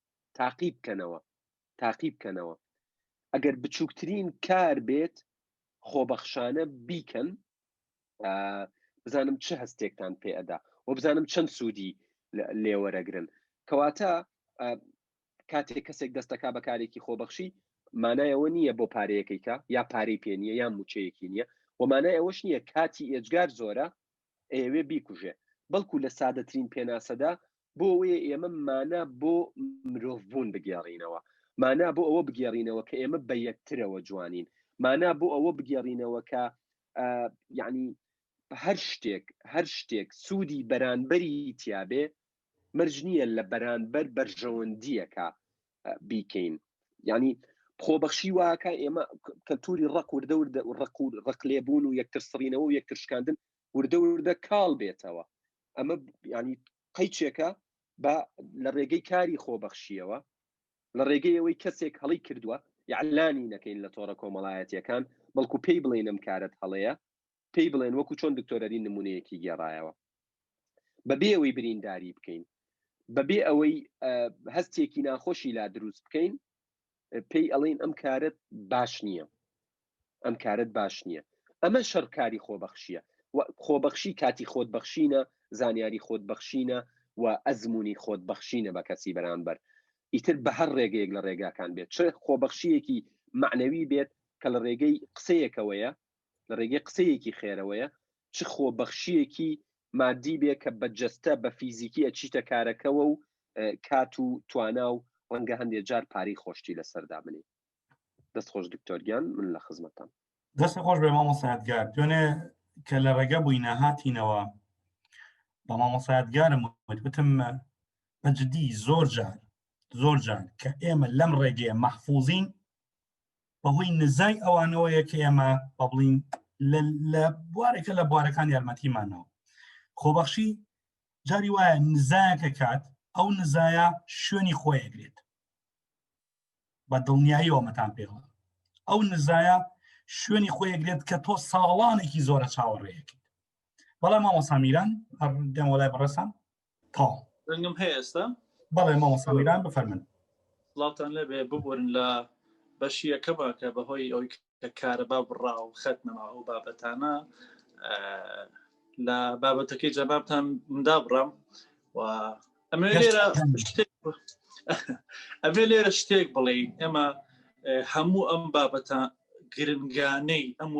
تاقیب بکەنەوە ئەگەر بچووکترین کار بێت خۆبەخشانە بیکەن بزانم چه هەستێکتان پێ ئەدا و بزانم چەند سوودی لێوەرەگرن کەواتە کاتێک کەسێک دەستەکا بە کارێکی خۆبەخشی مانایەوە نییە بۆ پارەیەکەیکە یا پارەی پێ نییە یا موچەیەکی نییە و مانای ئەوەش نییە کاتی ئێجگار زۆرە ئێوێ بیکوژێ بەڵکو لە سادەترین پێناسەدا بۆ ئەوەیە ئێمە مانا بۆ مرۆڤبوون بگێڕینەوە مانا بۆ ئەوە بگێڕینەوە کە ئێمە بە یەکترەوە جوانین مانا بۆ ئەوە بگێڕینەوە کە یعنی هەر شتێک سوودی بەرانبەری تیابێ مرج نییە لە بەرانبەر بەرژەوەندیەکە بیکەین یعنی خۆبەخشی واکە ئێمە کەلتوری ڕق وردە ڕق لێبوون و یەکتر سڕینەوە و یەکتر شکاندن وردە کاڵ بێتەوە ئەمە ینی قەیچێکە بە لە ڕێگەی کاری خۆبەخشیەوە لە ڕێگەی ئەوەی کەسێک هەڵی کردووە یعلانی نەکەین لە تۆڕە کۆمەڵایەتیەکان بەڵکو پێی بڵێن ئەم کارت هەڵەیە پێی بڵێن وەکو چۆن دکتۆرەری نمونەیەکی گێڕایەوە بەبێ ئەوەی برینداری بکەین بەبێ ئەوەی هەستێکی ناخۆشی لا دروست بکەین پێی ئەڵێن ئەم کارت باش نییە ئەم کارت باش نییە ئەمە شەڕکاری خۆبەخشیە خۆبەخشی کاتی خۆتبەخشینە زانیاری خۆتبەخشینە و ئەزمموی خۆتبەخشینە بە کەسی بەرامبەر ئیتر بە هەر ڕێگەیەک لە ڕێگاکان بێت چ خۆبەخشیەکی معنەوی بێت کە لە ڕێگەی قسەیەکەوەیە لە ڕێگەی قسەیەکی خێرەوەیە چ خۆبەخشیەکی مادی بێ کە بەجەستە بە فیزیکی ئەچیتە کارەکەەوە و کات و توانا و ڕەنگە هەندێک جار پاری خۆشتی لەسەردا بنێ دەست خۆش دکتۆرگیان من لە خزمەتم دەست خۆش بێ مامۆستایەتگار دوێنێ کە لە ڕێگە بووینە هاتینەوە بە مامۆستایەتگارم وتم بەجددی زۆر جار کە ئێمە لەم ڕێگەیە مەحفوظین بەهۆی نزای ئەوانەوەیە کە ئێمە بە بڵین لە بوارێکە لە بوارەکان یارمەتیمانەوە خۆبەخشی جاری وایە نزایەکە کات ئەو نزایە شوێنی خۆیەگرێت بە دڵنیاییەوە مەتان پێڵە ئەو نزایە شوێنی خۆیەگرێت کە تۆ ساڵانێکی زۆرە چاوەڕێیەکەیت بەڵام مامۆسامیران دێم وەلای بەڕێسان تاڵ دەنگم هەیە ئێستا بەڵێ مامۆسامیران بفەرمن وڵاتان لەبێ ببوورن لە بەشی یەکەمە کە بەهۆی ئەوەی کە کارەبا بڕا و خەتنەما ئەو بابەتانە لە بابەتەکەی جەبابتان مندا بڕام و ئەمێ لێرە شتێک بڵێ ئێمە هەموو ئەم بابەتە گرنگانەی ئەم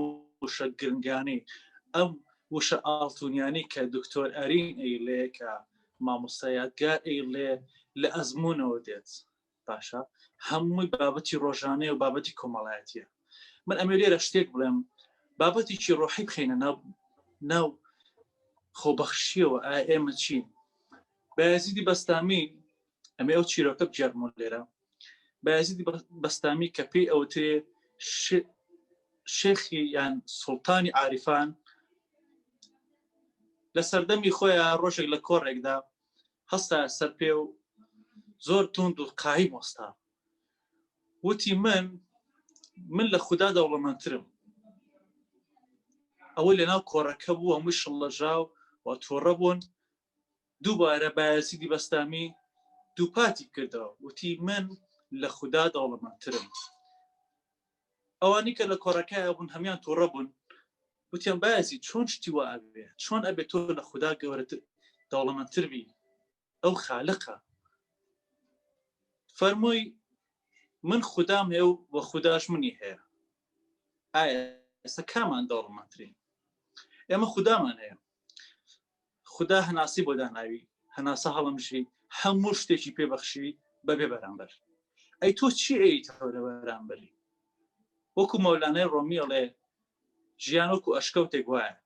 وشە گرنگانەی ئەم وشە ئاڵتونیانی کە دکتۆر ئەرین ئەیلێ کە مامۆستایەتگار ئەیلێ لە ئەزمونەوە دێت باشە هەمووی بابەتی ڕۆژانەیە و بابەتی کۆمەڵایەتیە من ئەمێ لێرە شتێک بڵێم بابەتێکی ڕۆحی بخینە ناو خۆبەخشیەوە ئێمە چین بەیازیدی بەستامی ئەمێ ئەو چیرۆکە بجێڕمەوە لێرە بەیازیدی بەستامی کە پێی ئەوتێ شێخی یان سوڵتانی عاریفان لە سەردەمی خۆیان ڕۆژێک لە کۆڕێکدا هەستا سەر پێ و زۆر توند و قایم وەستا وتی من لە خوددا دەوڵەمەندترم ئەوە لەناو کۆڕەکە بوو هەمووی شڵەژاو و تۆڕە بوون دووبارە بایازیدی بەستامی دووپاتی کردەوە وتی من لە خوددا دەوڵەمەندترم ئەوانی کە لە کۆڕەکەی بوون هەمیان تۆڕە بوون وتیان بایازید چۆن شتی وە ئەبێ چۆن ئەبێ تۆ لە خوددا گەورەتر دەوڵەمەندتر بی ئەو خالقە فەرمووی من خوددام هەیە و بە خودداش منی هەیە ئایا ئێستا کامان دەوڵەمەندترین ئێمە خوددامان هەیە خوددا هەناسی بۆ داناوی هەناسە هەڵەمژی هەموو شتێکی پێبەخشی بەبێ بەرامبەر ئەی تۆ چی ئەیتەوە لە بەرامبەری وەکو مەولانەی ڕۆمیەڵێ ژیان وەکو ئەشکەوتێک وایە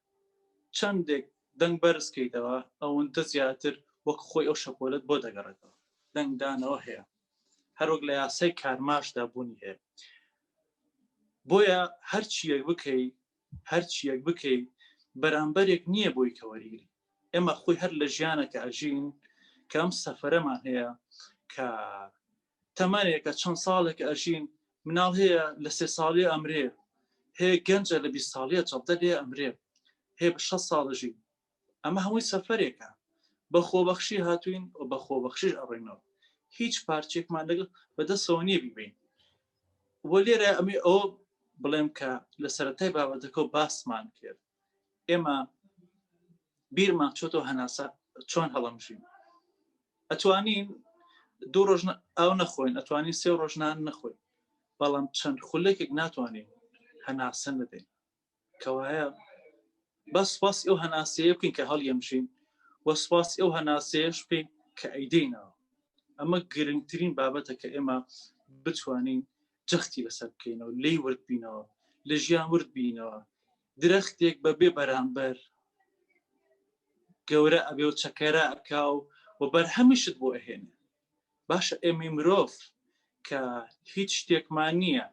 چەندێک دەنگ بەرزکەیتەوە ئەوەندە زیاتر وەکو خۆی ئەو شەپۆلت بۆ دەگەڕێتەوە دەنگدانەوە هەیە هەروەک لە یاسای کارماشدا بوونی هەیە بۆیە هەرچیەک بکەی بەرامبەرێک نییە بۆی کەوەریگری ئێمە خۆی هەر لە ژیانەکە ئەژین کە ئەم سەفەرەمان هەیە کە تەمانێکە چەند ساڵێکە ئەژین مناڵ هەیە لە 3 ساڵی ئەمرێ هەیە گەنجە لە 20 ساڵیە چەڵتە لێ ئەمرێ هەیە بە 6 ساڵژی ئەمە هەمووی سەفەرێکە بە خۆبەخشی هاتوین و بە خۆبەخشیش ئەڕێنەوە هیچ پارچێکمان لەگەڵ بەدەستەوە نییە بیبین وە لێرە ئەمێ ئەوە بڵێم کە لە سەرەتای بابەتەکە باسمان کرد ئێمە بیرمان چۆتەوە هەناسە چۆن هەڵەمژین ئەتوانین 2 ڕۆژ ئاو نەخۆین ئەتوانین 3 ڕۆژنان نەخۆین بەڵام چەند خولەکێک ناتوانین هەناسە نەدەین کەوایە بە سوپاسی ئەو هەناسەیە بکەین کە هەڵیەمژین وە سوپاسی ئەو هەناسەیەش بکەین کە ئەیدەینەوە ئەمە گرنگترین بابەتە کە ئێمە بتوانین جەختی لەسەر بکەینەوە لی ورد بینەوە لە ژیان ورد بینەوە درەختێک بەبێ بەرامبەر گەورە ئەبێ و چەکەرە ئەکا و بەرهەمیشت بۆ ئەهێنێ باشە ئێمەی مرۆڤ کە هیچ شتێکمان نییە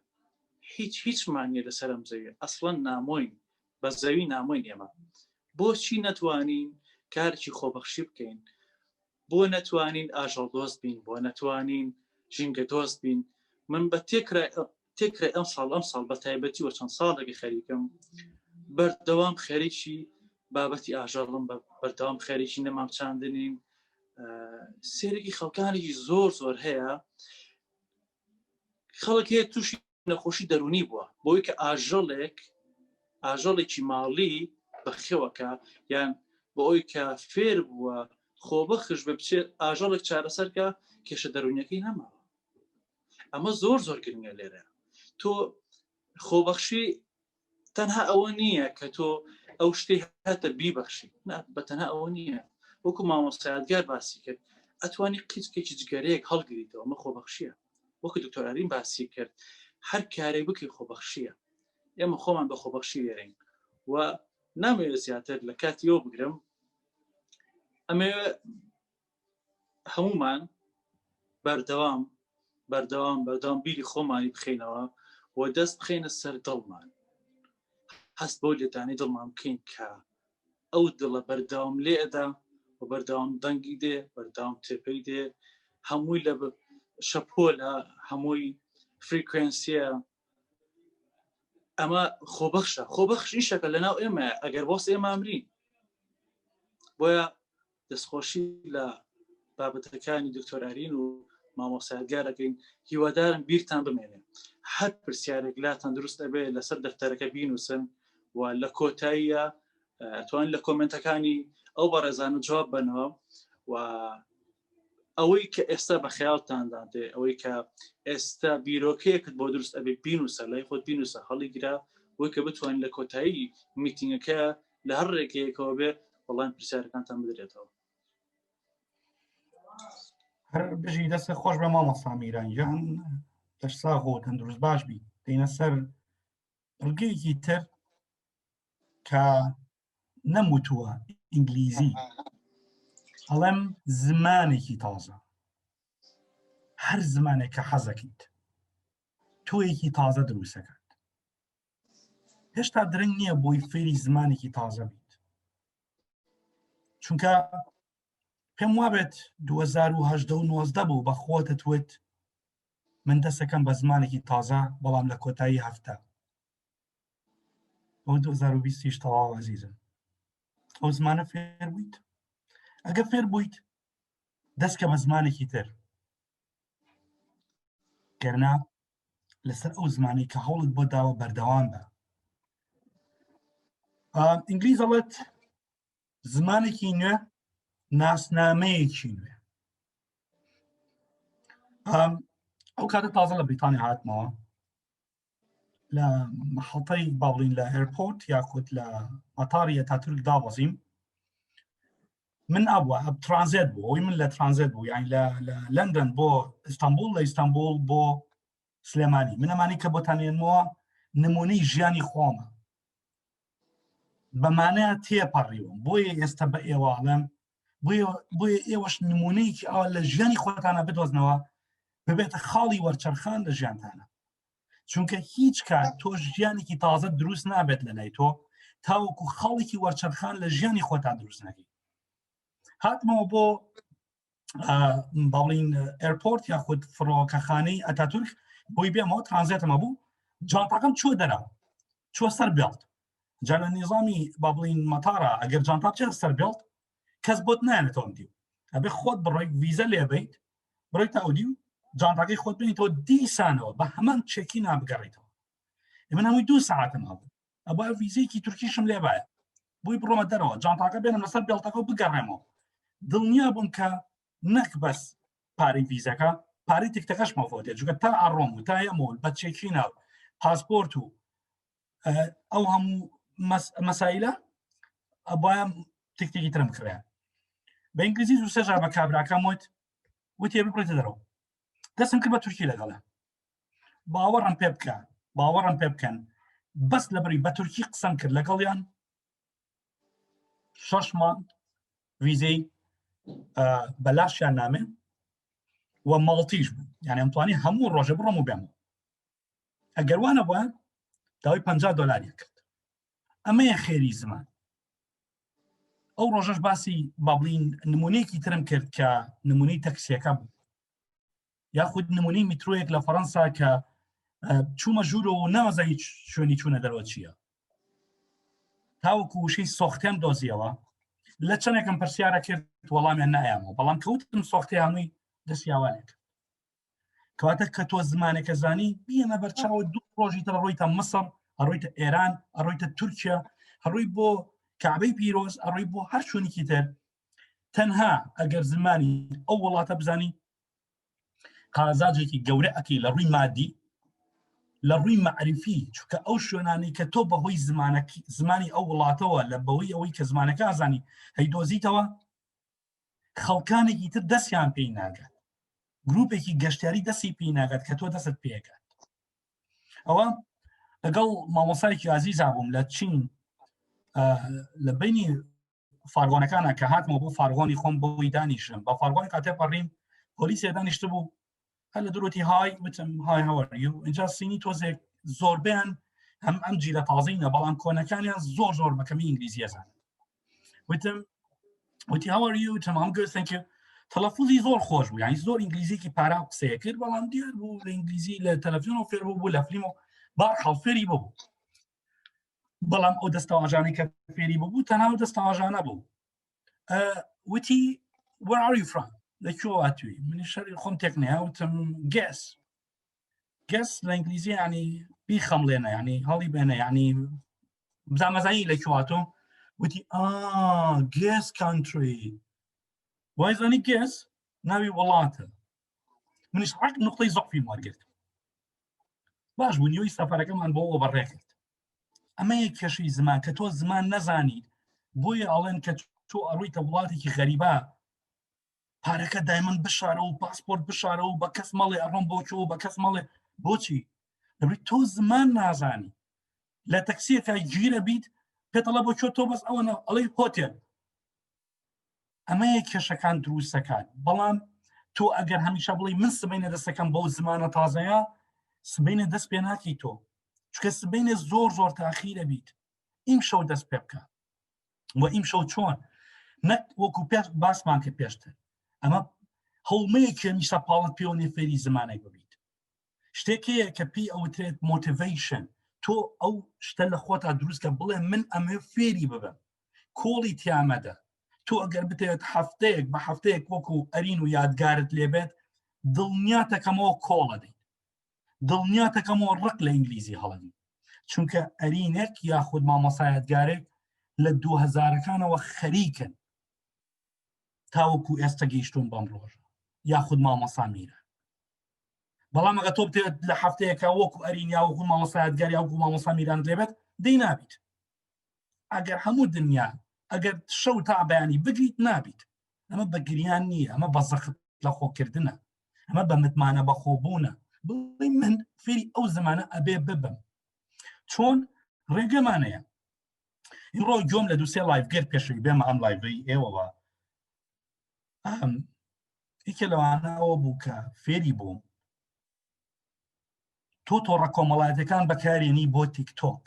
هیچمان نیە لەسەرم زەوی ئەسڵەن نامۆین بە زەوی نامۆین ئێمە بۆچی نەتوانین کارێکی خۆبەخشی بکەین بۆ نەتوانین ئاژەڵ دۆست بین بۆ نەتوانین ژینگە دۆست بین من بە تێکرای ئەم ساڵ بە تایبەتی وە چەند ساڵێکی خەریکم بەردەوام خەریکی بابەتی ئاژەڵم بەردەوام خەریکی نەمام چاندنین سێرەی خەڵکانێکی زۆر هەیە خەڵک هەیە تووشی نەخۆشی دەرونی بووە بۆی کە ئاژەڵێکی ماڵی بەخێوەکە یان بۆ ئەوی کە فێر بووە خۆبەخش بە بچێت ئاژەڵێک چارەسەرکە کێشە دەرونیەکەی نەماوە ئەمە زۆر گرنگە لێرە تۆ خۆبەخشی تەنها ئەوە نییە کە تۆ ئەو شتەی هاتە بیبەخشی بە تەنها ئەوە نییە وەکو مامۆستایەتگار باسی کرد ئەتوانی قیچکێکی جگەرەیەک هەڵگریتەوە ئەمە خۆبەخشیە وەکو دکتۆر ئارین باسی کرد هەر کارێک بکەی خۆبەخشیە ئێمە خۆمان بە خۆبەخشی وێرەین و نامەوێت زیاتر لە کاتیەوە بگرم ئەمێ هەمومان بەردەوام بیری خۆمانی بخینەوە و دەست بخینە سەر دڵمان هەست بۆ لێدانی دڵمان بکەین کە ئەو دڵە بەردەوام لێدا و بەردەوام دەنگی دێ بەردەوام تێپەی دێ هەمووی لە شەپۆلە هەمووی فریکوێنسیە ئەمە خۆبەخش ئیشەکە لەناو ئێمە ئەگەر بۆست ئێمە ئەمرین بۆیە دەستخۆشی لە بابەتەکانی دکتۆر ئارین و مامۆستایەتگارەکەین هیوادارم بیرتان بمێنێ هەر پرسیارێک لاتان دروست ئەبێ لەسەر دەفتەرەکە بینووسن و لە کۆتاییە ئەتوانن لە کۆمنتەکانی ئەو بەڕێزانە جواب بنەوە و ئەوەی کە ئێستا بە خەیاڵتاندا دێ ئەوەی کە ئێستا بیرۆکەیەکت بۆ دروست ئەبێ بینوسە لای خۆت بینوسە هەڵی گرا بۆی کە بتوانین لە کۆتایی میتینگەکە لە هەر ڕێکەیەکەوە بێ وەڵام پرسیارەکانتان بدرێتەوە هەر بژی دەستە خۆش بە مامۆستا میرانجان دەشساغ و تەندروست باش بی دەینە سەر ڕگەیەکی تر کە نەموتووە ئینگلیزی ئەڵێم زمانێکی تازە هەر زمانێک کە حەزەکەیت تۆیەکی تازە دروستەکات هێشتا درنگ نییە بۆی فێری زمانێکی تازە بیت چونکە پێم وابێت 2019 بوو بە خۆتت من دەستەکەم بە زمانێکی تازە بەڵام لە کۆتایی هەفتە بۆ 2020 تەواو عەزیزم ئەو زمانە فێر بوویت ئەگە فێر بوویت دەستکە بە زمانێکی تر گەرنا لەسەر ئەو زمانی کە هەوڵت بۆ داوە بەردەوام بە ئینگلیز ئەڵێت زمانێکی نوێ ناسنامەیەکی نوێ ئەو کاتە تازە لە بریتانیا هاتمەوە لە محەڵتەی باڵین لە ئێرپۆرت یاخود لە مەتاری ئەتاتورک دابەزیم من ئەبووە ترانزیت بوو ئەوی من لە ترانزیت بوو یعنی لە لەندەن بۆ ئیستانبول لە ئیستانبول بۆ سلێمانی من ئەمانی کە بۆتانێنمەوە نمونەی ژیانی خۆمە بەمانەیە تێپەڕیوم بۆیە ئێستا بە ئێواڵم بۆیە ئێوەش نمونەیەکی ئەوە لە ژیانی خۆتانە بدۆزنەوە ببێتە خاڵی وەرچەرخان لە ژیانتانە چونکە هیچ کات تۆ ژیانێکی تازە دروست نابێت لە لای تۆ تاوەکو خاڵێکی وەرچەرخان لە ژیانی خۆتان دروست نەکەی هاتمەوە بۆ باڵین ئێرپۆرت یاخود فڕۆکەخانەی ئەتاتورک بۆی بێمەوە ترانزیتمە بوو جانتاکەم چوە دەرەوە چوە سەر بێڵت جا لە نیزامی بابڵین مەتارە ئەگەر جانتا بچێت سەر بێڵت کەس بۆت نایەنێتەوە دیو ئەبێ خۆت بڕۆی ڤیزە لێبیت بڕۆیتە ئەودی و جانتاکەی خۆت بینیتەوە دیسانەوە بە هەمان چێکی نابگەڕیتەوە من هەمووی 2 ساعتم هەبوو ئەبە ڤیزەیەکی تورکیشم لێبایە بۆی بڕۆمە دەرەوە جانتاکە بێنم لەسەر بێڵتەکە و بگەڕێمەوە دڵنیا بووم کە نەک بەس پارەی ڤیزەکە پارەی تیکتەکەش مەفۆتێت چونکە تا ئەڕۆم و تا ئەمەوە بە چێکی ناو پاسپۆرت و ئەو هەموو مەسایلە ئەبایە تێکتێکی ترم کڕێن بە ئینگلیزی و سێژار بە کابراکەم وتی بڕێتە دەرەوە دەستم کرد بە تورکی لەگەڵە باوەڕم پێ بکەن بەس لەبەری بە تورکی قسەم کرد لەگەڵیان 6 مانگ ڤیزەی بەلاشیان نامێ و ماڵتیش بوو یعنی ئەمتوانی هەموو ڕۆژە بڕۆم و بێمەوە ئەگەر وانە بووە داوای $50 کرد ئەمەیە خێری زمان ئەو ڕۆژەش باسی بابلین نمونەیەکی ترم کرد کە نمونەی تەکسیەکە بوو یاخود نمونەی میترۆیەک لە فەڕەنسا کە چوومە ژوورە و نەمەزە هیچ شوێنی چوونە دەرەوە چییە تاوەکو وشەی سۆختێم دۆزیەوە لە چەندێکم پرسیارە کرد وەڵامیان نایامەوە بەڵام کەوتم سۆختی هەمووی دەستیاوانێک کەواتە کە تۆ زمانێکە زانی بیەمە بەرچاوە دوو ڕۆژی تر ڕۆیتە مەسڕ ئەڕۆیتە ئێران ئەڕۆیتە تورکیا هەڕۆی بۆ کعبەی پیرۆز ئەڕۆی بۆ هەر شوێنێکی تر تەنها ئەگەر زمانی ئەو وڵاتە بزانی قازاجێکی گەورە ئەکەی لە ڕووی مادی لە ڕووی معرفی چونکە ئەو شوێنانی کە تۆ بەهۆی زمانی ئەو وڵاتەوە لە بەوەی ئەوەی کە زمانەکە ئازانی هەیدۆزیتەوە خەڵکانێکی تر دەستیان پێی ناگات گروپێکی گەشتیاری دەستی پێی ناگات کە تۆ دەست پێکات ئەوە لەگەڵ مامۆسایەکی عەزیزا بووم لە چین لە بینی فارغۆنەکانە کە هاتمەوە بۆ فارغۆنی خۆم بۆی دانیشم بە فارغۆنی کاتێ پەڕیم پۆلیسێ دانیشتە بوو هەر لە دوورۆتی های وتم های هەوەریو اینجا سینی تۆزێک زۆربیان هەم ئەم جیلە تازەینە بەڵام کۆنەکانیان زۆر بەکەمی ئینگلیزی ئەزانن وتی هەوەریو وتم ئەم گوت تەنکیو تەلەفوزی زۆر خۆش بوو یعنی زۆر ئینگلیزیکی پارا قسەیە کرد بەڵام دیار بوو لە ئینگلیزی لە تەلەڤیزیۆن فێر بوو لە فیلم و باخەڵ فێری بوو بەڵام ئەو دەستەواژانەی کە فێری بوو تەنها دەستەواژانە بوو وتی where are you from لەکوێ هاتووی منی شەری خۆم تێک نەیە وتم guess لە ئینگلیزی ینی بیخەمڵێنە ینی هەڵی بێنە ینی بزانمەزایی لەکوێ هاتووم وتی guess country وای زانی guess ناوی وڵاتە منیش ڕاک نقطەی زەعفی وەرگرت باش بوو نیوەی سەفەرەکەمان بۆ ئەوە بەڕێکرد ئەمە یەک کێشەی زمان کە تۆ زمان نەزانیت بۆیە ئەڵێن کە تۆ ئەڕوویتە وڵاتێکی غەریبە پارەکە دایمەن بشارە و پاسپۆرت بشارە و بە کەس مەڵێ ئەڕۆم بۆچەوە بە کەس مەڵێ بۆچی دەبێت تۆ زمان نازانی لە تەکسیەکە گیرە بیت پێتەڵە بۆ تۆ بەس ئەوەنە ئەڵێ هۆتێل ئەمە یەک کێشەکان دروستەکان بەڵام تۆ ئەگەر هەمیشە بڵێ من سبەینە دەستەکەم بەو زمانە تازەیە سبەینە دەست پێ ناکەی تۆ چکە سبەینە زۆر تاخیرە بیت ئیم شەو دەست پێ بکە و ئیم شەو چۆن نەک وەکو باسمان کرد پێشتر ئەمە هەوڵمەیەکی هەمیشە پاڵت پێوە فێری زمانێک ببیت شتێکەیە کە پێی ئەوترێت موتیڤیشن تۆ ئەو شتە لە خۆتا دروستکە بڵێ من ئەمە فێری ببم کۆڵی تیامەدە تۆ ئەگەر بتێت هەفتەیەک بە هەفتەیەک وەکو ئەرین و یادگارت لێبێت دڵنیاتەکەمەوە کۆڵەدەین دڵنیاتەکەمەوە ڕق لە ئینگلیزی هەڵەدین چونکە ئەرینێک یاخود مامۆسا یادگارێک لە 2000ەکانەوە خەریکن تاوەکو ئێستا گەیشتون بەم ڕۆژە یاخود مامۆسا میرە بەڵام ئەگە تۆ بتێت لە هەفتەیەکە وەکو ئەرین یا وەکو مامۆسا یادگار یا وەکو مامۆسا میران لێبێت دەی نابیت ئەگەر هەموو دنیا ئەگەر شەو تا بەیانی بگریت نابیت ئەمە بە گریان نییە ئەمە بە زەخت لە خۆکردنە ئەمە بە متمانە بە خۆبوونە بڵێ من فێری ئەو زمانە ئەبێ ببم چۆن ڕێگەمانەیە ئیڕۆ گۆم لە دووسێ لایڤگەر پێشوی بێمە ئەم لایڤی ئێوەوە یەکێ لەوانەوە بوو کە فێری بووم تۆ تۆڕە کۆمەڵایەتەکان بەکارێنی بۆ تیکتۆک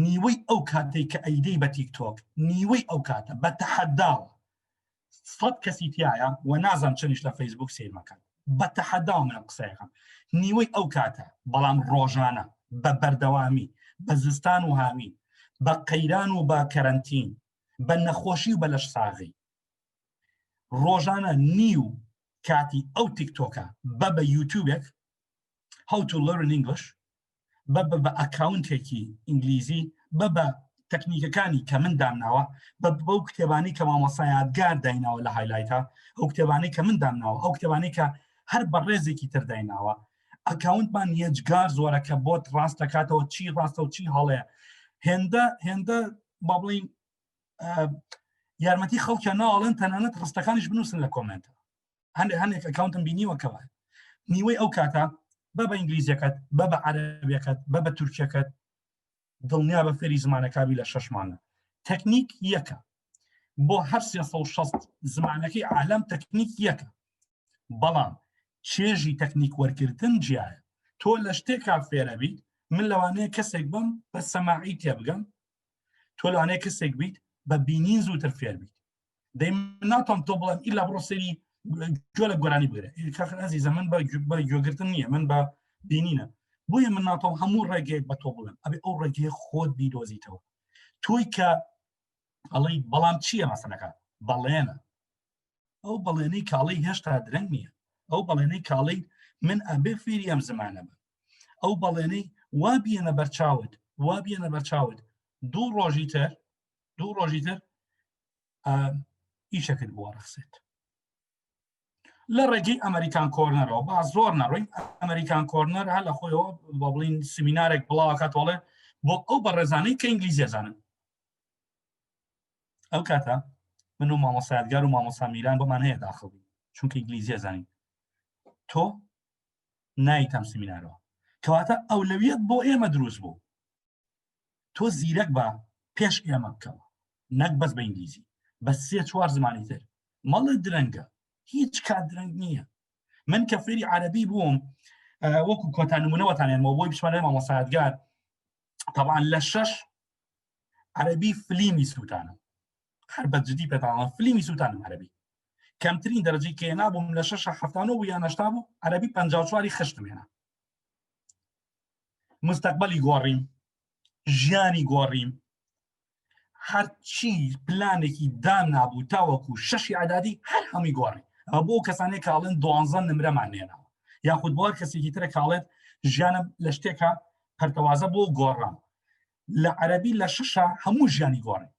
نیوەی ئەو کاتێک کە ئەیدەی بە تیکتۆک نیوەی ئەو کاتە بە تەحەداوە 100 کەسی تایە و نازانم چنیش لە فەیسبوک سیرمەکان بە تەحەداوە من قسەیەکەم نیوەی ئەو کاتە بەڵام ڕۆژانە بە بەردەوامی بە زستان و هاوین بە قەیران و بە کەرەنتین بە نەخۆشی و بە لەش ساغی ڕۆژانە نیو کاتی ئەو تیکتۆکە بە یوتیوبێک how to learn English بە ئەکاونتێکی ئینگلیزی بە تەکنیکەکانی کە من دامناوە بەو کتێبانی کە مامۆسا یادگار دایناوە لە هایلایتە ئەو کتێبانی کە من دامناوە ئەو کتێبانی کە هەر بە ڕێزێکی تر دایناوە ئەکاونتمان یەجگار زۆرەکە بۆت ڕاست دەکاتەوە چی ڕاستە و چی هەڵەیە هێندە با بڵین یارمەتی خەڵکیە ناڵێن تەنانەت ڕستەکانیش بنووسن لە کۆمنتە هەندێک ئەکاونتم بینیوەکەوە نیوەی ئەو کاتە بە ئینگلیزیەکەت بە عەرەبیەکەت بە تورکیەکەت دڵنیا بە فێری زمانەکابی لە 6 مانگە تەکنیک یەکە بۆ هەر 360 زمانەکەی عالەم تەکنیک یەکە بەڵام چێژی تەکنیک وەرگرتن جیایە. تۆ لە شتێکا فێرە بیت، من لەوانەیە کەسێک بم بە سەماعی تێبگەم، تۆ لەوانەیە کەسێک بیت بە بینین زووتر فێر بیت. دەی ناتۆم تۆ بڵێم ئیلا بڕۆ سەری گوێ لە گۆرانی بگرە. ئەزیزە من بە گوێگرتن نییە، من بە بینینە. بۆیە من ناتۆم هەموو ڕێگەیەک بە تۆ بڵێم، ئەبێ ئەو ڕێگەیە خۆت بیدۆزیتەوە. تۆی کە ئەڵەی بەڵام چییە مەسەلەکە؟ بەڵێنە. ئەو بەڵێنەی کاڵەی هێشتا درەنگ نییە. ئەو بەڵێنەی کاڵەی من ئەبێ فێری ئەم زمانە بم. ئەو بەڵێنەی وا بێنە بەرچاوت، وا بێنە بەرچاوت، دوو ڕۆژی تر ئیشەکەت بۆ ڕخسێت. لە ڕێگەی ئەمریکان کۆرنەرەوە با زۆر نەڕۆین. ئەمریکان کۆرنەر هە لە خۆیەوە بە بڵین سمینارێک بڵاوکاتۆڵێ بۆ ئەو بەڕێزانەی کە ئینگلیزی زانن. ئەو کاتە من و مامۆسایەتگار و مامۆستا میران بۆمان هەیە داخڵی، چونکە ئینگلیزی زانین. تۆ نایتەم سمینارەوە، کەواتە ئەولەویەت بۆ ئێمە دروست بوو. تۆ زیرەک بە پێش ئێمە بکەوە، نەک بەس بە ئینگلیزی، بە 3-4 زمانی تر. مەڵە درەنگە، هیچ کات درەنگ نییە. من کە فێری عەرەبی بووم، وەکو کۆتا نمونەوەتانێنمەوە بۆی پشمانەی مامۆسایەتگار، طبعاً لە 6 عەرەبی فلیمی سووتانم. هەر بەجددی پێتاڵم فلیمی سووتانم عەرەبی. کەمترین دەرەجەی کە هێنابووم لە 6-7 بوو یان 8 بوو، عەرەبی 54 خشتم هێنا. مستەقبەلی گۆڕیم، ژیانی گۆڕیم، هەرچی پلانێکی دان نابوو تاوەکو 6 عەدادی هەر هەمی گۆڕی. ئەمە بۆ کەسانێک کاڵێن 12 نمرەمان نێناوە، یاخود بۆ کەسێکی ترە کاڵێت ژیانم لە شتێکە پەرتەوازە بۆ گۆڕام. لە عەرەبی لە 6 هەموو ژیانی گۆڕی.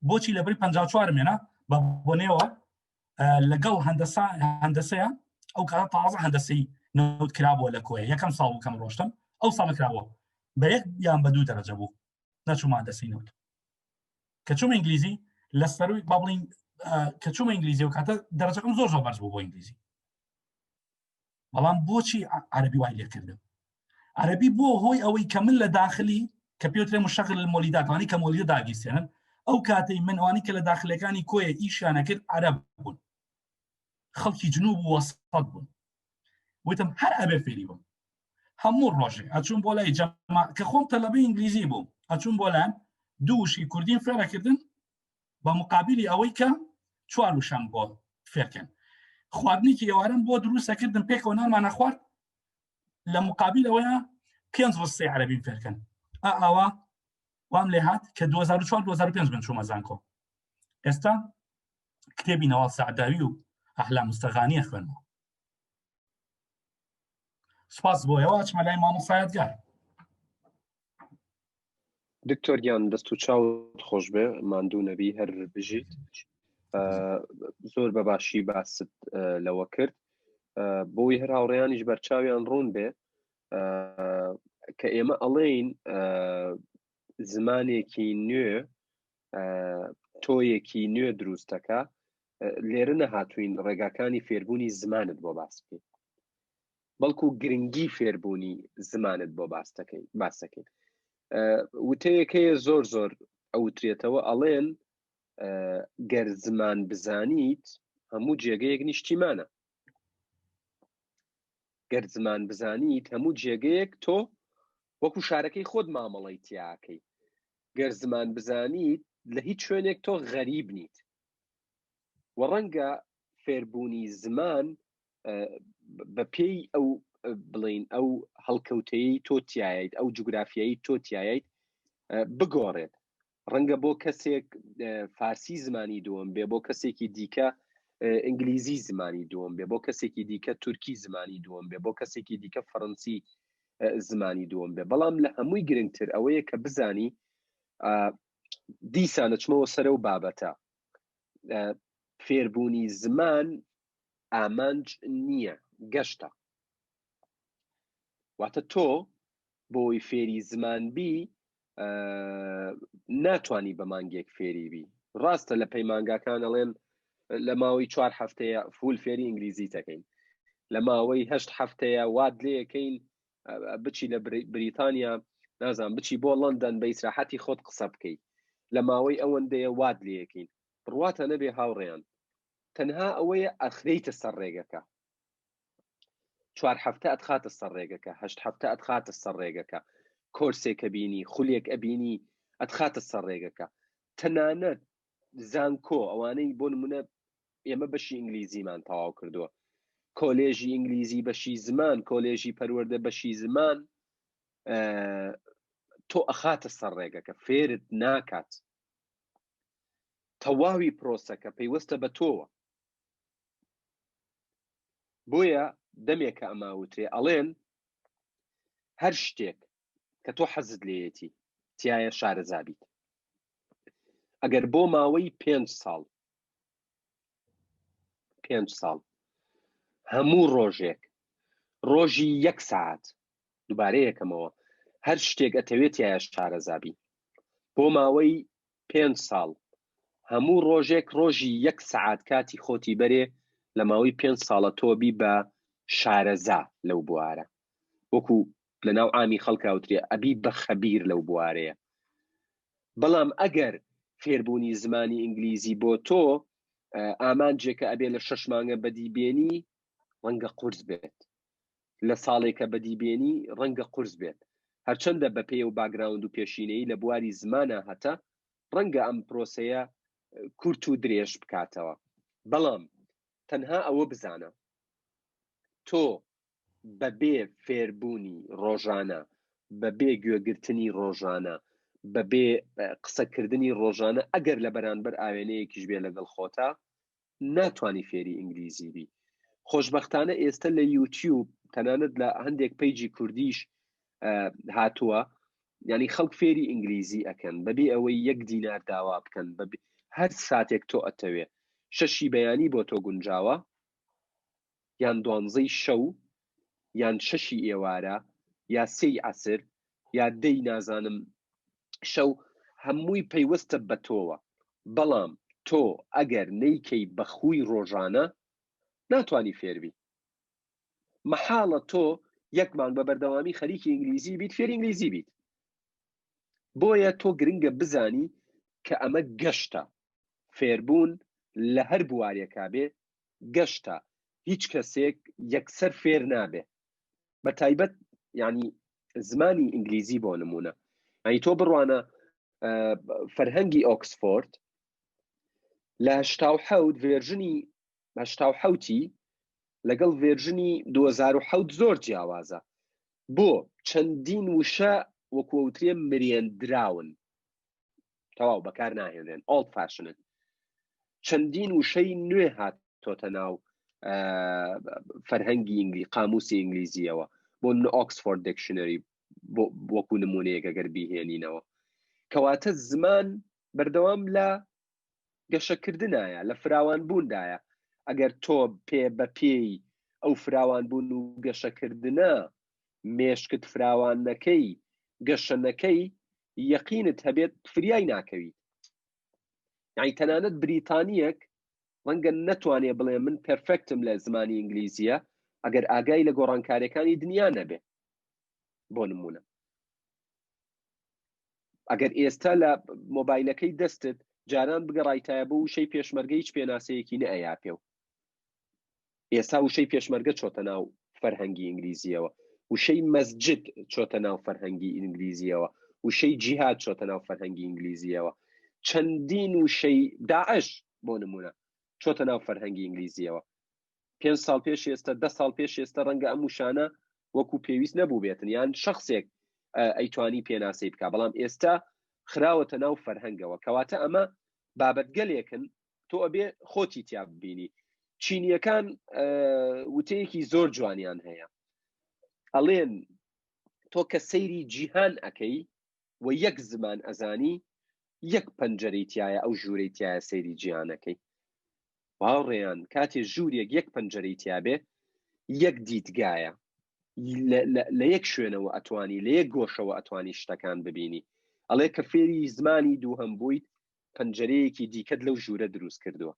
بۆچی لەبەری 54 مێنە بە بۆنێەوە لەگەڵ هەندەسەیە. ئەو کاتە تازە هەندەسەی نەوت کرابووە لە کۆیە، یەکەم ساڵ بوو کەم ڕۆشتم، ئەو ساڵ کراوە بە 1 یان بە 2 دەرەجە بوو، نەچوومە هەندەسەی نەوت. کە چوومە ئینگلیزی لە سەروی با بڵین کە چوومە ئینگلیزی و کاتە دەرەجەکەم زۆر بەرز بوو بۆ ئینگلیزی. بەڵام بۆچی عەرەبی وای لێکردم؟ عەرەبی بۆ هۆی ئەوەی کە من لە داخلی کە پێوترێ مشتغل المۆلیداتوانی کە مۆلیدە داگیرسێنن، ئەو کاتەی من ئەوانی کە لە داخلەکانی کۆیە ئیشیانە کرد عەرەب بوون، خەڵکی جنوب و وەسەط بوون. وتم هەر ئەبێ فێری بم. هەموو ڕۆژێ ئەچوون بۆ لای جەما کە خۆم تەلەبەی ئینگلیزی بووم، ئەچوون بۆ لایەن دووشی کوردیم فێرەکردن بە مقابلی ئەوەی کە 4 وشان بۆ فێرکەن. خواردنێکی ئێوارەم بۆ دروستەکردن پێکەوە نانمانە خوارد، لە مقابل ئەوەیە 5 ڕستەی عەرەبیم فێرکەن. ئەوە وام لێ هات کە 2004-2005 من چوومە زانکۆ. ئێستا کتێبی نەواڵ سەعداوی و ئەحلام مستەغانیە خوێنمەوە. سپاس بۆیەوە چمە لای مامۆسایەتگار. دکتۆریان دەست و چاوت خۆش بێ، ماندوو نەبی هەر بژیت. زۆر بە باشی باست لەوە کرد، بۆی هەر هاوڕێیانیش بەرچاویان ڕوون بێ کە ئێمە ئەڵێین زمانێکی نوێ تۆیەکی نوێ دروستەکە. لێرە نەهاتوین ڕێگاکانی فێربوونی زمانت بۆ باس بکەین، بەڵکو گرنگی فێربوونی زمانت بۆ باس دەکەین. وتەیەکەیە زۆر ئەوترێتەوە، ئەڵێن گەر زمان بزانیت هەموو جێگەیەک نیشتیمانە. گەر زمان بزانیت هەموو جێگەیەک تۆ وەکو شارەکەی خۆت مامەڵەی تیاکەی. گەر زمان بزانیت لە هیچ شوێنێک تۆ غەریب نیت. و ڕەنگە فێربوونی زمان بە پێی ئەو بڵین ئەو هەڵکەوتەیەی تۆ تاییت، ئەو جوگرافیایی تۆ تاییت بگۆڕێت. ڕەنگە بۆ کەسێک فارسی زمانی دووەم بێ، بۆ کەسێکی دیکە ئینگلیزی زمانی دووەم بێ، بۆ کەسێکی دیکە تورکی زمانی دووەم بێ، بۆ کەسێکی دیکە فەڕەنسی زمانی دووەم بێ. بەڵام لە هەمووی گرنگتر ئەوەیە کە بزانی دیسانە چمەوە سەرە و بابەتە. فێربوونی زمان ئامانج نییە، گەشتە. واتە تۆ بۆی فێری زمان بی ناتوانی بە مانگێک فێری بی. ڕاستە لە پەیمانگاکان ئەڵێن لە ماوەی 4 هەفتەیە فول فێری ئینگلیزی دەکەین، لە ماوەی 8 هەفتەیە واد لێ یەکەین بچی لە بریتانیا نازان بچی بۆ لەندەن بە ئیسراحەتی خۆت قسە بکەیت، لە ماوەی ئەوەندەیە واد لێ یەکەین. ڕواتە نەبێ هاوڕێیان تەنها ئەوەیە ئەخرەیتە سەر ڕێگەکە، 4 هەفتە ئەتخاتە سەر ڕێگەکە، 8 هەفتە ئەتخاتە سەر ڕێگەکە، کۆرسێکە بینی، خولێک ئەبینی، ئەتخاتە سەر ڕێگەکە. تەنانەت زانکۆ ئەوانەی بۆ نمونە ئێمە بەشی ئینگلیزیمان تەواو کردووە، کۆلێژی ئینگلیزی بەشی زمان، کۆلێژی پەروەردە بەشی زمان، تۆ ئەخاتە سەر ڕێگەکە، فێرت ناکات. تەواوی پرۆسەکە پەیوەستە بە تۆوە. بۆیە دەمێکە ئەماوتێ ئەڵێن هەر شتێک کە تۆ حەزت لێیەتی تایە شارەزابیت. ئەگەر بۆ ماوەی 5 ساڵ هەموو ڕۆژێک ڕۆژی 1 ساعت دووبارەیەکەمەوە هەر شتێک ئەتەوێت تایە شارەزابی، بۆ ماوەی 5 ساڵ هەموو ڕۆژێک ڕۆژی 1 ساعت کاتی خۆتی بەرێ لە ماوەی 5 ساڵە تۆبی بە شارەزا لەو بوارە، وەکو لە ناو ئامی خەڵکاوترێ ئەبی بە خەبیر لەو بوارەیە. بەڵام ئەگەر فێربوونی زمانی ئینگلیزی بۆ تۆ ئامانجێکە ئەبێ لە 6 مانگە بەدیبێنی ڕەنگە قورس بێت، لە ساڵێکە بەدیبێنی ڕەنگە قورس بێت، هەرچەندە بە پێی و باگراوند و پێشینەی لە بواری زمانە هەتا ڕەنگە ئەم پرۆسەیە کورت و درێژ بکاتەوە. بەڵام تەنها ئەوە بزانە تۆ بەبێ فێربوونی ڕۆژانە، بەبێ گوێگرتنی ڕۆژانە، بەبێ قسەکردنی ڕۆژانە، ئەگەر لە بەرانبەر ئاوێنەیەکیش بێ لەگەڵ خۆتا ناتوانی فێری ئینگلیزی بی. خۆشبەختانە ئێستا لە یوتیوب تەنانەت لە هەندێک پیجی کوردیش هاتووە، ینی خەڵک فێری ئینگلیزی ئەکەن بەبێ ئەوەی 1 دینار داوا بکەن، هەر ساتێک تۆ ئەتەوێ 6 بەیانی بۆ تۆ گونجاوە، یان 12 شەو، یان 6 ئێوارە، یا 3 عەسر، یا 10 نازانم شەو، هەمووی پەیوەستە بە تۆوە. بەڵام تۆ ئەگەر نەیکەی بەخووی ڕۆژانە ناتوانی فێربی. مەحاڵە تۆ 1 مانگ بە بەردەوامی خەریکی ئینگلیزی بیت، فێری ئینگلیزی بیت. بۆیە تۆ گرنگە بزانی کە ئەمە گەشتە، فێربوون لە هەر بوارێکا بێ گەشتە، هیچ کەسێک یەکسەر فێر نابێ. بە تایبەت ینی زمانی ئینگلیزی بۆ نمونە، ینی تۆ بڕوانە فەرهەنگی ئۆکسفۆرد لە 87 ڤێرژنی 87 لەگەڵ ڤێرژنی 2007 زۆر جیاوازە. بۆ چەندین وشە وەکووترێ مرێندراون، تەواو بەکار ناهێنێن، ئۆڵد فاشنن، چەندین وشەی نوێ هاتۆتە ناو فەرهەنگی قاموسی ئینگلیزیەوە، بۆ ئۆکسفۆرد دیکشنەری وەکو نمونەیەک ئەگەر بیهێنینەوە. کەواتە زمان بەردەوام لە گەشەکردنایە، لە فراوانبووندایە. ئەگەر تۆ پێ بە پێی ئەو فراوانبوون و گەشەکردنە مێشکت فراوان نەکەی، گەشە نەکەی، یەقینت هەبێت فریای ناکەویت. یعنی تەنانەت بریتانیەک ڕەنگە نەتوانێ بڵێ من پەرفێکتم لە زمانی ئینگلیزیە ئەگەر ئاگای لە گۆڕانکاریەکانی دنیا نەبێ. بۆ نمونە ئەگەر ئێستا لە مۆبایلەکەی دەستت جاران بگەڕایتایە بۆ وشەی پێشمەرگە هیچ پێناسەیەکی نەئەیا پێ و ئێستا وشەی پێشمەرگە چۆتە ناو فەرهەنگی ئینگلیزیەوە، وشەی مەسجد چۆتە ناو فەرهەنگی ئینگلیزیەوە، وشەی جیهاد چۆتە ناو فەرهەنگی ئینگلیزیەوە، چەندین وشەی داعش بۆ نمونە چۆتە ناو فەرهەنگی ئینگلیزیەوە. 5 ساڵ پێش ئێستا 10 ساڵ پێش ئێستا ڕەنگە ئەم وشانە وەکو پێویست نەبوو بێتن، یان شخصێک ئەیتوانی پێناسەی بکە، بەڵام ئێستا خراوەتە ناو فەرهەنگەوە. کەواتە ئەمە بابەتگەلێکن تۆ ئەبێ خۆتی تیا ببینی. چینیەکان وتەیەکی زۆر جوانیان هەیە، ئەڵێن تۆ کە سەیری جیهان ئەەکەی و 1 زمان ئەزانی 1 پەنجەرەی تایە ئەو ژوورەی تایە سەیری جیهانەکەی. باوڕێیان کاتێ ژوورێک 1 پەنجەرەی تیابێ 1 دیتگایە، لە 1 شوێنەوە ئەتوانی، لە 1 گۆشەوە ئەتوانی شتەکان ببینی. ئەڵێ کە فێری زمانی دووهەم بوویت پەنجەرەیەکی دیکەت لەو ژوورە دروست کردووە،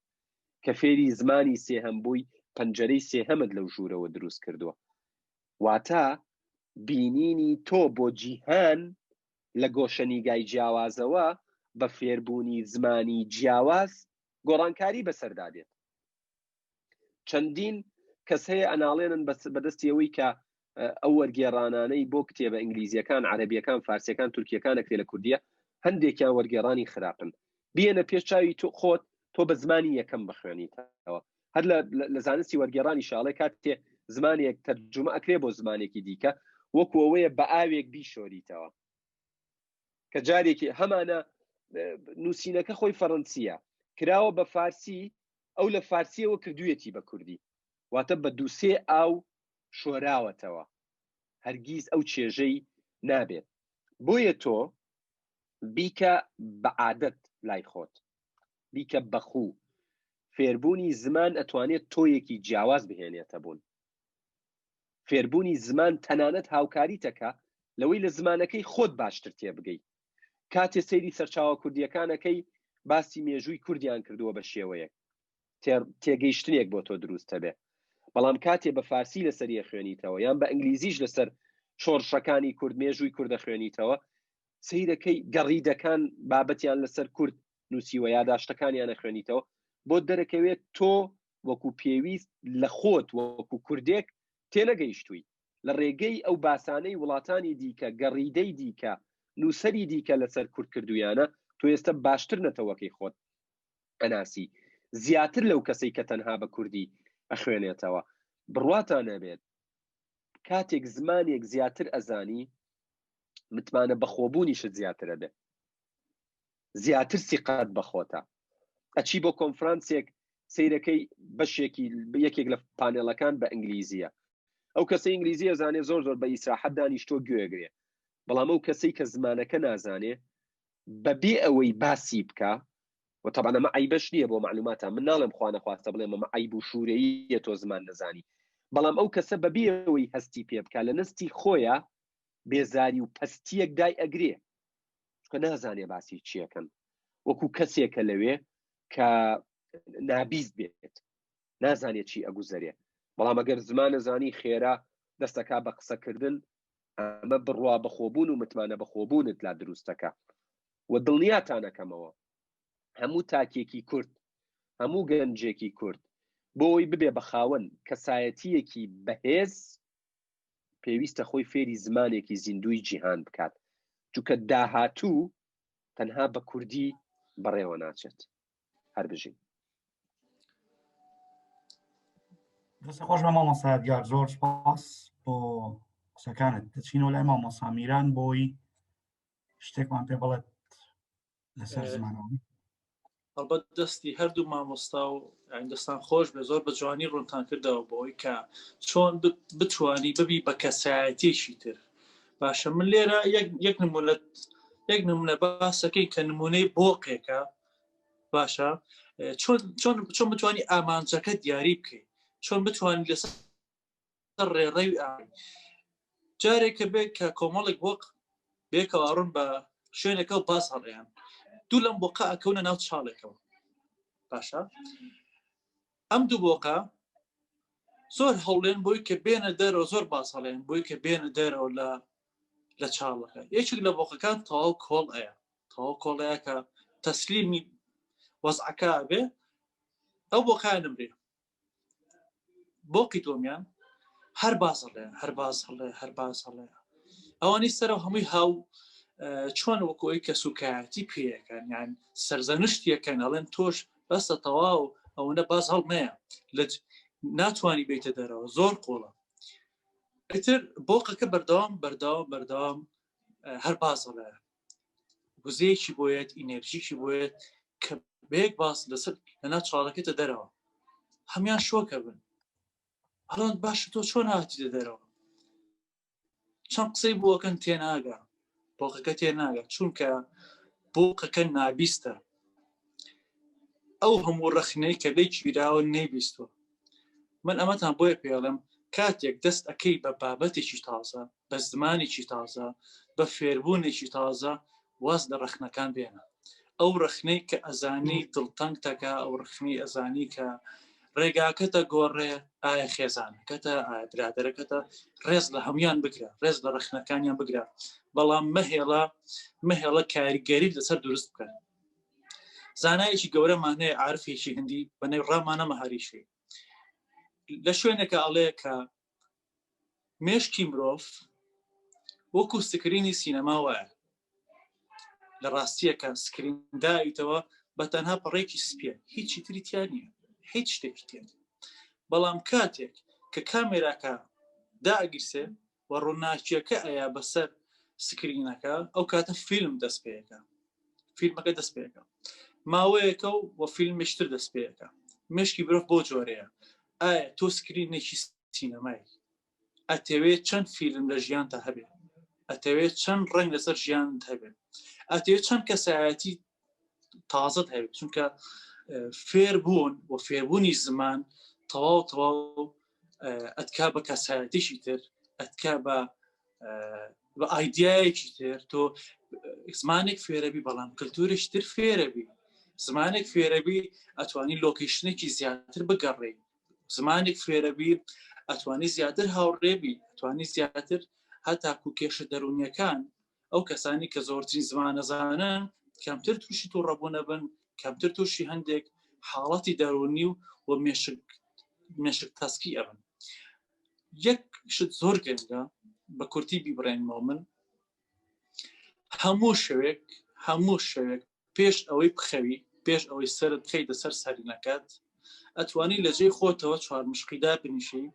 کە فێری زمانی سێهەم بووی پەنجەرەی سێهەمت لەو ژوورەوە دروست کردووە. واتە بینینی تۆ بۆ جیهان لە گۆشەنیگای جیاوازەوە بە فێربوونی زمانی جیاواز گۆڕانکاری بەسەردادێت. چەندین کەس هەیە ئەناڵێنن بەدەستیەوەی کە ئەو وەرگێڕانانەی بۆ کتێبە ئینگلیزیەکان عەرەبیەکان فارسیەکان تورکیەکان ئەکرێ لە کوردیە هەندێکیان وەرگێڕانی خراپن بێنە پێش چاوی خۆت تۆ بە زمانی یەکەم بخوێنیتەوە هەر لە زانستی وەرگێڕانی شاڵێ کاتێ زمانێک تەرجمە ئەکرێ بۆ زمانێکی دیکە وەکو ئەوەیە بە ئاوێک بیشۆریتەوە کە جارێکی هەمانە نووسینەکە خۆی فەڕەنسیە کراوە بە فارسی ئەو لە فارسیەوە کردوویەتی بە کوردی واتە بە دووسێ ئاو شۆراوەتەوە هەرگیز ئەو چێژەی نابێت بۆیە تۆ بیکە بە عادەت لای خۆت بیکە بەخوو فێربوونی زمان ئەتوانێت تۆیەکی جیاواز بهێنێتە بوون فێربوونی زمان تەنانەت هاوکاریتەکە لەوەی لە زمانەکەی خۆت باشتر تێبگەیت کاتێ سەیری سەرچاوە کوردیەکانەکەی باسی مێژووی کوردیان کردووە بە شێوەیەک تێگەیشتنێک بۆ تۆ دروستە بێ بەڵام کاتێ بە فارسی لەسەریە خوێنیتەوە یان بە ئینگلیزیش لەسەر شۆڕشەکانی کورد مێژووی کوردە خوێنیتەوە سەیرەکەی گەڕیدەکان بابەتیان لەسەر کورد نووسیوە یاداشتەکانیانە خوێنیتەوە بۆ دەرەکەوێت تۆ وەکو پێویست لە خۆت وەکو کوردێک تێنەگەیشتووی لە ڕێگەی ئەو باسانەی وڵاتانی دیکە گەڕیدەی دیکە نووسەری دیکە لەسەر کورد کردویانە تۆ ئێستا باشتر نەتەوەکەی خۆت ئەناسی زیاتر لەو کەسەی کە تەنها بە کوردی ئەخوێنێتەوە بڕواتان نەبێت کاتێک زمانێک زیاتر ئەزانی متمانە بەخۆبوونیشت زیاترە بێت زیاتر سیقات بەخۆتە ئەچی بۆ کۆنفرانسێک سەیرەکەی بەشێکی یەکێک لە پانێڵەکان بە ئینگلیزیە ئەو کەسەی ئینگلیزیە زانێ زۆر زۆر بە ئیسراحەت دانیشتۆ گوێگرێ بەڵام ئەو کەسەی کە زمانەکە نازانێ بەبێ ئەوەی باسی بکە و طبعا ئەمە عیبەش نییە بۆ معلوماتە من ناڵێم خوا نەخواستە بڵێم ئەمە عیب و شوورەییە تۆ زمان نەزانی بەڵام ئەو کەسە بەبێ ئەوەی هەستی پێ بکە لە نستی خۆیە بێزاری و پەستیەک دای ئەگرێ چکە نازانێ باسی چیەکەن وەکو کەسێکە لەوێ کە نابیست بێت نازانێت چی ئەگوزەرێ بەڵام ئەگەر زمانە زانی خێرا دەستەکە بە قسەکردن ئەمە بڕوا بەخۆبوون و متمانە بەخۆبوونت لا دروستەکە و دڵنیاتانەکەمەوە هەموو تاکێکی کورد هەموو گەنجێکی کورد بۆ ئەوی ببێ بە خاوەن کەسایەتیەکی بەهێز پێویستە خۆی فێری زمانێکی زیندوی جیهان بکات چونکە داهاتوو تەنها بە کوردی بەڕێوە ناچێت هەر بژین دەستە خۆش بە مامۆستا دیار زۆر سپاس بۆ قسەکانت دەچین و لای مامۆستا میران بۆی شتێکمان پێ بڵێت لەسەر زمانەوە هەڵبەت دەستی هەردوو مامۆستا و دەستان خۆش بێ زۆر بە جوانی ڕوونتان کردەوە بۆی کە چۆن بتوانی ببی بە کەسایەتیشی تر باشە من لێرە یەک نمونە باسەکەی کە نمونەی بۆقێکە باشە چۆن بتوانی ئامانجەکە دیاری بکەیت چۆن بتوانانی لەسەر ڕێڕەوی جارێکە بێت کە کۆمەڵێک بۆق بێکەوە ڕوون بە شوێنێکە و باس هەڵێیان دوو لەم بۆقە ئەکەونە ناو چاڵێکەوە باشە ئەم دوو بۆقە زۆر هەوڵێن بۆی کە بێنە دەرەوە زۆر باس هەڵێن بۆی کە بێنە دەرەوە لە چاڵەکە یەکێک لە بۆقەکان تەواو کۆڵ ئەیە تەواو کۆڵەیە کە تەسلیمی وەزعەکە بێ ئەو بۆقەیان نمرێ بۆقی دۆمیان هەر باز هەڵێ ئەوانەی سەرەوە هەمووی هاو چۆن وەکۆی کە سوکایەتی پێەکەن یان سەرزەنشتیەکەن ئەڵێن تۆش بەستە تەواو ئەوەنە باز هەڵ نەیە ناتوانی بیتە دەرەوە زۆر قۆڵە ئیتر بۆقەکە بەردەوام هەر باز هەڵێ وزەیەکی بۆیێت ئینەرژیکی بۆیێت کە بەیەک باس لەسەر لەناو چاڵەکەتە دەرەوە هەمیان شۆکە بن هەڵۆن باشە تۆ چۆن هاتیتە دەرەوە چەند قسەی بۆکەن تێناگە بۆقەکە تێناگە چونکە بۆقەکە نابیستە ئەو هەموو ڕەخنەی کە لەی گیراوە نەیبیستوە من ئەمەتان بۆیە پێڵم کاتێک دەست ئەەکەی بە بابەتێکی تازە بە زمانێکی تازە بە فێربوونێکی تازە واز لە ڕەخنەکان بێنە ئەو ڕەخنەی کە ئەزانی دڵتەنگ تەکە ئەو ڕخنی ئەزانی کە ڕێگاکەتە گۆڕێ ئایا خێزانەکەتە ئایا برادەرەکەتە ڕێز لە هەمویان بگرە ڕێز لە ڕەخنەکانیان بگرە بەڵام مەهێڵە کاریگەری لەسەر دروست بکەن زانایەکی گەورەمان هەیە عارفێکی هەندی بەنێو ڕامانە مەهاریشی لە شوێنێکە ئەڵێ کە مێشکی مرۆڤ وەکو سکرینی سینەما وایە لە ڕاستیە کە سکرین دایتەوە بە تەنها پەڕێکی سپیە هیچی تری تیا نییە هیچ شتێکی تێن بەڵام کاتێک کە کامێراکە داگیرسێ و ڕووناکیەکە ئەیە بەسەر سکرینەکە ئەو کاتە فیلم دەست پێەکە فیلمەکە دەست پێەکە ماوەیەکە و فیلمشتر دەست پێەکە مشکی مرۆڤ بۆ جۆرەیە ئایا تۆ سکرینێکی سینەمای ئەتەوێت چەند فیلم لە ژیان تا هەبێ ئەتەوێت چەند ڕنگ لەسەر ژیانت هەبێت ئەتەوێت چەند کەسایەتی تازت هەبێت چونکە فێربوون و فێربوونی زمان تەواو ئەتکا بە کەسایەتیشی تر ئەتکا بە ئایدیایەکی تر تۆ زمانێک فێرەبی بەڵام کللتورش تر فێرەبی زمانێک فێرەبی ئەتوانی لۆکیشنێکی زیاتر بگەڕێ زمانێک فێرەبی ئەتوانی زیاتر هاوڕێبی ئەتوانی زیاتر هەتاکو کێشە دەرونیەکان ئەو کەسانی کە زۆرترین زمانەزانن کەمتر تووشی تو ڕەبوونە بن کەمتر تووشی هەندێک حاڵەتی دەرونی و مێشک تەسکی ئەبن یەک شت زۆر گەنگە بە کورتی بیبڕێنمەوە من هەموو شەوێک پێش ئەوەی بخەوی پێش ئەوەی سەرت بخەیتە سەر سەرینەکەت ئەتوانی لە جێی خۆتەوە چوار مشقیدا بنیشی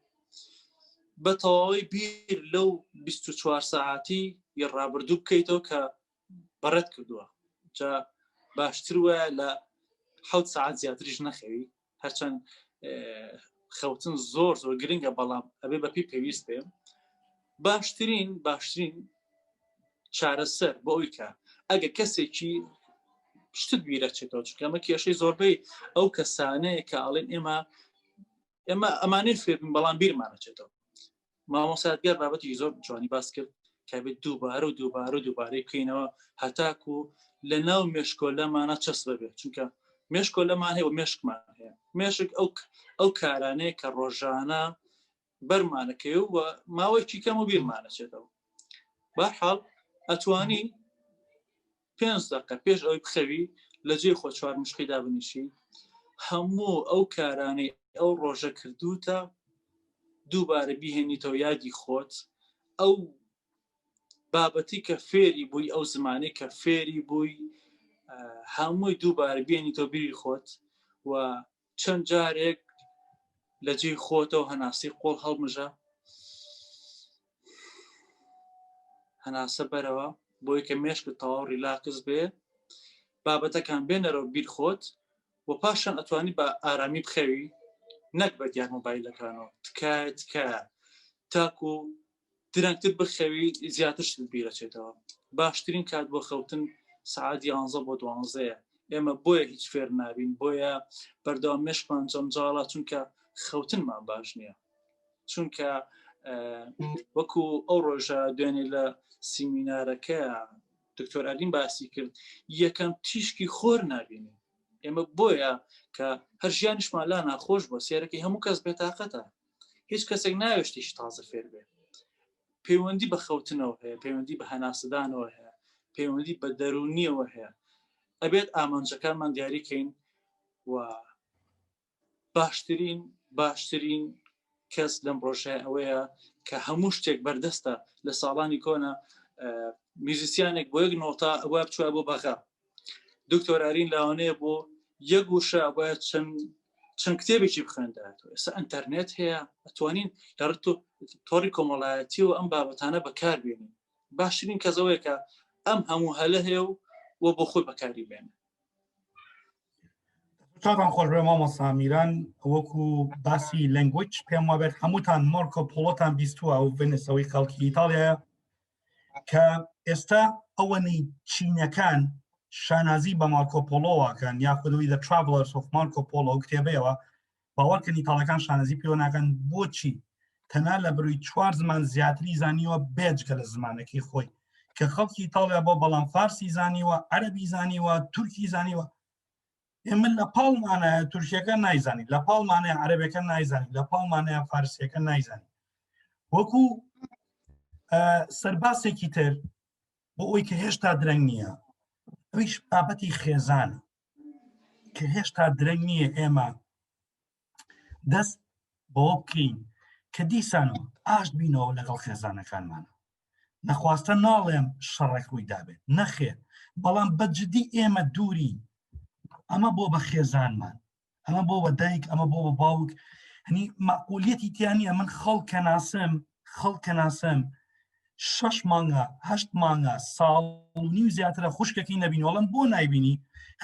بە تەواوی بیر لەو 24 ساعتی یە ڕابردوو بکەیتەوە کە بەڕێت کردووە جا باشتر وایە لە 7 ساعت زیاتریش نەخەوی هەرچەند خەوتن زۆر گرنگە بەڵام ئەبێ بەپی پێویست بێ باشترین چارەسەر بۆ ئەوی کە ئەگە کەسێکی شتت بیرە چێتەوە چونکە ئەمە کێشەی زۆربەی ئەو کەسانەیە کە ئاڵێن ئێمە ئەمانەی فێربین بەڵام بیرمانەچێتەوە مامۆسادگار بابەتی زۆر جوانی باس کرد کابێت دووبارەی بکەینەوە هەتاکو لە ناو مێشکۆلەمانە چەسب ببێت چونکە مێشکۆلەمان هەیە و مێشکمان هەیە مێشک ئەو کارانەیە کە ڕۆژانە بەرمانەکەی و ماوەیەکی کەم و بیرمانەچێتەوە بەرحاڵ ئەتوانی 5 دقیقە پێش ئەوەی بخەوی لە جێ خۆ چوار مشقیدا بنیشی هەموو ئەو کارانەی ئەو ڕۆژە کردوتە دووبارە بیهێنیتەوە یادی خۆت ئەو بابەتی کە فێری بووی ئەو زمانی کە فێری بووی هەمووی دووبارە بێنیتەوە بیری خۆت و چەند جارێک لە جێ خۆتەوە هەناسی قۆڵ هەڵمژە هەناسە بەرەوە بۆی کە مێشک تەواو ریلاکس بێ بابەتەکان بێنەرەوە بیر خۆت و پاشان ئەتوانی بە ئارامی بخەوی نەک بە دیار مۆبایلەکانەوە تکایە تاکو درەنگتر بخەوی زیاتر شت بیرەچێتەوە باشترین کات بۆ خەوتن سعات 11 بۆ 12 ئێمە بۆیە هیچ فێر نابین بۆیە بەردەوام مێشکمان جەنجاڵە چونکە خەوتنمان باش نییە چونکە وەکو ئەو ڕۆژە دوێنێ لە سیمینارەکە دکتۆر ئەلین باسی کرد یەکەم تیشکی خۆر نابینی ئێمە بۆیە کە هەر ژیانیشمان لا ناخۆش بۆ سێرەکەی هەموو کەس بێتاقەتە هیچ کەسێک ناوێشتێکی تازە فێر بێ پەیوەندی بە خەوتنەوە هەیە پەیوەندی بە هەناسەدانەوە هەیە پەیوەندی بە دەرونیەوە هەیە ئەبێت ئامانجەکانمان دیاریکەین و باشترین کەس لەم ڕۆژەیە ئەوەیە کە هەموو شتێک بەردەستە لە ساڵانی کۆنا میوزیسیانێک بۆ یەک نۆتا ئەوە بچوە بۆ بەغا دکتۆر ئارین لاوانەیە بۆ یەک وشە باید چەند کتێبێکی بخوێندایەوە ئێستا ئینتەرنێت هەیە ئەتوانین لەڕێت تۆڕی کۆمەڵایەتی و ئەم بابەتانە بەکاربێنین باشترین کەسەوەیە کە ئەم هەموو هەلە هەیە و بۆ خۆی بەکاری بێنێ چاوان خۆش بێ مامۆستا میران وەکو باسی لەنگویج پێم وابێت هەمووتان مارکۆ پۆلۆتان بیستووە و ڤێنسەوەی خەڵکی ئیتاڵیایە کە ئێستا ئەوەنەی چینەکان شانازی بە مارکۆ پۆلۆواکەن یاخودەوەی The Travelers of Marco Polo کتێبەیەوە باوەڕکردنی ئیتاڵەکان شانازی پێوە ناکەن بۆچی تەنها لە بروی 4 زمان زیاتری زانیوە بێجگە لە زمانەکەی خۆی کە خەڵکی ئیتاڵیا بۆ بەڵام فارسی زانیوە عەرەبی زانیوە تورکی زانیوە ئێمە لە پاڵمانە تورکیەکە نایزانی لە پاڵمانەیە عەرەبەکە نایزانی لە پاڵمانەیە فارسیەکە نایزانی وەکو سەرباسێکی تر بۆ ئەوی کە هێشتا درەنگ نییە ئەویش بابەتی خێزانە کە هێشتا درەنگ نییە ئێمە دەست بۆ بکەین کە دیسانەوە ئاشت بینەوە لەگەڵ خێزانەکانمانە نەخواستە ناڵێم شەڕێک ڕووی دابێت نەخێر بەڵام بەجددی ئێمە دوورین ئەمە بۆ بە خێزانمان ئەمە بۆ بە دایک ئەمە بۆ بە باوک هەنی مەقولیەتی تیانە من خەڵکە ناسم 6 مانگە 8 مانگە ساڵ و نیو زیاترە خوشکێکی نەبینیوەڵم بۆ نایبینی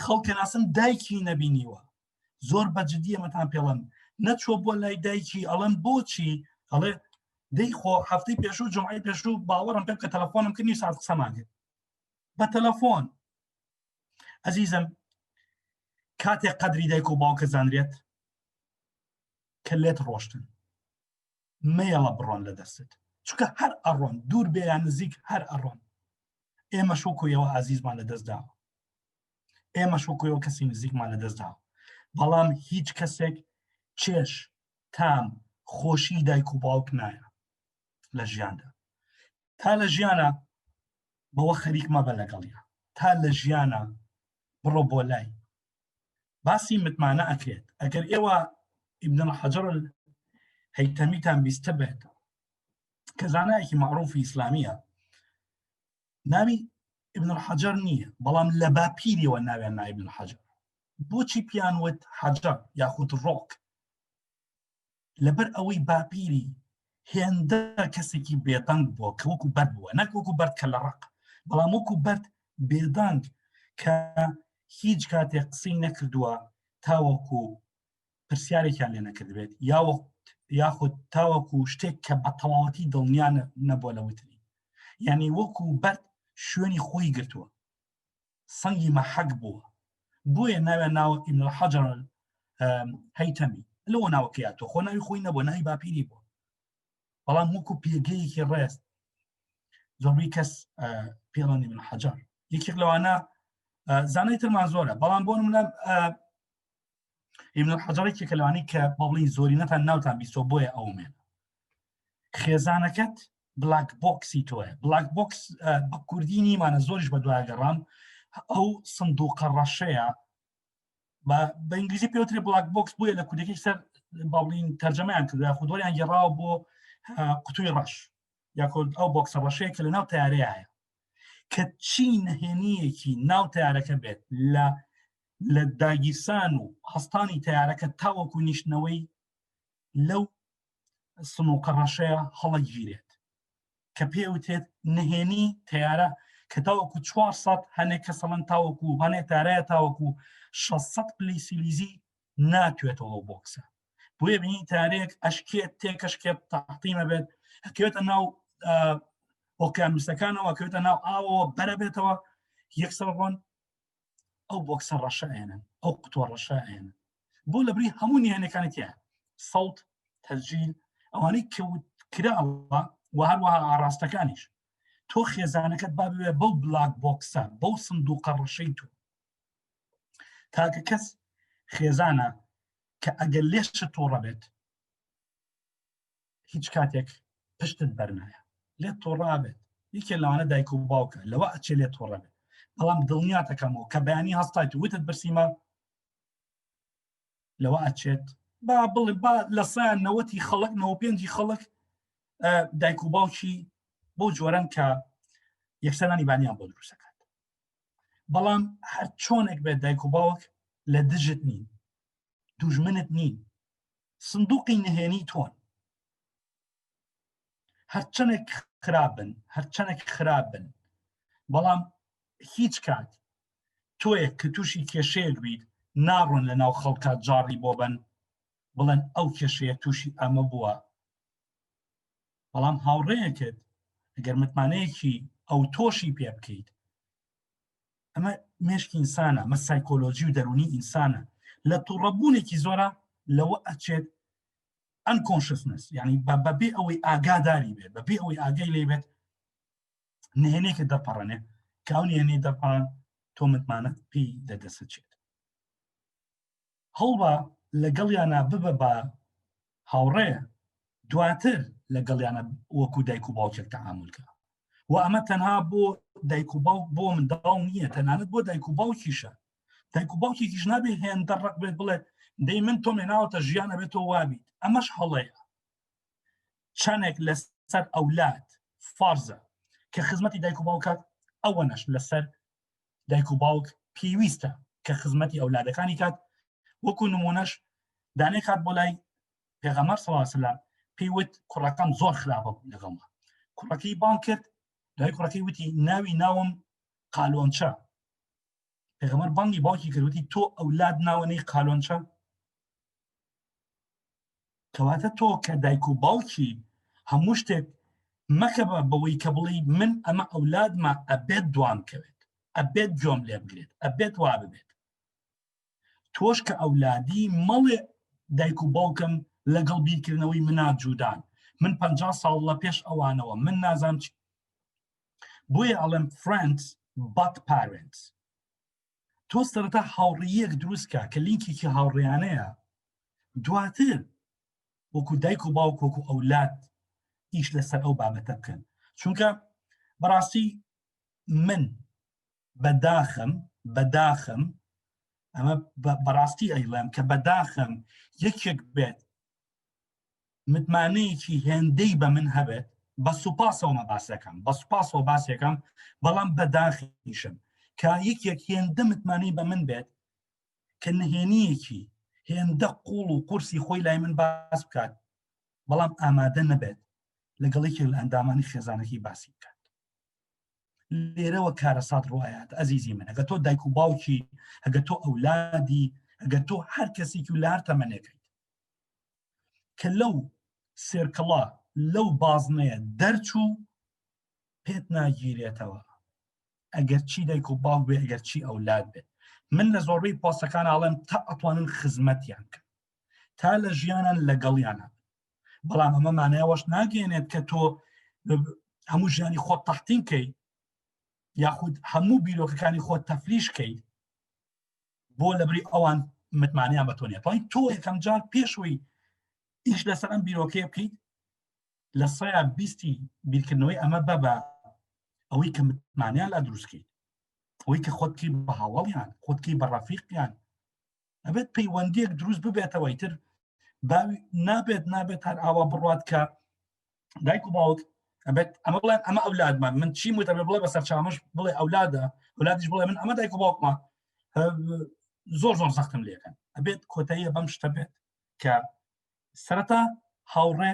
خەڵکە ناسم دایکی نەبینیوە زۆر بەجددی ئەمەتان پێڵم نەچوە بۆ لای دایکی ئەڵم بۆچی ئەڵێ دەی خۆ هەفتەی پێشوو جمعی پێشوو باوەڕم پێ بکە تەلەفۆنم کردنی ساعت قسەمان کرد بە تەلەفۆن ئەزیزم کاتێک قەدری دایک و باوکە زانرێت کە لێت ڕۆشتن مەیەڵە بڕۆن لە دەستت چونکە هەر ئەڕۆن دوور بێیان نزیک هەر ئەڕۆن ئێمە شوکویەوە ئازیزمان لە دەستداوە ئێمە شوکویەوە کەسی نزیکمان لە دەستداوە بەڵام هیچ کەسێک چێش تام خۆشی دایک و باوک نایە لە ژیاندا تا لە ژیانە بەوە خەریک مەبە لەگەڵیە تا لە ژیانە بڕۆ بۆ لای باسی متمانە ئەکرێت ئەگەر ئێوە ئیبن حەجەر هەیتەمیتان بیستە بێت کە زانایەکی معروفی ئیسلامیە ناوی ئیبن حەجەر نییە بەڵام لە باپیریەوە ناویان نا ئیبن حەجەر بۆچی پیانوت حەجەر یاخود ڕۆک لەبەر ئەوەی باپیری هێندە کەسێکی بێدەنگ بووە کە وەکو بەرد بووە نەک وەکو بەرد کە لە ڕق بەڵام وەکو بەرد بێدەنگ کە هیچ کاتێک قسەی نەکردووە تاوەکو پرسیارێکیان لێ نەکردبێت یاخود تاوەکو شتێک کە بە تەواوەتی دڵنیا نەبووە لە وتری یعنی وەکو بەرد شوێنی خۆی گرتووە سەنگی مەحەق بووە بۆیە ناویان ناوە ئیبن حەجەر هەیتەمی لەوە ناوەکەیاتەوە خۆ ناوی خۆی نەبووە ناوی باپیری بووە بەڵام وەکو پێگەیەکی ڕێست زۆربەی کەس پێڵێن ئیبن حەجەر یەکێک لەوانە زانای ترمان زۆرە بەڵام بۆ نمونە ئیبن حەجەرێکێکە لەوانەی کە بەڵین زۆرینەتان ناوتان بیستەوە بۆیە ئەومێن خێزانەکەت بلاک بۆکسی تۆیە بلاک بۆکس بە کوردی نیمانە زۆریش بە دوایگەڕام ئەو سندوقە ڕەشەیە بە ئینگلیزی پێوترێ بلاک بۆکس بووە لە کوردەکەی سەر باڵین تەرجەمەیان کردووە خودوەریان گێڕاوە بۆ قوتووی ڕەش یاکۆ ئەو بۆکسە ڕەشەیە کە لە ناو تەیارەیە هەیە کە چی نهێنیەکی ناو تەیارەکە بێت لە داگیرسان و هەستانی تەیارەکە تاوەکو نیشتنەوەی لەو سنووقە ڕەشەیە هەڵەگیرێت کە پێوتێت نهێنی تەیارە کە تاوەکو 400 هەنێک کەسەڵەن تاوەکو هەنێک تارایە تاوەکو 600 پلی سیلیزی ناتوێتەوە بۆکسە بۆیە بینی تارێک ئەشکێت تێکەشکێت تەحتیمە بێت هەکەوێتە ناو ئۆکیانوسەکانەوە کەوێتە ناو ئاوەوە بەرە بێتەوە یەکسەر ڕۆن ئەو بۆکسە ڕەشەیەنن ئەو قوتووە ڕەشەیەنن بۆ لەبری هەموو نهێنەکانێتیە سەوت تەسجیل ئەوانەی کەوت کراوە و هەروەها ئاڕاستەکانیش تۆ خێزانەکەت با ببێ بەو بلاک بۆکسە بەو سندوقە ڕەشەی تۆ تاکە کەس خێزانە کە ئەگەر لێشت تۆڕە بێت هیچ کاتێک پشتت بەرنایە لێت تۆڕا بێت یەکێ لەوانە دایک و باوکە لەوە ئەچێ لێت تۆڕە بێت بەڵام دڵنیاتەکەمەوە کە بەیانی هەستایت وتت برسیمە لەوە ئەچێت با بڵێ با لە سایان نەوەتی خەڵک 95 خەڵک دایک و باوکی بۆ جۆرەن کە یەکسەرانی بانیان بۆ دروستەکات بەڵام هەر چۆنێک بێت دایک و باوک لە دژت نین دوژمنت نین سندوقی نهێنی تۆن هەرچەنێک خراپ بن بەڵام هیچ کات تۆیەک کە تووشی کێشەیەک بیت ناڕۆن لە ناو خەڵکات جاڕی بۆ بن بڵێن ئەو کێشەیە تووشی ئەمە بووە بەڵام هاوڕێیەکت ئەگەر متمانەیەکی ئەو تۆشی پێ بکەیت ئەمە مێشکی ئینسانە مە سایکۆلۆجی و دەرونی ئینسانە لە تووڕەبوونێکی زۆرە لەوە ئەچێت ئەنکۆنشسنس یعنی بەبێ ئەوەی ئاگاداری بێت بەبێ ئەوەی ئاگای لێ بێت نهێنێکە دەپەڕێنێ کاو نهێنەی دەپەڕێن تۆ متمانەت پێی دەدەسەچێت هەڵبە لەگەڵیانە ببە بە هاوڕێ دواتر لەگەڵیانە وەکو دایک و باوکێک تەعامولکە و ئەمە تەنها بۆ دایک و باوک بۆ منداڵ نییە تەنانەت بۆ دایک و باوکیشە دایک و باوکێکیش نابێت هێندە ڕق بێت بڵێ دەی من تۆ مێناوەتە ژیانە بێتەوە وابیت ئەمەش هەڵەیە چەندێک لەسەر ئەولاد فارزە کە خزمەتی دایک و باوکات ئەوەنەش لەسەر دایک و باوک پێویستە کە خزمەتی ئەولادەکانی کات وەکو نمونەش دانێ کات بۆ لای پێغەمبەر صلی الله علیه وسلم پێیوت کوڕەکەم زۆر خراپە بوو لەگەڵما کوڕەکەی بان کرد دوای کوڕەکەی وتی ناوم قالۆنچە پێغەمبەر بانگی باوکی کردوتی تۆ ئەولاد ناوەنەی قالۆنچە کەواتە تۆ کە دایک و باوکی هەموو شتێک مەکە بەوەی کە بڵی من ئەمە ئەولادمە ئەبێت دوام کەوێت ئەبێت گوێم لێ بگرێت ئەبێت وا ببێت تۆش کە ئەولادی مەڵێ دایک و باوکم لەگەڵ بیرکردنەوەی منا جوودان من 50 ساڵ لە پێش ئەوانەوە من نازانم چی بۆیە ئەڵێم friends but parents تۆ سەرەتا هاوڕێیەک دروستکە کە لینکێکی هاوڕێیانەیە دواتر وەکو دایک و باوک وەکو ئەولاد ئیش لەسەر ئەو بابەتە بکەن چونکە بەڕاستی من بەداخم ئەمە بەڕاستی ئەیڵێم کە بەداخم یەکێک بێت متمانەیەکی هێندەی بە من هەبێت بە سوپاسەوەمە باسەکەم بە سوپاسەوە باسێکم بەڵام بەداخیشم کە یەکێک هێندە متمانەی بە من بێت کە نهێنیەکی هێندە قوڵ و قورسی خۆی لای من باس بکات بەڵام ئامادە نەبێت لەگەڵێکی لە ئەندامانی خێزانەکەی باسی بکات لێرەوە کارەسات ڕوایات ئەزیزی من ئەگە تۆ دایک و باوکی ئەگە تۆ ئەولادی ئەگە تۆ هەر کەسێکی و لە هەر تەمەنێکیت کە لەو سێرکڵا لەو بازنەیە دەرچوو پێت ناگیرێتەوە ئەگەر چی دایک و باوک بێ ئەگەر چی ئەولاد بێت من لە زۆربەی پۆستەکان ئاڵێم تا ئەتوانن خزمەتیان کە تا لە ژیانان لەگەڵیانە بەڵام ئەمە مانایەوەش ناگەێنێت کە تۆ هەموو ژیانی خۆت تەحتیم کەی یاخود هەموو بیرۆکەکانی خۆت تەفریشکەی بۆ لەبری ئەوان متمانیان بە تۆ نیە تۆ یەکەم جار پێشوەی ئیش لەسەر ئەم بیرۆکەیە بکەیت لە سەیە بیستی بیرکردنەوەی ئەمە بەبە ئەوەی کە متمانیان لا دروستکەیت ئەوەی کە خۆتکی بە هاوڵیان خۆتکی بە ڕەفیقیان ئەبێت پەیوەندیەک دروست ببێتەوەی تر نابێت هەر ئاوا بڕوات کە دایک و باوک ئەبێت ئەمە بڵێن ئەمە ئەولادمان من چی وتەبێ بڵێ بەسەر چامەش بڵێ ئەولادە ئەولادیش بڵێ من ئەمە دایک و باوکمە زۆر سەختم لێکەن ئەبێت کۆتاییە بەم شتە بێت کە سەرەتا هاوڕێ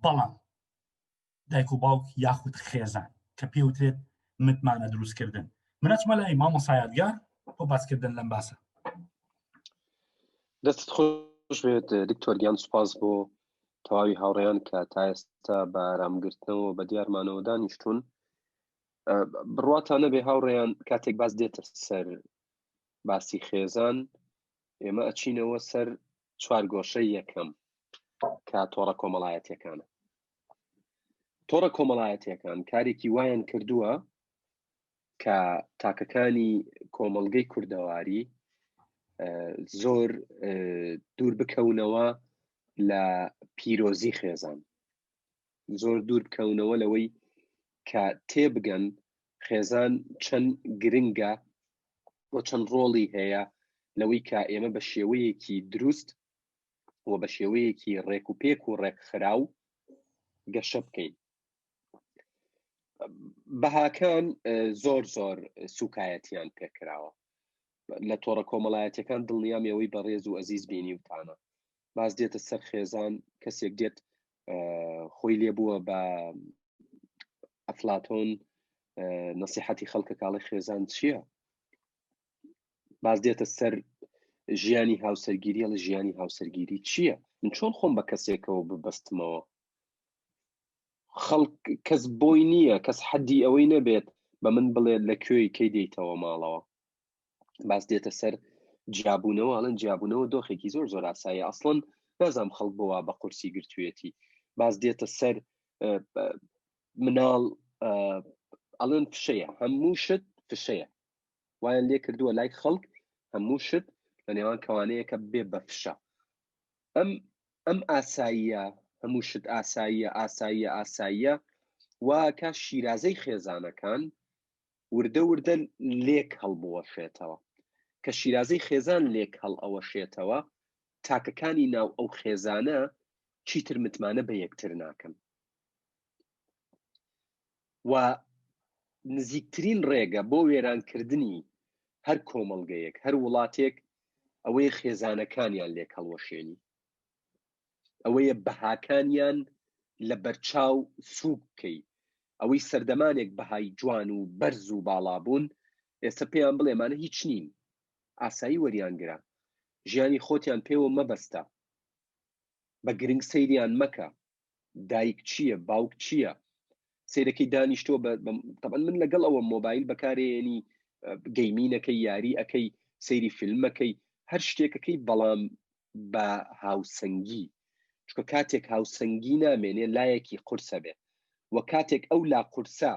بەڵام دایک و باوک یاخود خێزان کە پێوترێت متمانە دروستکردن منەچمە لای مامۆسایەتگار بۆ باسکردن لەم باسە دەستت خۆش بێت دکتۆر گیان سوپاس بۆ تەواوی هاوڕێیان کە تا ئێستا بە ئارامگرتنەوە بە دیارمانەوە دانیشتون بڕواتانە بێ هاوڕێیان کاتێک باس دێتە سەر باسی خێزان ئێمە ئەچینەوە سەر چوار گۆشەی یەکەم کە تۆڕە کۆمەڵایەتیەکانە تۆڕە کۆمەڵایەتیەکان کارێکی وایان کردووە کە تاکەکانی کۆمەڵگەی کوردەواری زۆر دوور بکەونەوە لە پیرۆزی خێزان زۆر دوور بکەونەوە لەوەی کە تێبگەن خێزان چەند گرنگە و چەند ڕۆڵی هەیە لەوەی کە ئێمە بە شێوەیەکی دروست و بە شێوەیەکی ڕێک و پێک و ڕێکخراو گەشە بکەین بەهاکان زۆر سوکایەتیان پێکراوە لە تۆڕە کۆمەڵایەتیەکان دڵنیامەوەی بەڕێز و ئەزیز بینی وتانە باز دێتە سەر خێزان کەسێک دێت خۆی لێبووە بە ئەفلاتۆن نەسیحەتی خەڵکە کاڵی خێزان چییە باز دێتە سەر ژیانی هاوسەرگیریە لە ژیانی هاوسەرگیری چییە من چۆن خۆم بە کەسێکەوە ببەستمەوە خەڵک کەس بۆی نییە کەس حەدی ئەوەی نەبێت بە من بڵێت لە کوێی کەی دەیتەوە ماڵەوە باز دێتە سەر جیابوونەوە ئەڵەن جیابوونەوە دۆخێکی زۆر ئاساییە ئەسڵەن نازام خەڵک بووە بە قورسی گرتوویەتی باز دێتە سەر مناڵ ئەڵەن فشەیە هەموو شت فشەیە وایان لێ کردووە لای خەڵک هەموو شت لە نێوان کەوانەیەکە بێ بە فشە ئەم ئاساییە هەموو شت ئاساییە واکە شیرازەی خێزانەکان وردە لێک هەڵبوەشێتەوە کە شیرازەی خێزان لێک هەڵ ئەوەشێتەوە تاکەکانی ناو ئەو خێزانە چیتر متمانە بە یەکتر ناکەن. و نزیکترین ڕێگە بۆ وێرانکردنی هەر کۆمەڵگەیەک هەر وڵاتێک ئەوەیە خێزانەکانیان لێک هەڵوەشێنی، ئەوەیە بەهاکانیان لە بەرچاو سووک بکەی، ئەوەی سەردەمانێک بەهای جوان و بەرز و باڵابوون ئێستا پێیان بڵێمانە هیچ نین، ئاسایی وەریانگرا، ژیانی خۆتیان پێوە مەبەستە، بە گرنگ سەیریان مەکە، دایک چییە باوک چییە، سیرەکەی دانیشتۆ طبعا من لەگەڵ ئەوە مۆبایل بەکارێنی گەیمینەکەی یاری ئەەکەی سەیری فیلمەکەی هەر شتێکەکەی بەڵام بە هاوسەنگی، چکە کاتێک هاوسەنگی نامێنێ لایەکی قورسە بێ و کاتێک ئەو لا قورسە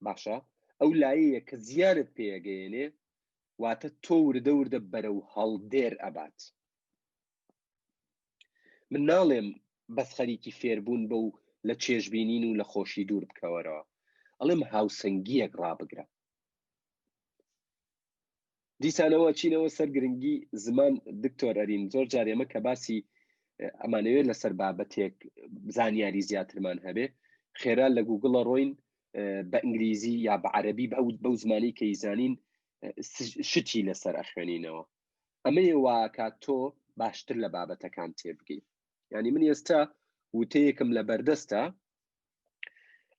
باشە ئەو لایەیە کە زیانت پێگەێنێ واتە تۆ وردە وردە بەرەو هەڵدێر ئەبات. من ناڵێم بەس خەریکی فێربوون بە و لە چێژبینین و لە خۆشی دوور بکەوەرەوە، ئەڵێم هاوسەنگیەک ڕابگرە. دیسانەوە چینەوە سەر گرنگی زمان دکتۆر ئەرین زۆر جارێمە کە باسی ئەمانەوێت لەسەر بابەتێک زانیاری زیاترمان هەبێ خێرا لە گوگڵە ڕۆین بە ئینگلیزی یا بە عەرەبی بەو زمانی کە ئیزانین شتی لەسەر ئەخوێنینەوە، ئەمەیە واکات تۆ باشتر لە بابەتەکان تێبگەی. یعنی من ئێستا وتەیەکم لە بەردەستە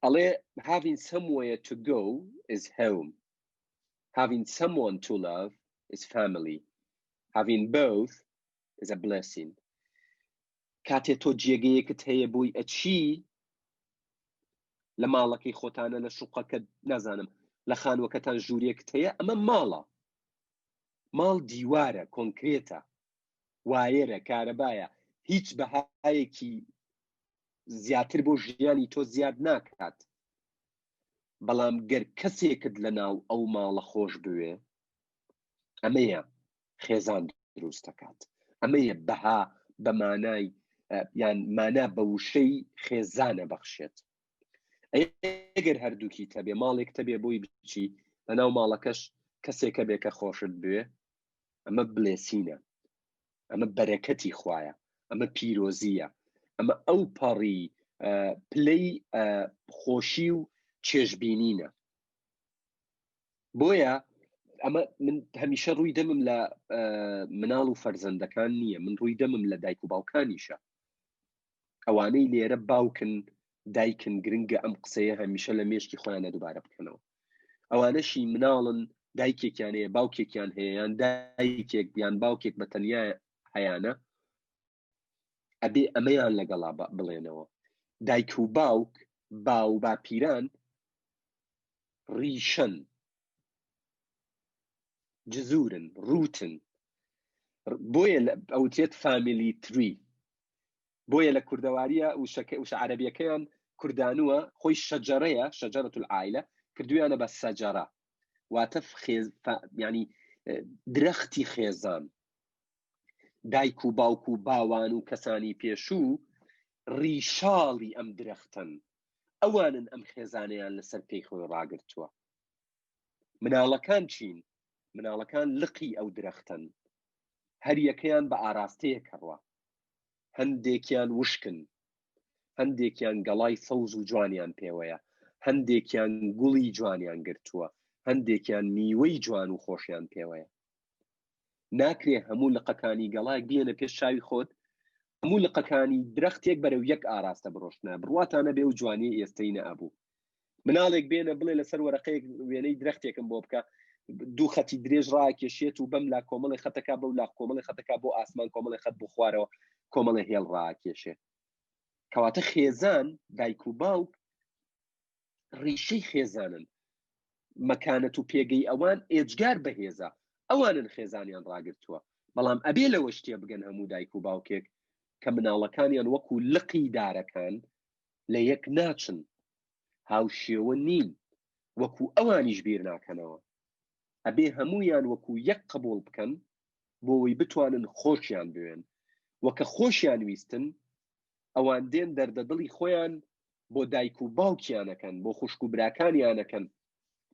ئەڵێ having somewhere to go is home, having someone to love is family, having both is a blessing. کاتێ تۆ جێگەیەکت هەیە بووی ئەچی لە ماڵەکەی خۆتانە لە شوقەکە نازانم لە خانوەکەتان ژوورێکت هەیە ئەمە ماڵە، ماڵ دیوارە کۆنکرێتە وایەرە کارەبایە، هیچ بەهایەکی زیاتر بۆ ژیانی تۆ زیاد ناکات، بەڵام گەر کەسێکت لە ناو ئەو ماڵە خۆش بوێ ئەمەیە خێزان دروست دەکات، ئەمەیە بەها بە مانای یان مانا بە وشەی خێزانە بەخشێت. ئەگەر هەردووکی تەبێ ماڵێک تەبێ بۆی بچی لە ناو ماڵەکەش کەسێکە بێ کە خۆشت بوێ ئەمە بلێسینە، ئەمە بەرەکەتی خوایە، ئەمە پیرۆزیە، ئەمە ئەو پەڕی پلەی خۆشی و چێژبینینە. بۆیە ئەمە من هەمیشە ڕووی دەمم لە مناڵ و فەرزەندەکان نییە، من ڕووی دەمم لە دایک و باوکانیشە، ئەوانەی لێرە باوکن دایکن گرنگە ئەم قسەیە هەمیشە لە مێشکی خۆیانە دووبارە بکەنەوە، ئەوانەشی مناڵن دایکێکیان هەیە باوکێکیان هەیە یان دایکێک یان باوکێک بە تەنیا هەیانە ئەبێ ئەمەیان لەگەڵا بڵێنەوە. دایک و باوک باو باپیران ڕیشەن، جزورن، ڕوتن، بۆیە ئەوتێت فامیلی تری، بۆیە لە کوردەواریە وشە عەرەبیەکەیان کوردانووە خۆی شەجەرەیە شەجەرەت العایلە کردویانە بە سەجەرە واتە ینی درەختی خێزان. دایک و باوک و باوان و کەسانی پێشوو ڕیشاڵی ئەم درەختن، ئەوانن ئەم خێزانیان لەسەر پێی خۆی ڕاگرتووە. مناڵەکان چین؟ مناڵەکان لقی ئەو درەختن، هەر یەکەیان بە ئاراستەیە کەڕوە، هەندێکیان وشکن، هەندێکیان گەڵای سەوز و جوانیان پێوەیە، هەندێکیان گوڵی جوانیان گرتووە، هەندێکیان میوەی جوان و خۆشیان پێوەیە. ناکرێ هەموو لقەکانی گەڵایەک بێنە پێش چاوی خۆت، هەموو لقەکانی درەختێک بەرەو یەک ئاراستە بڕۆشتنە بڕواتانە بێ و جوانی ئێستەی نەبوو. مناڵێک بێنە بڵێ لەسەر وەرەقەیەک وێنەی درەختێکم بۆ بکە، دوو خەتی درێژ ڕاکێشێت و بەم لا کۆمەڵی خەتەکە بەو لا کۆمەڵی خەتەکە بۆ ئاسمان کۆمەڵی خەت بۆ خوارەوە کۆمەڵی هێڵ ڕاکێشێت. کەواتە خێزان دایک و باوک ڕیشەی خێزانن، مەکانەت و پێگەی ئەوان ئێجگار بەهێزە، ئەوانن خێزانیان ڕاگرتووە. بەڵام ئەبێ لەوە شتێ بگەن هەموو دایک و باوکێک کە مناڵەکانیان وەکو لقی دارەکان لە یەک ناچن، هاوشێوە نین، وەکو ئەوانیش بیر ناکەنەوە، ئەبێ هەمویان وەکو یەک قبول بکەن بۆەوەی بتوانن خۆشیان بوێن، وەکە خۆشیان ویستن ئەوان دێن دەردەدڵی خۆیان بۆ دایک و باوکیانەکەن، بۆ خوشک و براکانیانەکەن.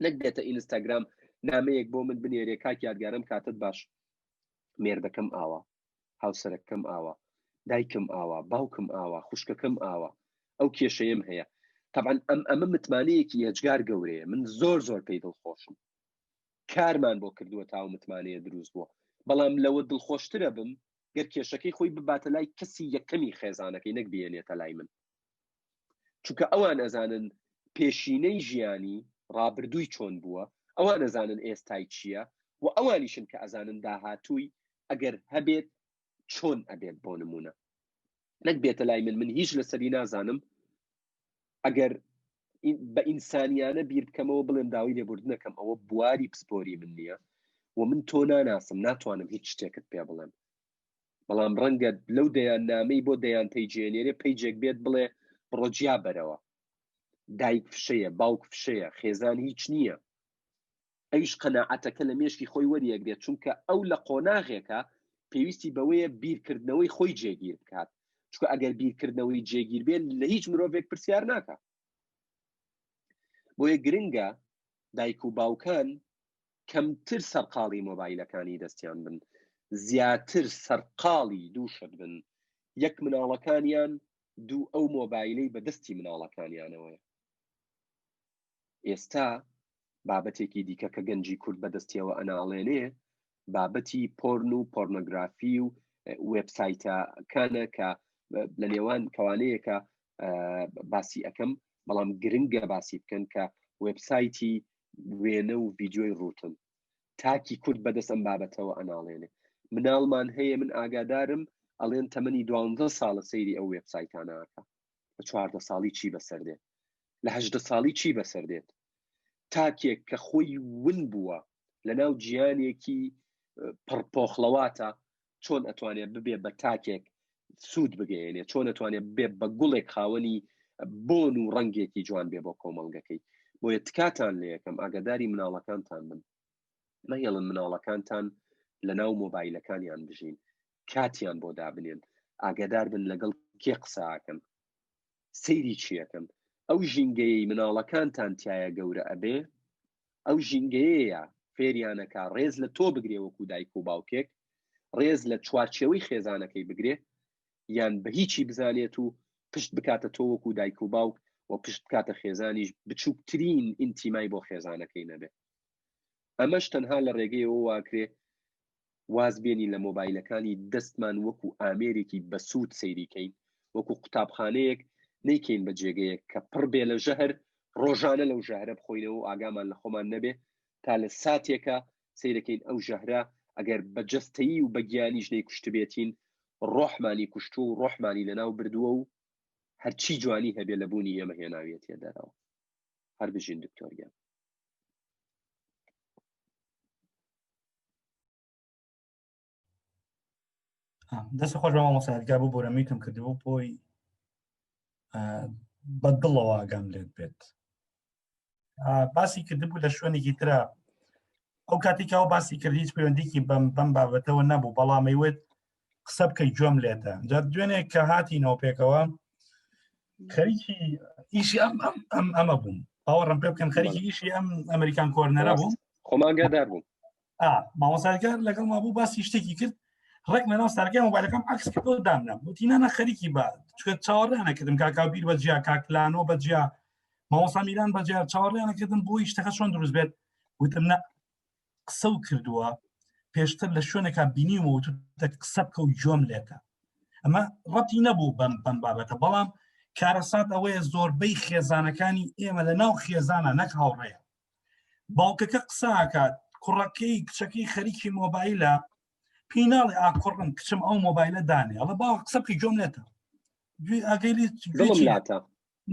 نەک بێتە ئینستاگرام نامەیەک بۆ من بنێرێ کاک یادگارم کاتت باش مێردەکەم ئاوە، هاوسەرەکەم ئاوە، دایکم ئاوە، باوکم ئاوە، خوشکەکەم ئاوە، ئەو کێشەیەم هەیە. طبعا ئەمە متمانەیەکی هێجگار گەورەیە، من زۆر پێی دڵخۆشم، کارمان بۆ کردووە تاو متمانەیە دروست بووە، بەڵام لەوە دڵخۆشترە بم گەر کێشەکەی خۆی بباتە لای کەسی یەکەمی خێزانەکەی نەک بێنێتە لای من، چونکە ئەوان ئەزانن پێشینەی ژیانی ڕابردووی چۆن بووە، ئەوان ئەزانن ئێستای چییە و ئەوانیشن کە ئەزانن داهاتووی ئەگەر هەبێت چۆن ئەبێت بۆ نمونە، نەک بێتە لای من هیچ لەسەری نازانم، ئەگەر بە ئینسانیانە بیر بکەمەوە بڵێم داوای لێبوردنەکەم ئەوە بواری پسپۆری من نییە و من تۆ ناناسم، ناتوانم هیچ شتێکت پێ بڵێم، بەڵام ڕەنگە لەو دەیان نامەی بۆ دەیان تەیجێنێرێ پەیجێک بێت بڵێ بڕۆجیا بەرەوە، دایک فشەیە، باوک فشەیە، خێزان هیچ نییە، ئەویش قەناعەتەکە لە مێشکی خۆی وەریەگرێت، چونکە ئەو لە قۆناغێکە پێویستی بەوەیە بیرکردنەوەی خۆی جێگیر بکات، چونکە ئەگەر بیرکردنەوەی جێگیر بێن لە هیچ مرۆڤێک پرسیار ناکات. بۆیە گرنگە دایک و باوکان کەمتر سەرقاڵی مۆبایلەکانی دەستیان بن، زیاتر سەرقاڵی دووشت بن، یەک مناڵەکانیان دوو ئەو مۆبایلەی بەدەستی مناڵەکانیانەوەیە. ئێستا بابەتێکی دیکە کە گەنجی کورد بەدەستیەوە ئەناڵێنێ بابەتی پۆرن و پۆرنۆگرافی و وێبسایتەکانە کە لە نێوان کەوانەیەکە باسی ئەەکەم، بەڵام گرنگە باسی بکەن کە وێبسایتی وێنە و ڤیدیۆی ڕوتن تاکی کورد بەدەست ئەم بابەتەوە ئەناڵێنێ. مناڵمان هەیە، من ئاگادارم ئەڵێن تەمەنی 12 ساڵە سەیری ئەو وێبسایتانەکە، لە 14 ساڵی چی بەسەردێت، لە 18 ساڵی چی بەسەردێت، تاکێک کە خۆی ون بووە لە ناو جیهانێکی پڕپۆخڵەواتە چۆن ئەتوانێت ببێ بە تاکێک سوود بگەێنێ، چۆن ئەتوانێت بێ بە گوڵێک خاوەنی بۆن و ڕەنگێکی جوان بێ بۆ کۆمەڵگەکەی. بۆیە تکاتان لە یەکەم ئاگاداری مناڵەکانتان بن، مەهێڵن مناڵەکانتان لە ناو مۆبایلەکانیان بژین، کاتیان بۆ دابنێن، ئاگادار بن لەگەڵ کێ قسەکەن، سەیری چیەکەن، ئەو ژینگەیەی مناڵەکانتان تایە گەورە ئەبێ، ئەو ژینگەیەیە فێریانەکە ڕێز لە تۆ بگرێ وەکو دایک و باوکێک، ڕێز لە چوارچێوەی خێزانەکەی بگرێ، یان بە هیچی بزانێت و پشت بکاتە تۆ وەکو دایک و باوک و پشت بکاتە خێزانیش بچووکترین ئینتیمای بۆ خێزانەکەی نەبێ. ئەمەش تەنها لە ڕێگەیەوە واکرێ واز بێنی لە مۆبایلەکانی دەستمان وەکو ئامێرێکی بەسوود سەیریکەین، وەکو قوتابخانەیەک نەیکەین بە جێگەیەک کە پڕ بێ لە ژەهر، ڕۆژانە لەو ژەهرە بخۆینەوە و ئاگامان لە خۆمان نەبێ، تا لە ساتێکە سەیرەکەین ئەو ژەهرە ئەگەر بە جەستەیی و بە گیانیش نەیکوشت بێتین، ڕۆحمانی کوشتووە و ڕۆحمانی لەناو بردووە و هەرچی جوانی هەبێ لە بوونی ئێمە هێناوێتە دەرەوە. هەر بژین دکتۆریان. دەست خۆش بە مامۆستایەتگار بوو بۆرەمیتم کردبوو بۆی بەدڵەوە ئاگام لێت بێت. باسی کردبوو لە شوێنێکی ترە، ئەو کاتێکەوە باسی کرد هیچ پەیوەندێکی بەم بابەتەوە نەبوو، بەڵام ئەیوێت قسە بکەی گوێم لێتە. جا دوێنێک کە هاتینەوە پێکەوە خەریکی ئیشی ئەمە بووم، باوەڕم پێ بکەن خەریکی ئیشی ئەم ئەمریکان کۆرنەرە بووم، خۆمانگادار بووم. مامۆستایەتگار لەگەڵ ما بوو باسی شتێکی کرد، ڕێک لە ناو سەرگای مۆبایلەکەم عەکس کردەوە دامنام، وتی نانە خەریکی بە چکە چاوەڕێیانەکردم کاکاوبیر بەجیا، کاکلانۆ بەجیا، مامۆستا میران بەجیا، چاوەڕێیانەکردن بۆی شتەکە چۆن دروست بێت. وتم نە، قسە و کردووە پێشتر لە شوێنێکا بینیمەوە و قسە بکە و گوێم لێتە. ئەمە ڕەتی نەبوو بەم بابەتە، بەڵام کارەسات ئەوەیە زۆربەی خێزانەکانی ئێمە لە ناو خێزانە نەک هاوڕێیە، باوکەکە قسەکات، کوڕەکەی کچەکەی خەریکی مۆبایلە، پیناڵی ئاکوڕم کچم ئەو مۆبایلە دانێ، ئەڵە باوە قسە بکەی گوێم لێتە،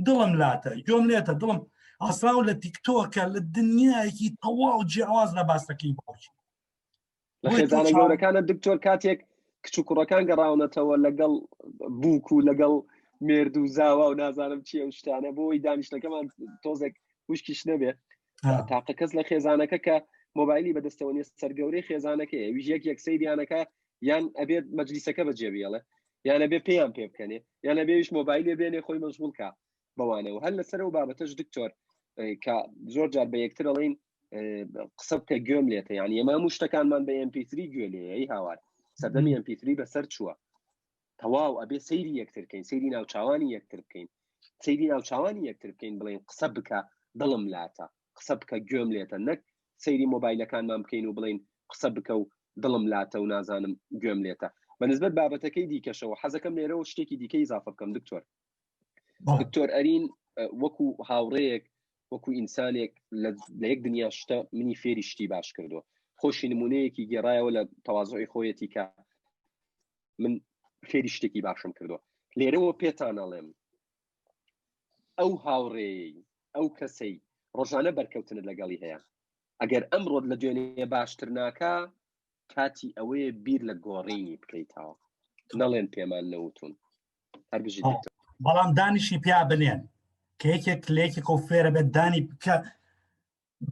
دڵم لاتە گوێم لێتە، دڵم ئاسراو لە تیکتۆکە لە دنیایەکی تەواو جیاواز لە باستەکەی باوکی. لە خێزانە گەورەکانە دکتۆر کاتێک کچ و کوڕەکان گەڕاونەتەوە لەگەڵ بووک و لەگەڵ مێرد و زاوا و نازانم چیە و شتانە بۆی دانیشتەکەمان تۆزێک وشکیش نەبێ، تاقە کەس لە خێزانەکە کە مۆبایلی بەدەستەوە نیە سەرگەورەی خێزانەکە ئەویش یەک سەیریانەکە یان ئەبێت مەجلیسەکە بەجێبێڵێ، یان ئەبێ پێیان پێ بکەنێ، یان ئەبێویش مۆبایلێ بێنێ خۆی مەشغوڵکە بەوانەوە. هەر لەسەر و بابەتەش دکتۆر کە زۆر جار بە یەکتر ئەڵێن قسە بکە گوێم لێتە، یعنی ئێمە هەموو شتەکانمان بە MP3 گوێ لێ، ئەی هاوار سەردەمی MP3 بەسەر چووە تەواو ئەبێ سەیری یەکترکەین سەیری ناوچوانی یەکتر بکەین سەیری ناوچوانی یەکتر بکەین بڵێن قسە بکە دڵم لاتە قسە بکە گوێم لێتە نەک سەیری مۆبایلەکانمان بکەین و بڵین قسە بکە و دڵم لاتە و نازانم گوێم لێتە بەنسبەت بابەتەکەی دیکەشەوە حەزەکەم لێرەوە شتێکی دیکەی ئیزافە بکەم دکتۆر ئەرین وەکو هاوڕەیەک وەکو ئینسانێک لە یەک دنیا شتە منی فێری شتی باش کردووە خۆشی نمونەیەکی گێڕایەوە لە تەواضعی خۆیەتی کە من فێری شتێکی باشم کردووە لێرەوە پێتان ئەڵێم ئەو هاوڕێی ئەو کەسەی ڕۆژانە بەرکەوتنت لەگەڵی هەیە ئەگەر ئەمڕۆت لە دوێنێ باشتر ناکە کاتی ئەوەیە بیر لە گۆڕینی بکەیتەوە نەڵێن پێمان نەوتون هەر بژی بەڵام دانیشی پیا بنێن کە یەکێک لێکێک و فێرە بێت دانی بکە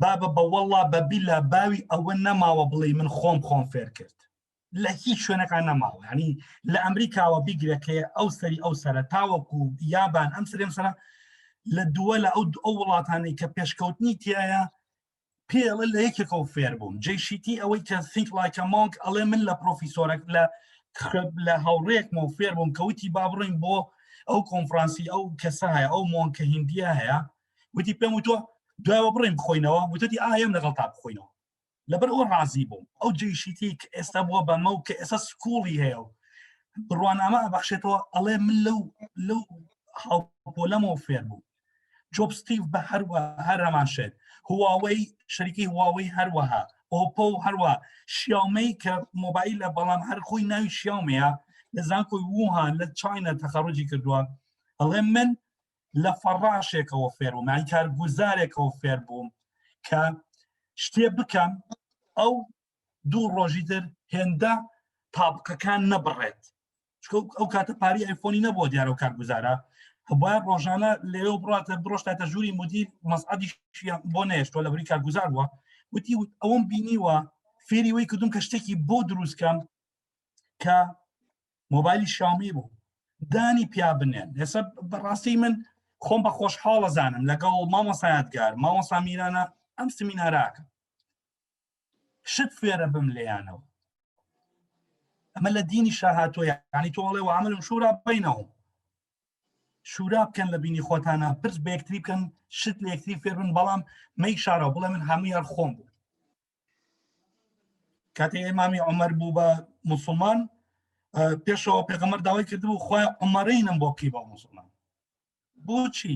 بابە بەوەڵا بەبی لە باوی ئەوە نەماوە بڵێ من خۆم فێر کرد لە هیچ شوێنەکان نەماوە ینی لە ئەمریکاوە بیگرێکەیە ئەو سەری ئەو سەرە تاوەکو یابان ئەم سەرێم سەرە لە دووە لە ئەو وڵاتانی کە پێشکەوتنی تایە پێڵە لە یەکێکەوە فێر بووم جێشیتی ئەوەی کە think like a monk ئەڵێ من لە پرۆفیسۆرێک لە هاوڕێکمە فێر بووم کەوتی با بڕین بۆ ئەو کۆنفرانسی ئەو کەسە هەیە ئەو مۆنکە هیندیە هەیە وتی پێم وتۆ دوایەوە بڕین بخۆینەوە وتەتی ئایم لەگەڵ تا بخۆینەوە لەبەر ئەو ڕازی بووم ئەو جێشیتی ئێستا بووە بەمە و کە ئێستا سکوڵی هەیە و بڕوانامە ئەبەخشێتەوە ئەڵێ من لەو هاوپۆلەمەوە فێر بوو جۆب ستیڤ بە هەر هەمان شێت هواوەی شەریکی هواوەی هەروەها ئۆپۆ هەروە شیاومەی کە مۆبایلە بەڵام هەر خۆی ناوی شیاومەیە لە زانکۆی ووهان لە چاینە تەخەڕوجی کردووە ئەڵێ من لە فەڕاشێکەوە فێر بووم یانی کارگوزارێکەوە فێر بووم کە شتێ بکەم ئەو دوو ڕۆژی تر هێندە تاپقەکان نەبڕێت ئەو کاتە پاری ئایفۆنی نەبووە دیارە و کارگوزارە باید ڕۆژانە لێو بڕاتە بڕۆشتاتە ژووری مدیر مەسعەدی بۆ نێشتۆ لە بری کارگوزار بووە وتی ئەوم بینیوە فێری وەی کردوم کە شتێکی بۆ دروستکەم کە مۆبایلی شامی بوو دانی پیا بنێن هێستا بەڕاستی من خۆم بە خۆشحاڵە زانم لەگەڵ مامۆسایەتگار مامۆستا میرانە ئەم سمیناراکە شت فێرە بم لێیانەوە ئەمە لە دینی شاهاتۆ یعنی تۆڵێ و عملم شورا بینەوە شورا بکەن لە بینی خۆتانە پرس بە یەکتری بکەن شت لە یەکتری فێر بن بەڵام مەی شارەوە بڵێ من هەمووی هەر خۆم بوو کاتێ ئیمامی عومەر بوو بە موسڵمان پێشەوە پێغەمبەر داوای کردبوو خۆی عومەرینم بۆ بکەی بە موسڵمان بۆچی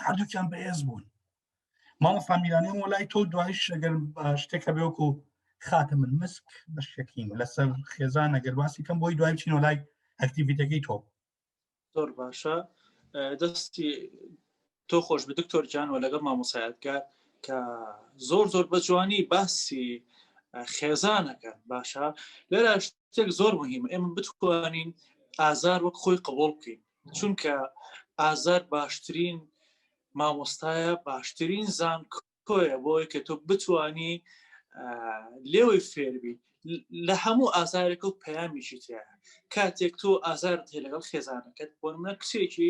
هەردووکیان بەهێز بوون مامۆستا میرانێ وەلای تۆ دوایش ئەگەر شتێکە بێ وەکو خاتە من مسک بە شەکین لەسەر خێزان ئەگەر باسی کەم بۆی دوای بچین وەلای ئەکتیڤیتەکەی تۆ زۆر باشە دەستی تۆ خۆش بە دکتۆر جان و لەگەڵ مامۆسایەتگار کە زۆر بە جوانی باسی خێزانەکە باشە لێرە شتێک زۆر مهمە ئێمە بتوانین ئازار وەک خۆی قبول بکەین چونکە ئازار باشترین مامۆستایە باشترین زانکۆیە بۆی کە تۆ بتوانی لێوەی فێربی لە هەموو ئازارێکە و پەیامیشی تایە کاتێک تۆ ئازارت هەیە لەگەڵ خێزانەکەت بۆ منە کچێکی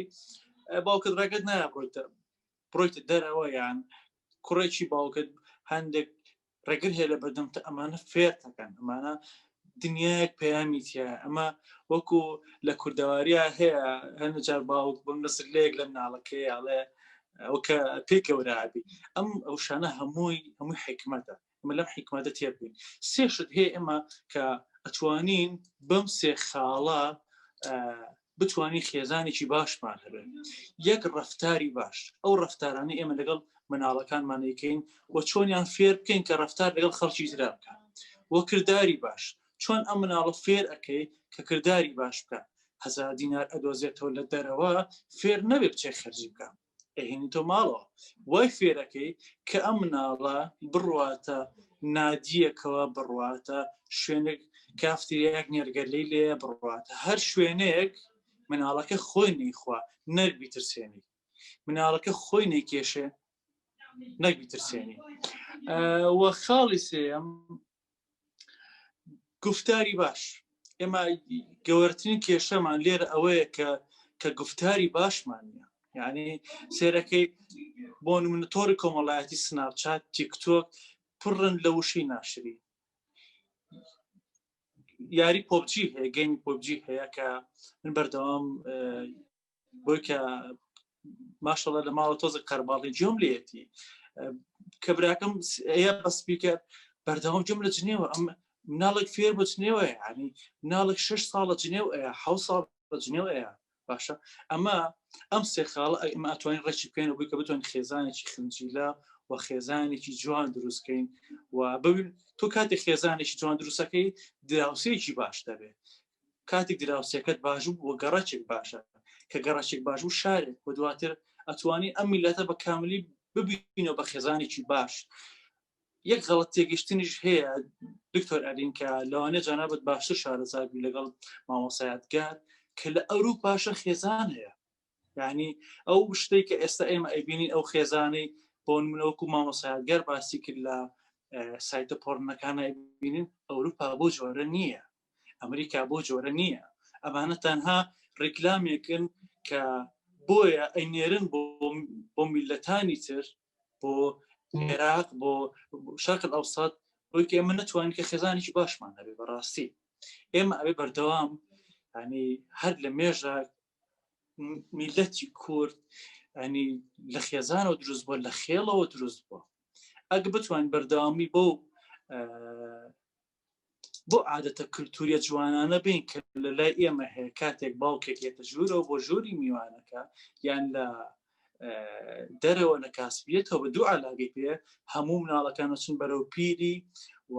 باوکت ڕێگەت نایە بڕۆیتە دەرەوە یان کوڕێکی باوکت هەندێک ڕێگر هەیە لە بەردەمتە ئەمانە فێرتەکەن ئەمانە دنیایەک پەیامی تایە ئەمە وەکو لە کوردەواریە هەیە هەندێک جار باوک بۆ نەسر لەیەک لە مناڵەکەی ئاڵێ ئەوکە پێکەوەرابی ئەو شانە هەمووی حکمەتە ئەمە لەم حکمەتە تێبین سێشت هەیە ئێمە کە ئەتوانین بەم سێ خاڵە بتوانین خێزانێکی باشمان هەبێت یەک ڕەفتاری باش ئەو ڕەفتارانە ئێمە لەگەڵ مناڵەکانمانەکەین و چۆنیان فێر بکەین کە ڕەفتار لەگەڵ خەڵکی ترا بکەن وە کردداری باش چۆن ئەم مناڵە فێر ئەەکەی کە کردداری باش بکە 1000 دینار ئەدۆزێتەوە لە دەرەوە فێر نەبێ بچێ خەرجی بکە ئەهێنی تۆ ماڵەوە وای فێرەکەی کە ئەم مناڵە بڕواتە نادیەکەوە بڕواتە شوێنێک کافتریەک نێرگەلەی لێ بڕواتە هەر شوێنێک مناڵەکە خۆی نەیخوا نەربی ترسێنی مناڵەکە خۆی نەیکێشێ نەکبی ترسێنی وە خاڵی سێم گفتاری باش ئێمە گەورەترین کێشەمان لێرە ئەوەیە کە گفتاری باشمان نییە یعنی سێرەکەی بۆ نمونە تۆڕی کۆمەڵایەتی سناپچات تیکتۆک پڕن لە وشەی ناشری یاری پۆبجی هەیە گەیمی پۆبجی هەیە کە من بەردەوام بۆی کە ماشەڵە لە ماوە تۆزە قەرباڵی جۆم لێتی کە براکەم ئەیە بەسپیکە بەردەوام جۆم لە جنێوە ئەم مناڵێک فێر بە جنێوە ینی مناڵێک 6 ساڵە جنێو ئەیە 7 ساڵ بە جنێو ئەیە باشە ئەمە ئەم سێ خاڵە ئەمە ئەتوانین ڕێکی بکەین و بووی کە بتوانین خێزانێکی خنجیلە و خێزانێکی جوان دروستکەین و ببین تۆ کاتێک خێزانێکی جوان دروستەکەی دراوسەیەکی باش دەبێت کاتێک دراوسەکەت باشوو وە گەڕەچێک باشە کە گەڕەچێک باشبوو شارێک و دواتر ئەتوانی ئەم میلەتە بە کاملی ببینەوە بە خێزانێکی باش یەک غەڵەت تێگەشتنیش هەیە دکتۆر ئەرین کە لەوانەیە جانابەت باشتر شارەزابی لەگەڵ مامۆسایەتگار کە لە ئەوروپاشە خێزان هەیە یعنی ئەو شتێک کە ئێستا ئێمە ئەیبینین ئەو خێزانەی بۆ نمونەوەکو مامۆسایەتگار باسی کرد لە سایتە پۆڕنەکانە ئەیبینین ئەوروپا بۆ جۆرە نییە ئەمریکا بۆ جۆرە نییە ئەمانە تەنها ڕیکلامێکن کە بۆیە ئەینێرن بۆ میلەتانی تر بۆ عێراق بۆ شەرق ئەوسەط بۆی کە ئێمە نەتوانین کە خێزانێکی باشمان هەبێ بەڕاستی ئێمە ئەبێ بەردەوام ینی هەر لە مێژە میلەتی کورد ینی لە خێزانەوە دروست بووە لە خێڵەوە دروست بووە ئەگە بتوانین بەردەوامی بۆ عادەتە کللتوریە جوانانە بین کە لە لای ئێمە هەیە کاتێک باوکێک هێتە ژوورەوە بۆ ژووری میوانەکە یان لە دەرەوە لە کاسبیێتەوە بە دوو علاگەی پێ هەموو مناڵەکان چون بەرەو پیری و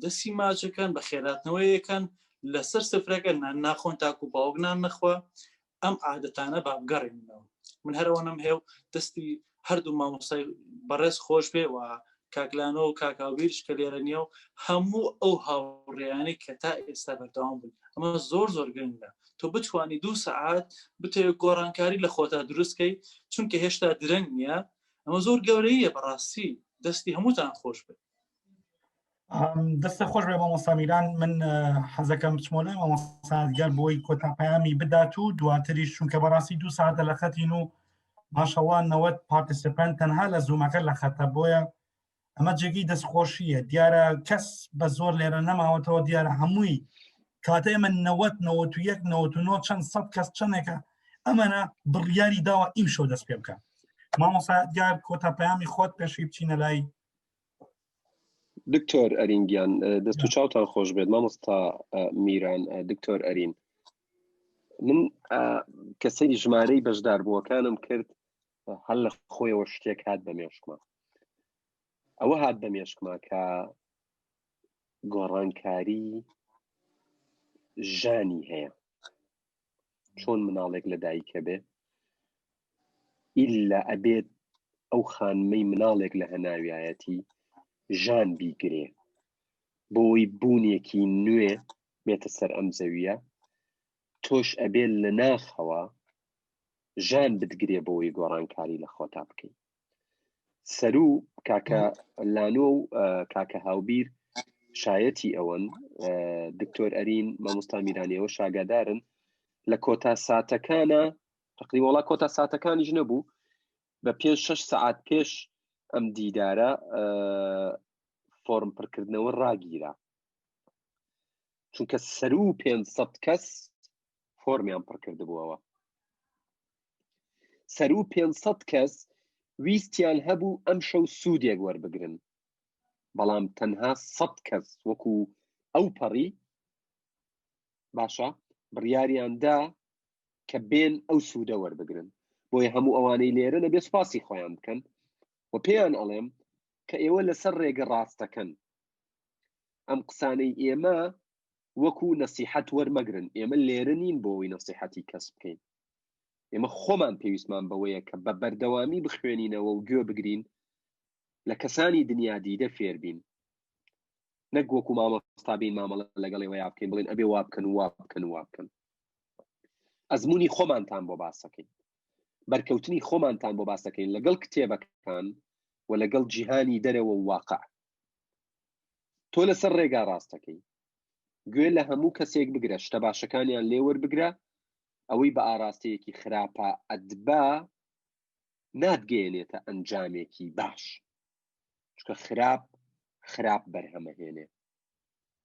دەستی ماچەکان بە خێراتنەوەیەکەن لەسەر سفرەکە ناخۆن تاکو باوگنان نەخوا ئەم عادەتانە بابگەڕێنەوە من هەرەوەنم هێو دەستی هەردوو مامۆسای بەڕێز خۆش بێ و کاکلانەوە و کاکاویرش کە لێرە نییە و هەموو ئەو هاوڕێیانەی کە تا ئێستا بەردەوام بوون ئەمە زۆر زۆر گرنگە تۆ بتوانی 2 سەعات بتەوێت گۆڕانکاری لە خۆتا دروستکەی چونکە هێشتا درەنگ نییە ئەمە زۆر گەورەیە بەڕاستی دەستی هەمووتان خۆش بێت دەستە خۆش بێ مامۆستامیران من حەزەکەم بچمۆلای مامۆستاگەر بۆی کۆتاپەیامی بدات و دواتریش چونکە بەڕاستی 2 ساعتە لە خەتین و ماشەڵڵا 90 پارتیسیپەنت تەنها لە زوومەکە لە خەتە بۆیە ئەمە جێگی دەستخۆشیە دیارە کەس بە زۆر لێرە نەماوەتەوە دیارە هەمووی کاتە ئێمە 91 چەند سەد کەس چەندێکە ئەمەە بڕیاری داوە ئیم شەو دەست پێ بکە مامۆستاگەر کۆتاپەیامی خۆت پێشی بچینە لای دکتۆر ئەرینگیان دەست و چاوتان خۆش بێت مامۆستا میران دکتۆر ئەرین من کە سەیری ژمارەی بەشداربووەکانم کرد هەر لە خۆیەوە شتێک هات بە مێشکمە ئەوە هات بە مێشکمە کە گۆڕانکاری ژانی هەیە چۆن مناڵێک لە دایکە بێ ئیلا ئەبێت ئەو خانمەی مناڵێک لە هەناویایەتی ژان بیگرێ بۆی بوونێکی نوێ بێتە سەر ئەم زەویە تۆش ئەبێت لە ناخەوە ژان بتگرێ بۆی گۆڕانکاری لە خۆتا بکەیت سەرو کاکە لانۆ و کاکە هاوبیر شایەتی ئەوەن دکتۆر ئەرین مامۆستا میرانیەوە شاگادارن لە کۆتا ساتەکانە تقریبا وڵا کۆتا ساتەکانیش نەبوو بە 5-6 سەعات پێش ئەم دیدارە فۆرم پڕکردنەوە ڕاگیرە چونکە سەرو 500 کەس فۆرمیان پڕکردبووەوە سەرو 500 کەس ویستیان هەبوو ئەم شەو سوودێک وەربگرن بەڵام تەنها 100 کەس وەکو ئەو پەڕی باشە بڕیاریاندا کە بێن ئەو سوودە وەربگرن بۆیە هەموو ئەوانەی لێرە نەبێ سوپاسی خۆیان بکەن و پێیان ئەڵێم کە ئێوە لەسەر ڕێگە ڕاستەکەن ئەم قسانەی ئێمە وەکو نەسیحەت وەرمەگرن ئێمە لێرە نین بۆەوەی نەسیحەتی کەس بکەین ئێمە خۆمان پێویستمان بەوەیە کە بە بەردەوامی بخوێنینەوە و گوێ بگرین لە کەسانی دنیا دیدە فێر بین نەک وەکو مامۆستا بین مامەڵە لەگەڵێەوە یا بکەین بڵێن ئەبێ وا بکەن وا بکەن وا بکەن ئەزمموی خۆمانتان بۆ باسەکەین بەرکەوتنی خۆمانتان بۆ باسەکەین لەگەڵ کتێبەکان و لەگەڵ جیهانی دەرەوە واقع تۆ لەسەر ڕێگا ڕاستەکەی گوێ لە هەموو کەسێک بگرە شتە باشەکانیان لێوەربگرە ئەوەی بە ئاراستەیەکی خراپە ئەدبا ناتگەێنێتە ئەنجامێکی باش چکە خراپ بەرهەمەهێنێ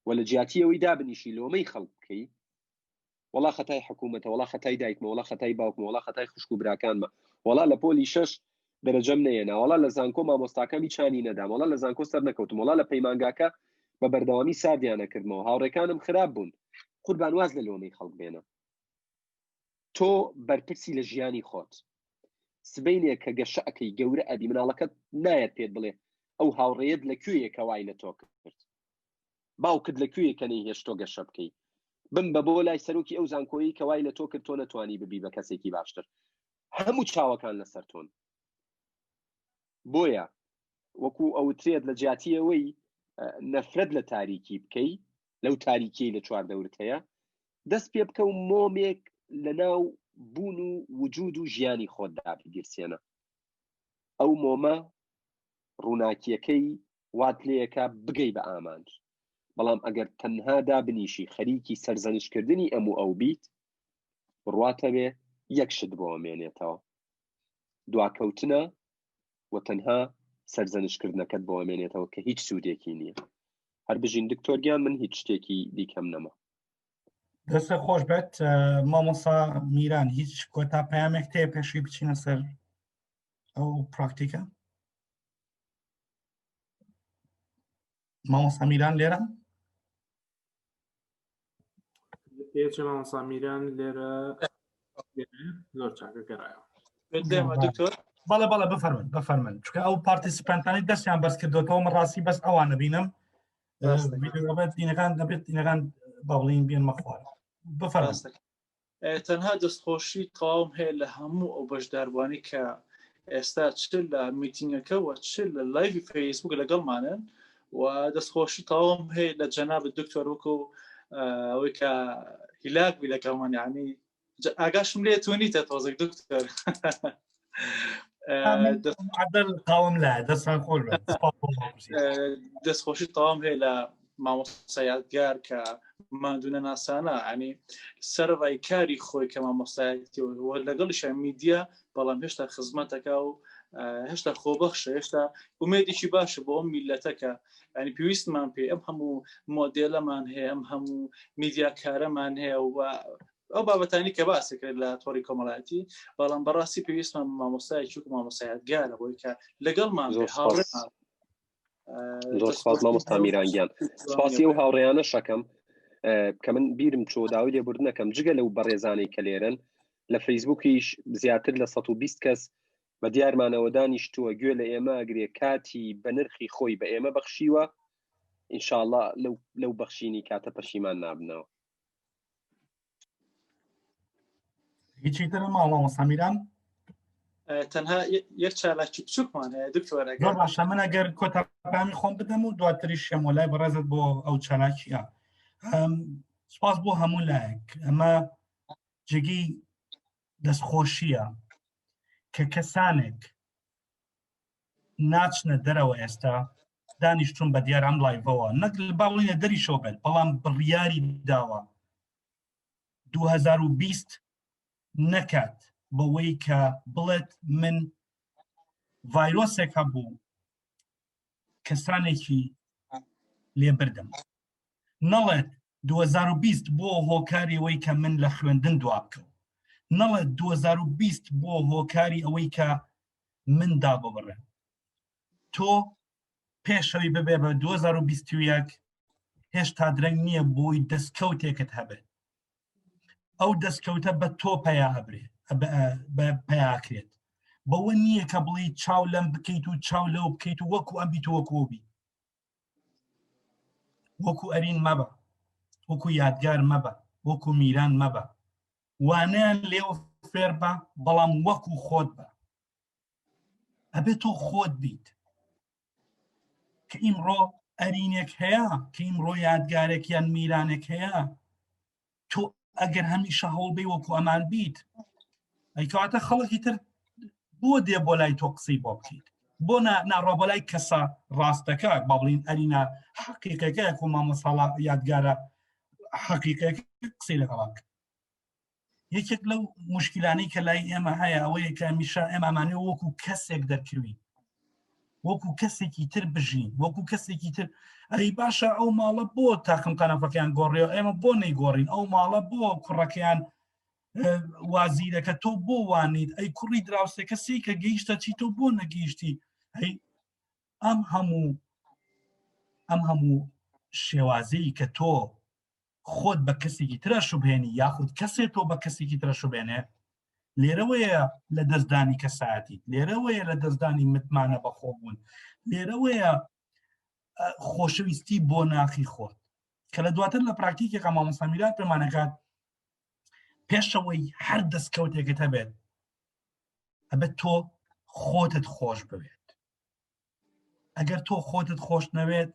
و لە جیاتیەوەی دابنیشی لۆمەی خەڵک بکەی وڵا خەتای حکوومەتە وڵا خەتای دایکمە وڵا خەتای باوکمە وڵا خەتای خوشک و براکانمە وڵا لە پۆلی 6 دەرەجەم نەیەنا وڵا لە زانکۆ مامۆستاکەمی چانی نەدام وڵا لە زانکۆ سەر نەکەوتم وڵا لە پەیمانگاکە بە بەردەوامی سادیانەکردمەوە هاوڕێکانم خراپ بوون قوربان واز لە لۆمەی خەڵک بێنە تۆ بەرپرسی لە ژیانی خۆت سبەینێک کە گەشە ئەەکەی گەورە ئەبی مناڵەکەت نایەت پێت بڵێ ئەو هاوڕێیت لەکوێیەکە وای لە تۆ کرد باوکت لەکوێیەکە نەیهێشت تۆ گەشە بکەی بم بە بۆ لای سەرۆکی ئەو زانکۆیی کە وای لە تۆ کرد تۆ نەتوانی ببی بە کەسێکی باشتر هەموو چاوەکان لەسەر تۆن بۆیە وەکو ئەوترێت لە جیاتیەوەی نەفرەت لە تاریکی بکەی لەو تاریکی لە چواردەورت هەیە دەست پێ بکە و مۆمێک لە ناو بوون و وجود و ژیانی خۆتدا بگیرسێنە ئەو مۆمە ڕووناکیەکەی وات لێیەکە بگەی بە ئامانج بەڵام ئەگەر تەنها دابنیشی خەریکی سەرزەنشکردنی ئەو بیت بڕواتە بێ یەک شت بۆ ئەمێنێتەوە دواکەوتنە و تەنها سەرزەنشکردنەکەت بۆ ئەمێنێتەوە کە هیچ سوودێکی نییە هەر بژین دکتۆرگیان من هیچ شتێکی دیکەم نەما دەستە خۆش بێت مامۆسا میران هیچ کۆتا پەیامێک تەیە پێشی بچینە سەر ئەو پراکتیکە مامۆستا میران لێرە پێچە مامۆستا میران لێرە زۆر چاکە گەڕایەوە دکتۆر بەڵێ بەڵێ بفەرمن چکە ئەو پارتیسیپانتانی دەستیان بەس کردوەوە من ڕاستی بەس ئەوان نبینم دەبێت دینەکان باڵین بێن مەخوار بفەرمن تەنها دەستخۆشی تەواوم هەیە لە هەموو ئەو بەشداربوانی کە ئێستا چ لە میتینگەکەەوە چ لە لایڤی فەیسبوک لەگەڵمانن و دەستخۆشی تەواوم هەیە لە جەناب دکتۆر وەکو ئەوەی کە هیلاک بی لەگەڵمان یعنی ئاگاشم لێ تۆنیتە تۆزێک دکتۆر قاوم لە دەستان خۆش دەستخۆشی تەواوم هەیە لە مامۆستا یادگار کە مادونە ناسانە ینی سەرڤای کاری خۆی کە مامۆستایەتی لەگەڵیشان میدیا بەڵام هێشتا خزمەتەکە و هێشتا خۆبەخشە هێشتا ئومێدێکی باشە بۆ ئەم میلەتەکە ینی پێویستمان پێ ئەم هەموو مۆدێلەمان هەیە ئەم هەموو میدیاکارەمان هەیە و ئەو بابەتانی کە باسەکرد لە تۆڕی کۆمەڵایەتی بەڵام بەڕاستی پێویستمان مامۆستایەکی و مامۆستا یادگارە بۆی کە لەگەڵمان زۆر سپاس مامۆستا میرانگیان سپاسی و هاوڕێیانە شەکەم کە من بیرم چۆ داوای لێبوردنەکەم جگە لەو بەڕێزانەی کە لێرن لە فەیسبووکیش زیاتر لە 120 کەس بە دیارمانەوە دانیشتووە گوێ لە ئێمە ئەگرێ کاتی بە نرخی خۆی بە ئێمە بەخشیوە ئینشاءڵڵا لەو بەخشینی کاتە پەشیمان نابنەوە هیچی تر مامۆستا میران تەنها یەک چالاکی بچووکمان هەیە دکتۆر زۆر باشە من ئەگەر کۆتاپامی خۆم بدەم و دواتری شێمە لای بەڕێزت بۆ ئەو چالاکیە سپاس بۆ هەموو لایەک ئەمە جگی دەستخۆشیە کە کەسانێک ناچنە دەرەوە ئێستا دانیشتون بە دیار ئەم لایڤەوە نەک باڵینە دەری شۆ بێت بەڵام بڕیاری داوە 2020 نەکات بەوەی کە بڵێت من ڤایرۆسێک هەبوو کەسانێکی لێبردم نەڵێت 2020 بۆ هۆکاری ئەوەی کە من لە خوێندن دوا بکەم نەڵێت 2020 بۆ هۆکاری ئەوەی کە من داببڕێم تۆ پێشەوەی ببێ بە 2021 هێشتا درەنگ نییە بۆی دەستکەوتێکت هەبێت ئەو دەستکەوتە بە تۆ پیا هەبرێ پیاکرێت بەوە نییە کە بڵی چاو لەم بکەیت و چاو لەو بکەیت و وەکو ئەم بیت وەکوبی وەکو ئەرین مەبە وەکو یادگار مەبە وەکو میران مەبە وانیان لێوە فێر بە بەڵام وەکو خۆت بە ئەبێت تۆ خۆت بیت کە ئیمڕۆ ئەرینێک هەیە کە ئیمڕۆ یادگارێک یان میرانێک هەیە تۆ ئەگەر هەمیشە هەوڵبێ وەکو ئەمان بیت ئەیکەواتە خەڵکی تر بۆ دێ بۆ لای تۆ قسەی بۆ بکەیت بۆ ناڕۆ بۆ لای کەسە ڕاستەکە با بڵین ئەرینا حەقیقەکەیەک و مامۆستا یادگارە حەقیقەکە قسەی لەگەڵاک یەکێک لەو مشکلانەی کە لای ئێمە هەیە ئەوەیە کە هەمیشە ئێمەمانێ وەکو کەسێک دەرکەوین وەکو کەسێکی تر بژین وەکو کەسێکی تر ئەی باشە ئەو ماڵە بۆ تاقم قەنەفەکەیان گۆڕێەوە ئێمە بۆ نەیگۆڕین ئەو ماڵە بۆ کوڕەکەیان وازیرەکە تۆ بۆ وانیت ئەی کوڕی دراوسێ کەسی کە گەیشتە چی تۆ بۆ نەگەیشتی هەی ئەم هەموو شێوازەی کە تۆ خۆت بە کەسێکی ترە شوبهێنی یاخود کەسێت تۆ بە کەسێکی ترە شوبێنێ لێرەوەیە لە دەستدانی کەسایەتی لێرەوەیە لە دەستدانی متمانە بەخۆبوون لێرەوەیە خۆشەویستی بۆ ناخی خۆت کە لە دواتر لە پراکتیکێکە مامۆستا میلاد پێمانەکات پێشەوەی هەر دەستکەوتێکت هەبێت ئەبێت تۆ خۆتت خۆش بوێت ئەگەر تۆ خۆتت خۆش نەوێت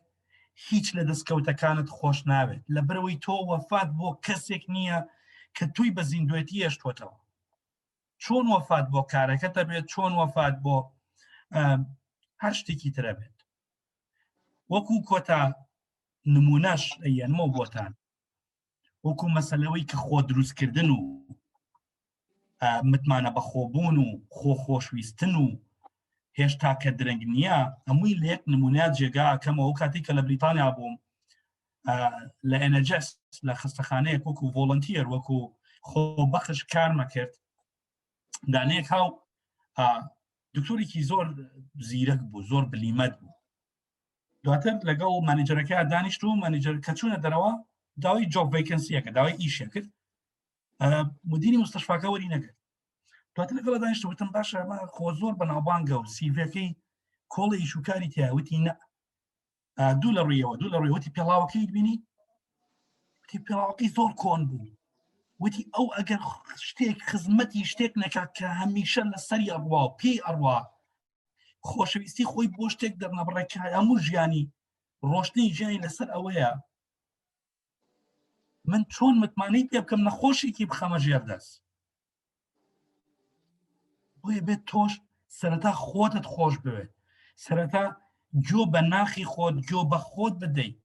هیچ لە دەستکەوتەکانت خۆش ناوێت لە بەرەوەی تۆ وەفات بۆ کەسێک نییە کە توی بە زیندوێتی هێشتۆتەوە چۆن وەفات بۆ کارەکەتە بێت چۆن وەفات بۆ هەر شتێکی ترە بێت وەکو کۆتا نمونەش ئەیەنمە بۆتان وەکو مەسەلەوەی کە خۆ دروستکردن و متمانە بەخۆبوون و خۆشویستن و هێشتا کە درەنگ نییە هەمووی لە یەک نمونات جێگا کەمەوە ئەو کاتی کە لە بریتانیا بووم لە NHS لە خستەخانەیەک وەکو ڤۆڵنتیر وەکو خۆبەخش کارمە کرد دانەیەک هاو دکتۆرێکی زۆر زیرەک بوو زۆر بلیمەت بوو دواتر لەگەڵ مانیجەرەکە دانیشت و مانیجەر کە چوونە دەرەوە داوای جۆب ڤیکەنسیەکە داوای ئیشە کرد مدیری مستەشفاکە وەری نەکرد دواتر لەگەڵ دانیشت وتم باشە خۆ زۆر بەناوبانگە و سیڤەکەی کۆڵی ئیش و کاری تیا وتی نە دوو لە ڕوویەوە وتی پێڵاوەکەی بینی وتی پێڵاوەکەی زۆر کۆن بوو وتی ئەو ئەگەر شتێک خزمەتی شتێک نەکات کە هەمیشە لەسەری ئەڕوا و پێی ئەڕوا خۆشەویستی خۆی بۆ شتێک دەرنەبڕێکە هەموو ژیانی ڕۆشتنی ژیانی لەسەر ئەوەیە من چۆن متمانەی پێ بکەم نەخۆشێکی بخەمە ژێردەست بۆیە بێت تۆش سەرەتا خۆتت خۆش بوێت سەرەتا گوێ بە ناخی خۆت گوێ بە خۆت بدەیت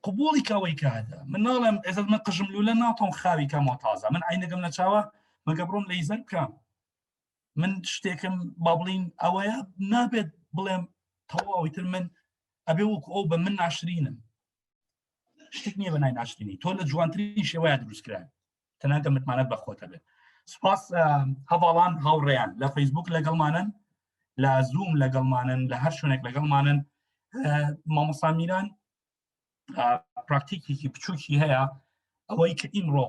قبوڵی کەوەی کاتە من ناڵێم ئێستا من قژم لولە ناتۆم خاوی کەمەوە تازە من عینەکەم نە چاوە مەگە بڕۆم لەیزەر بکەم من شتێکم با بڵین ئەوەیە نابێت بڵێم تەواوی تر من ئەبێ وەکو ئەو بە من ناشرینم شتێک نییە بە نای ناشرینی تۆ لە جوانترین شێوەیە دروستکران تەنانکە متمانەت بە خۆتە بێت سپاس هەواڵان هاوڕێیان لە فەیسبوک لەگەڵمانن لە زووم لەگەڵمانن لە هەر شوێنێک لەگەڵمانن مامۆستا میران پراکتیکێکی بچووکی هەیە ئەوەی کە ئیمڕۆ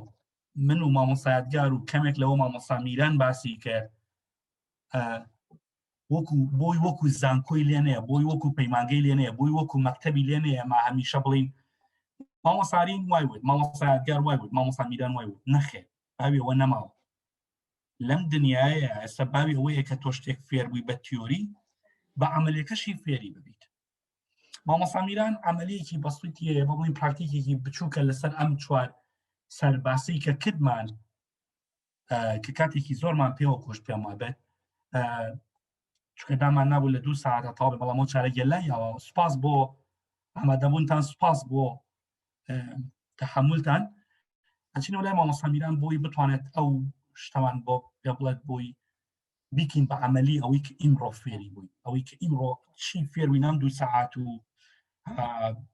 من و مامۆستا یادگار و کەمێک لەوە مامۆستا میران باسی کرد بۆی وەکو زانکۆی لێنەیە بۆی وەکو پەیمانگەی لێنەیە بۆی وەکو مەکتەبی لێنەیە ما هەمیشە بڵین مامۆستارین وای وت مامۆستا یادگار وای وت مامۆستا میران وای وت نەخێر باویەوە نەماوە لەم دنیاە ئێستا باوی ئەوەیە کە تۆ شتێک فێر بووی بە تیۆری بە عەمەلێکەشی فێری ببیت مامۆستا میران عەمەلەیەکی بەسیطی هەیە بە بڵین پراکتیکێکی بچووکە لەسەر ئەم چوار سەرباسی کە کردمان کە کاتێکی زۆرمان پێوە خۆش پێم وابێت چونکە دامان نابوو لە 2 ساعتە تاڵێ بەڵام ئەو چارەگە لایەوە سوپاس بۆ ئامادەبوونتان سوپاس بۆ تەحەمولتان ئەچینەوە لای مامۆستا میران بۆی بتوانێت ئەو شتەمان بۆ پێ بڵێت بۆی بیکەین بە عەمەلی ئەوەی کە ئیمڕۆ فێری بووی ئەوەی کە ئیمڕۆ چی فێروی نام 2 ساعت و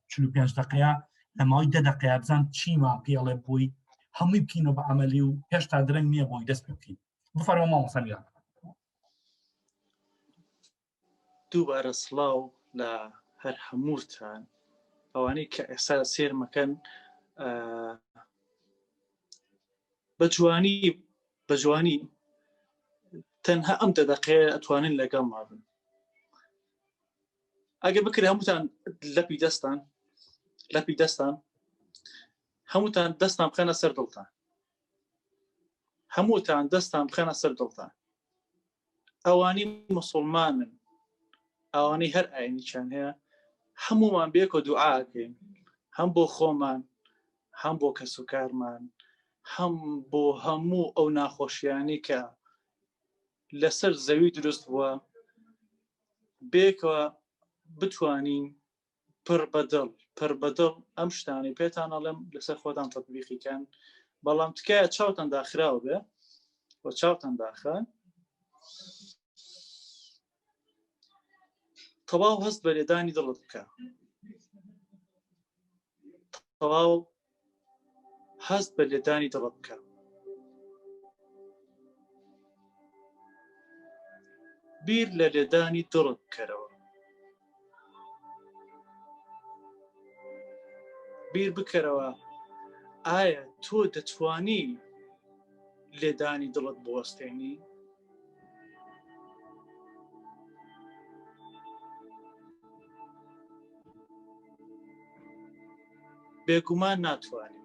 45 دقەیە لە ماوەی 10 دقەیە بزان چیمان پێڵێ بووی هەمووی بکەینەوە بە عەمەلی و هێشتا درەنگ نییە بۆی دەست پێ بکەین بفەرموو مامۆستا میران دووبارە سڵاو لە هەر هەمووتان ئەوانەی کە ئێستا سێرمەکەن بە جوانی تەنها ئەم دەدەقەیە ئەتوانین لەگەڵ مابن ئەگەر بکرێ هەمووتان لەپی دەستان هەمووتان دەستان بخەنە سەر دڵتان هەمووتان دەستان بخەنە سەر دڵتان ئەوانی موسڵمانن ئەوانەی هەر ئاینیشان هەیە هەمومان بێکۆ دوعاکەین هەم بۆ خۆمان هەم بۆ کەس و کارمان هەم بۆ هەموو ئەو ناخۆشیانی کە لەسەر زەوی دروست بووە بێکەوە بتوانین پڕ بەدڵ ئەم شتانی پێتان ئەڵێم لەسەر خۆتان تەطبیقیکەن بەڵام تکایە چاوتان داخراوە بێ بۆ چاوتان داخان تەواو هەست بە لێدانی دڵت بکە، تەواو هەست بە لێدانی دڵت بکە. بیر لە لێدانی دڵت بکەرەوە، بیر بکەرەوە ئایا تۆ دەتوانی لێدانی دڵت بوەستێنی؟ بێگومان ناتوانێ.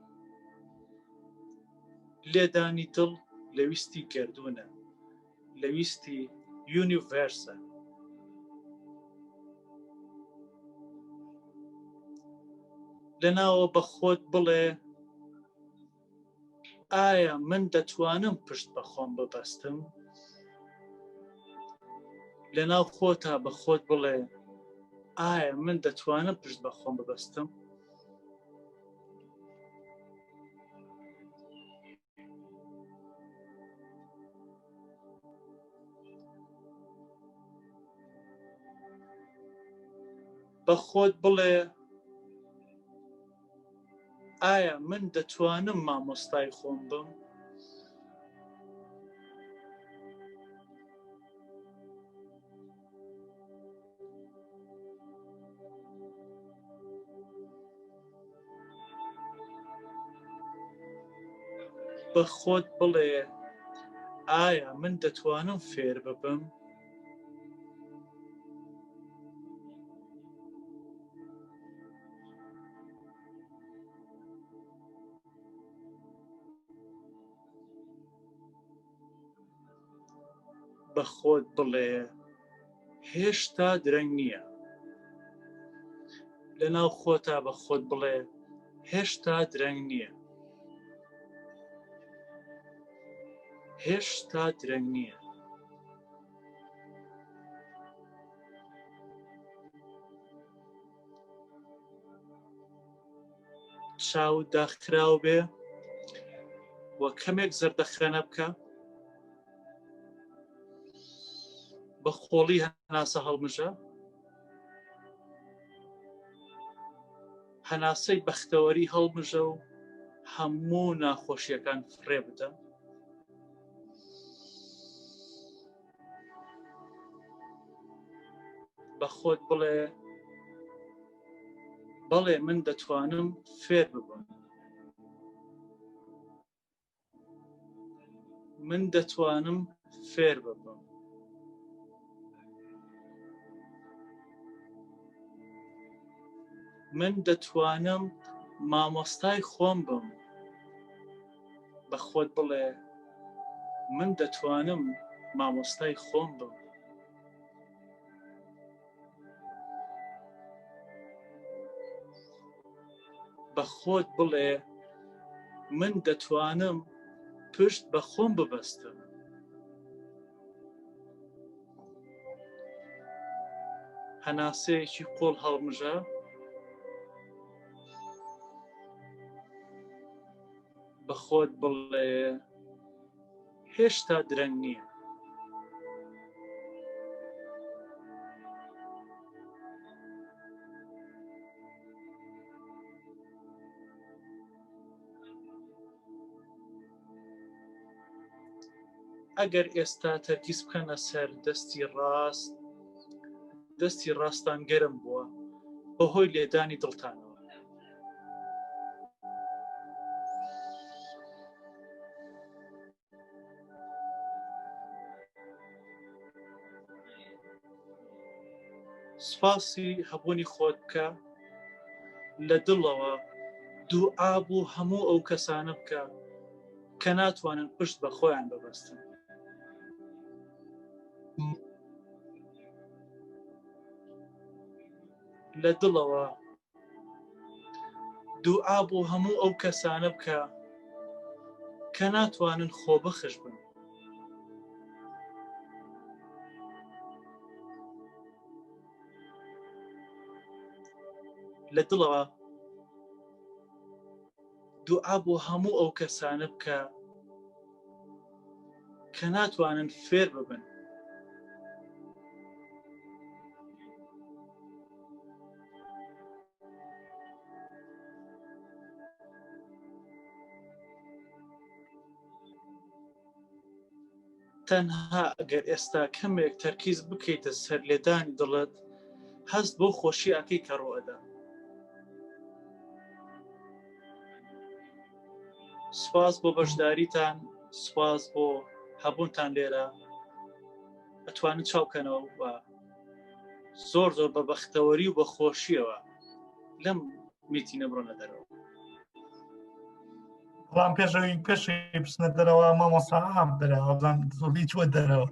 لێدانی دڵ لە ویستی گردوونە، لە ویستی یونیڤەرسە. لەناوە بە خۆت بڵێ ئایا من دەتوانم پشت بە خۆم ببەستم؟ لەناو خۆتا بە خۆت بڵێ ئایا من دەتوانم پشت بە خۆم ببەستم؟ بە خۆت بڵێ ئایا من دەتوانم مامۆستای خۆم بم؟ بە خۆت بڵێ ئایا من دەتوانم فێر ببم؟ بە خۆت بڵێ هێشتا درەنگ نییە. لەناو خۆتا بە خۆت بڵێ هێشتا درەنگ نییە، هێشتا درەنگ نییە. چاوت داخراو بێ وە کەمێک زەردەخەنە بکە، بە خۆڵی هەناسە هەڵمژە، هەناسەی بەختەوەری هەڵمژە و هەموو ناخۆشیەکان فڕێ بدە. بە خۆت بڵێ بەڵێ من دەتوانم فێر ببم، من دەتوانم فێر ببم. من دەتوانم مامۆستای خۆم بم. بە خۆت بڵێ من دەتوانم مامۆستای خۆم بم. بە خۆت بڵێ من دەتوانم پشت بە خۆم ببەستم. هەناسەیەکی قوڵ هەڵمژە، بە خۆت بڵێ هێشتا درەنگ نییە. ئەگەر ئێستا تەرکیز بکەنە سەر دەستی ڕاست، دەستی ڕاستان گەرم بووە بەهۆی لێدانی دڵتانەوە. سوپاسی هەبوونی خۆت بکە، لە دڵەوە دوعا بۆ هەموو ئەو کەسانە بکە کە ناتوانن پشت بە خۆیان ببەستن. لە دڵەوە دوعا بۆ هەموو ئەو کەسانە بکە کە ناتوانن خۆبەخش بن. لە دڵەوە دوعا بۆ هەموو ئەو کەسانە بکە کە ناتوانن فێر ببن. تەنها ئەگەر ئێستا کەمێک تەرکیز بکەیتە سەر لێدانی دڵت هەست بۆ خۆشی ئەکەی کە ڕۆئەدا. سوپاس بۆ بەشداریتان، سوپاس بۆ هەبوونتان لێرە. ئەتوانن چاوکەنەوە بە زۆر زۆر بە بەختەوەری و بە خۆشیەوە لەم میتینە بڕۆنە دەرەوە. بەڵام پێشی بچنە دەرەوە مامۆستا دەرەوەزان زۆربی چوە دەرەوە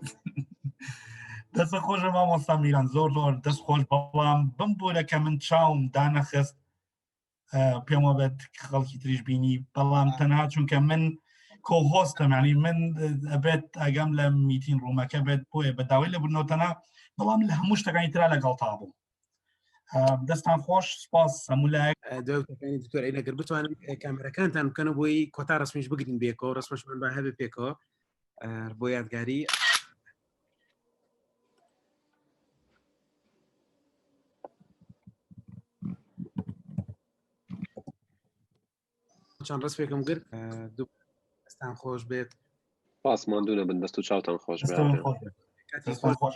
دەستە خۆشە مامۆستا میران زۆر زۆر دەست خۆش بەڵام بم بۆرەکە من چاوم دانەخست پێمە بێت خەڵکی تریش بینی بەڵام تەنها چونکە من کۆهۆستم ینی من ئەبێت ئەگەم لە میتین ڕوومەکە بێت بۆیە بەداوای لە بنەوەتەنە بەڵام لە هەموو شتەکانی ترا لەگەڵ تا بوو. دەستان خۆش سپاس هەموو دوکانی دکتۆر ئەگەر بتوانن کامێرەکانتان بکەنە بۆی کۆتا ڕسمیش بگرین بێکەوە ڕسمەشمان بە هەبێ پێکەوە بۆ یادگاری. چەند ڕست پێکەم گرت دەستان خۆش بێت پاسماندوونە بن دەست و چاوتان خۆش بێت. خۆش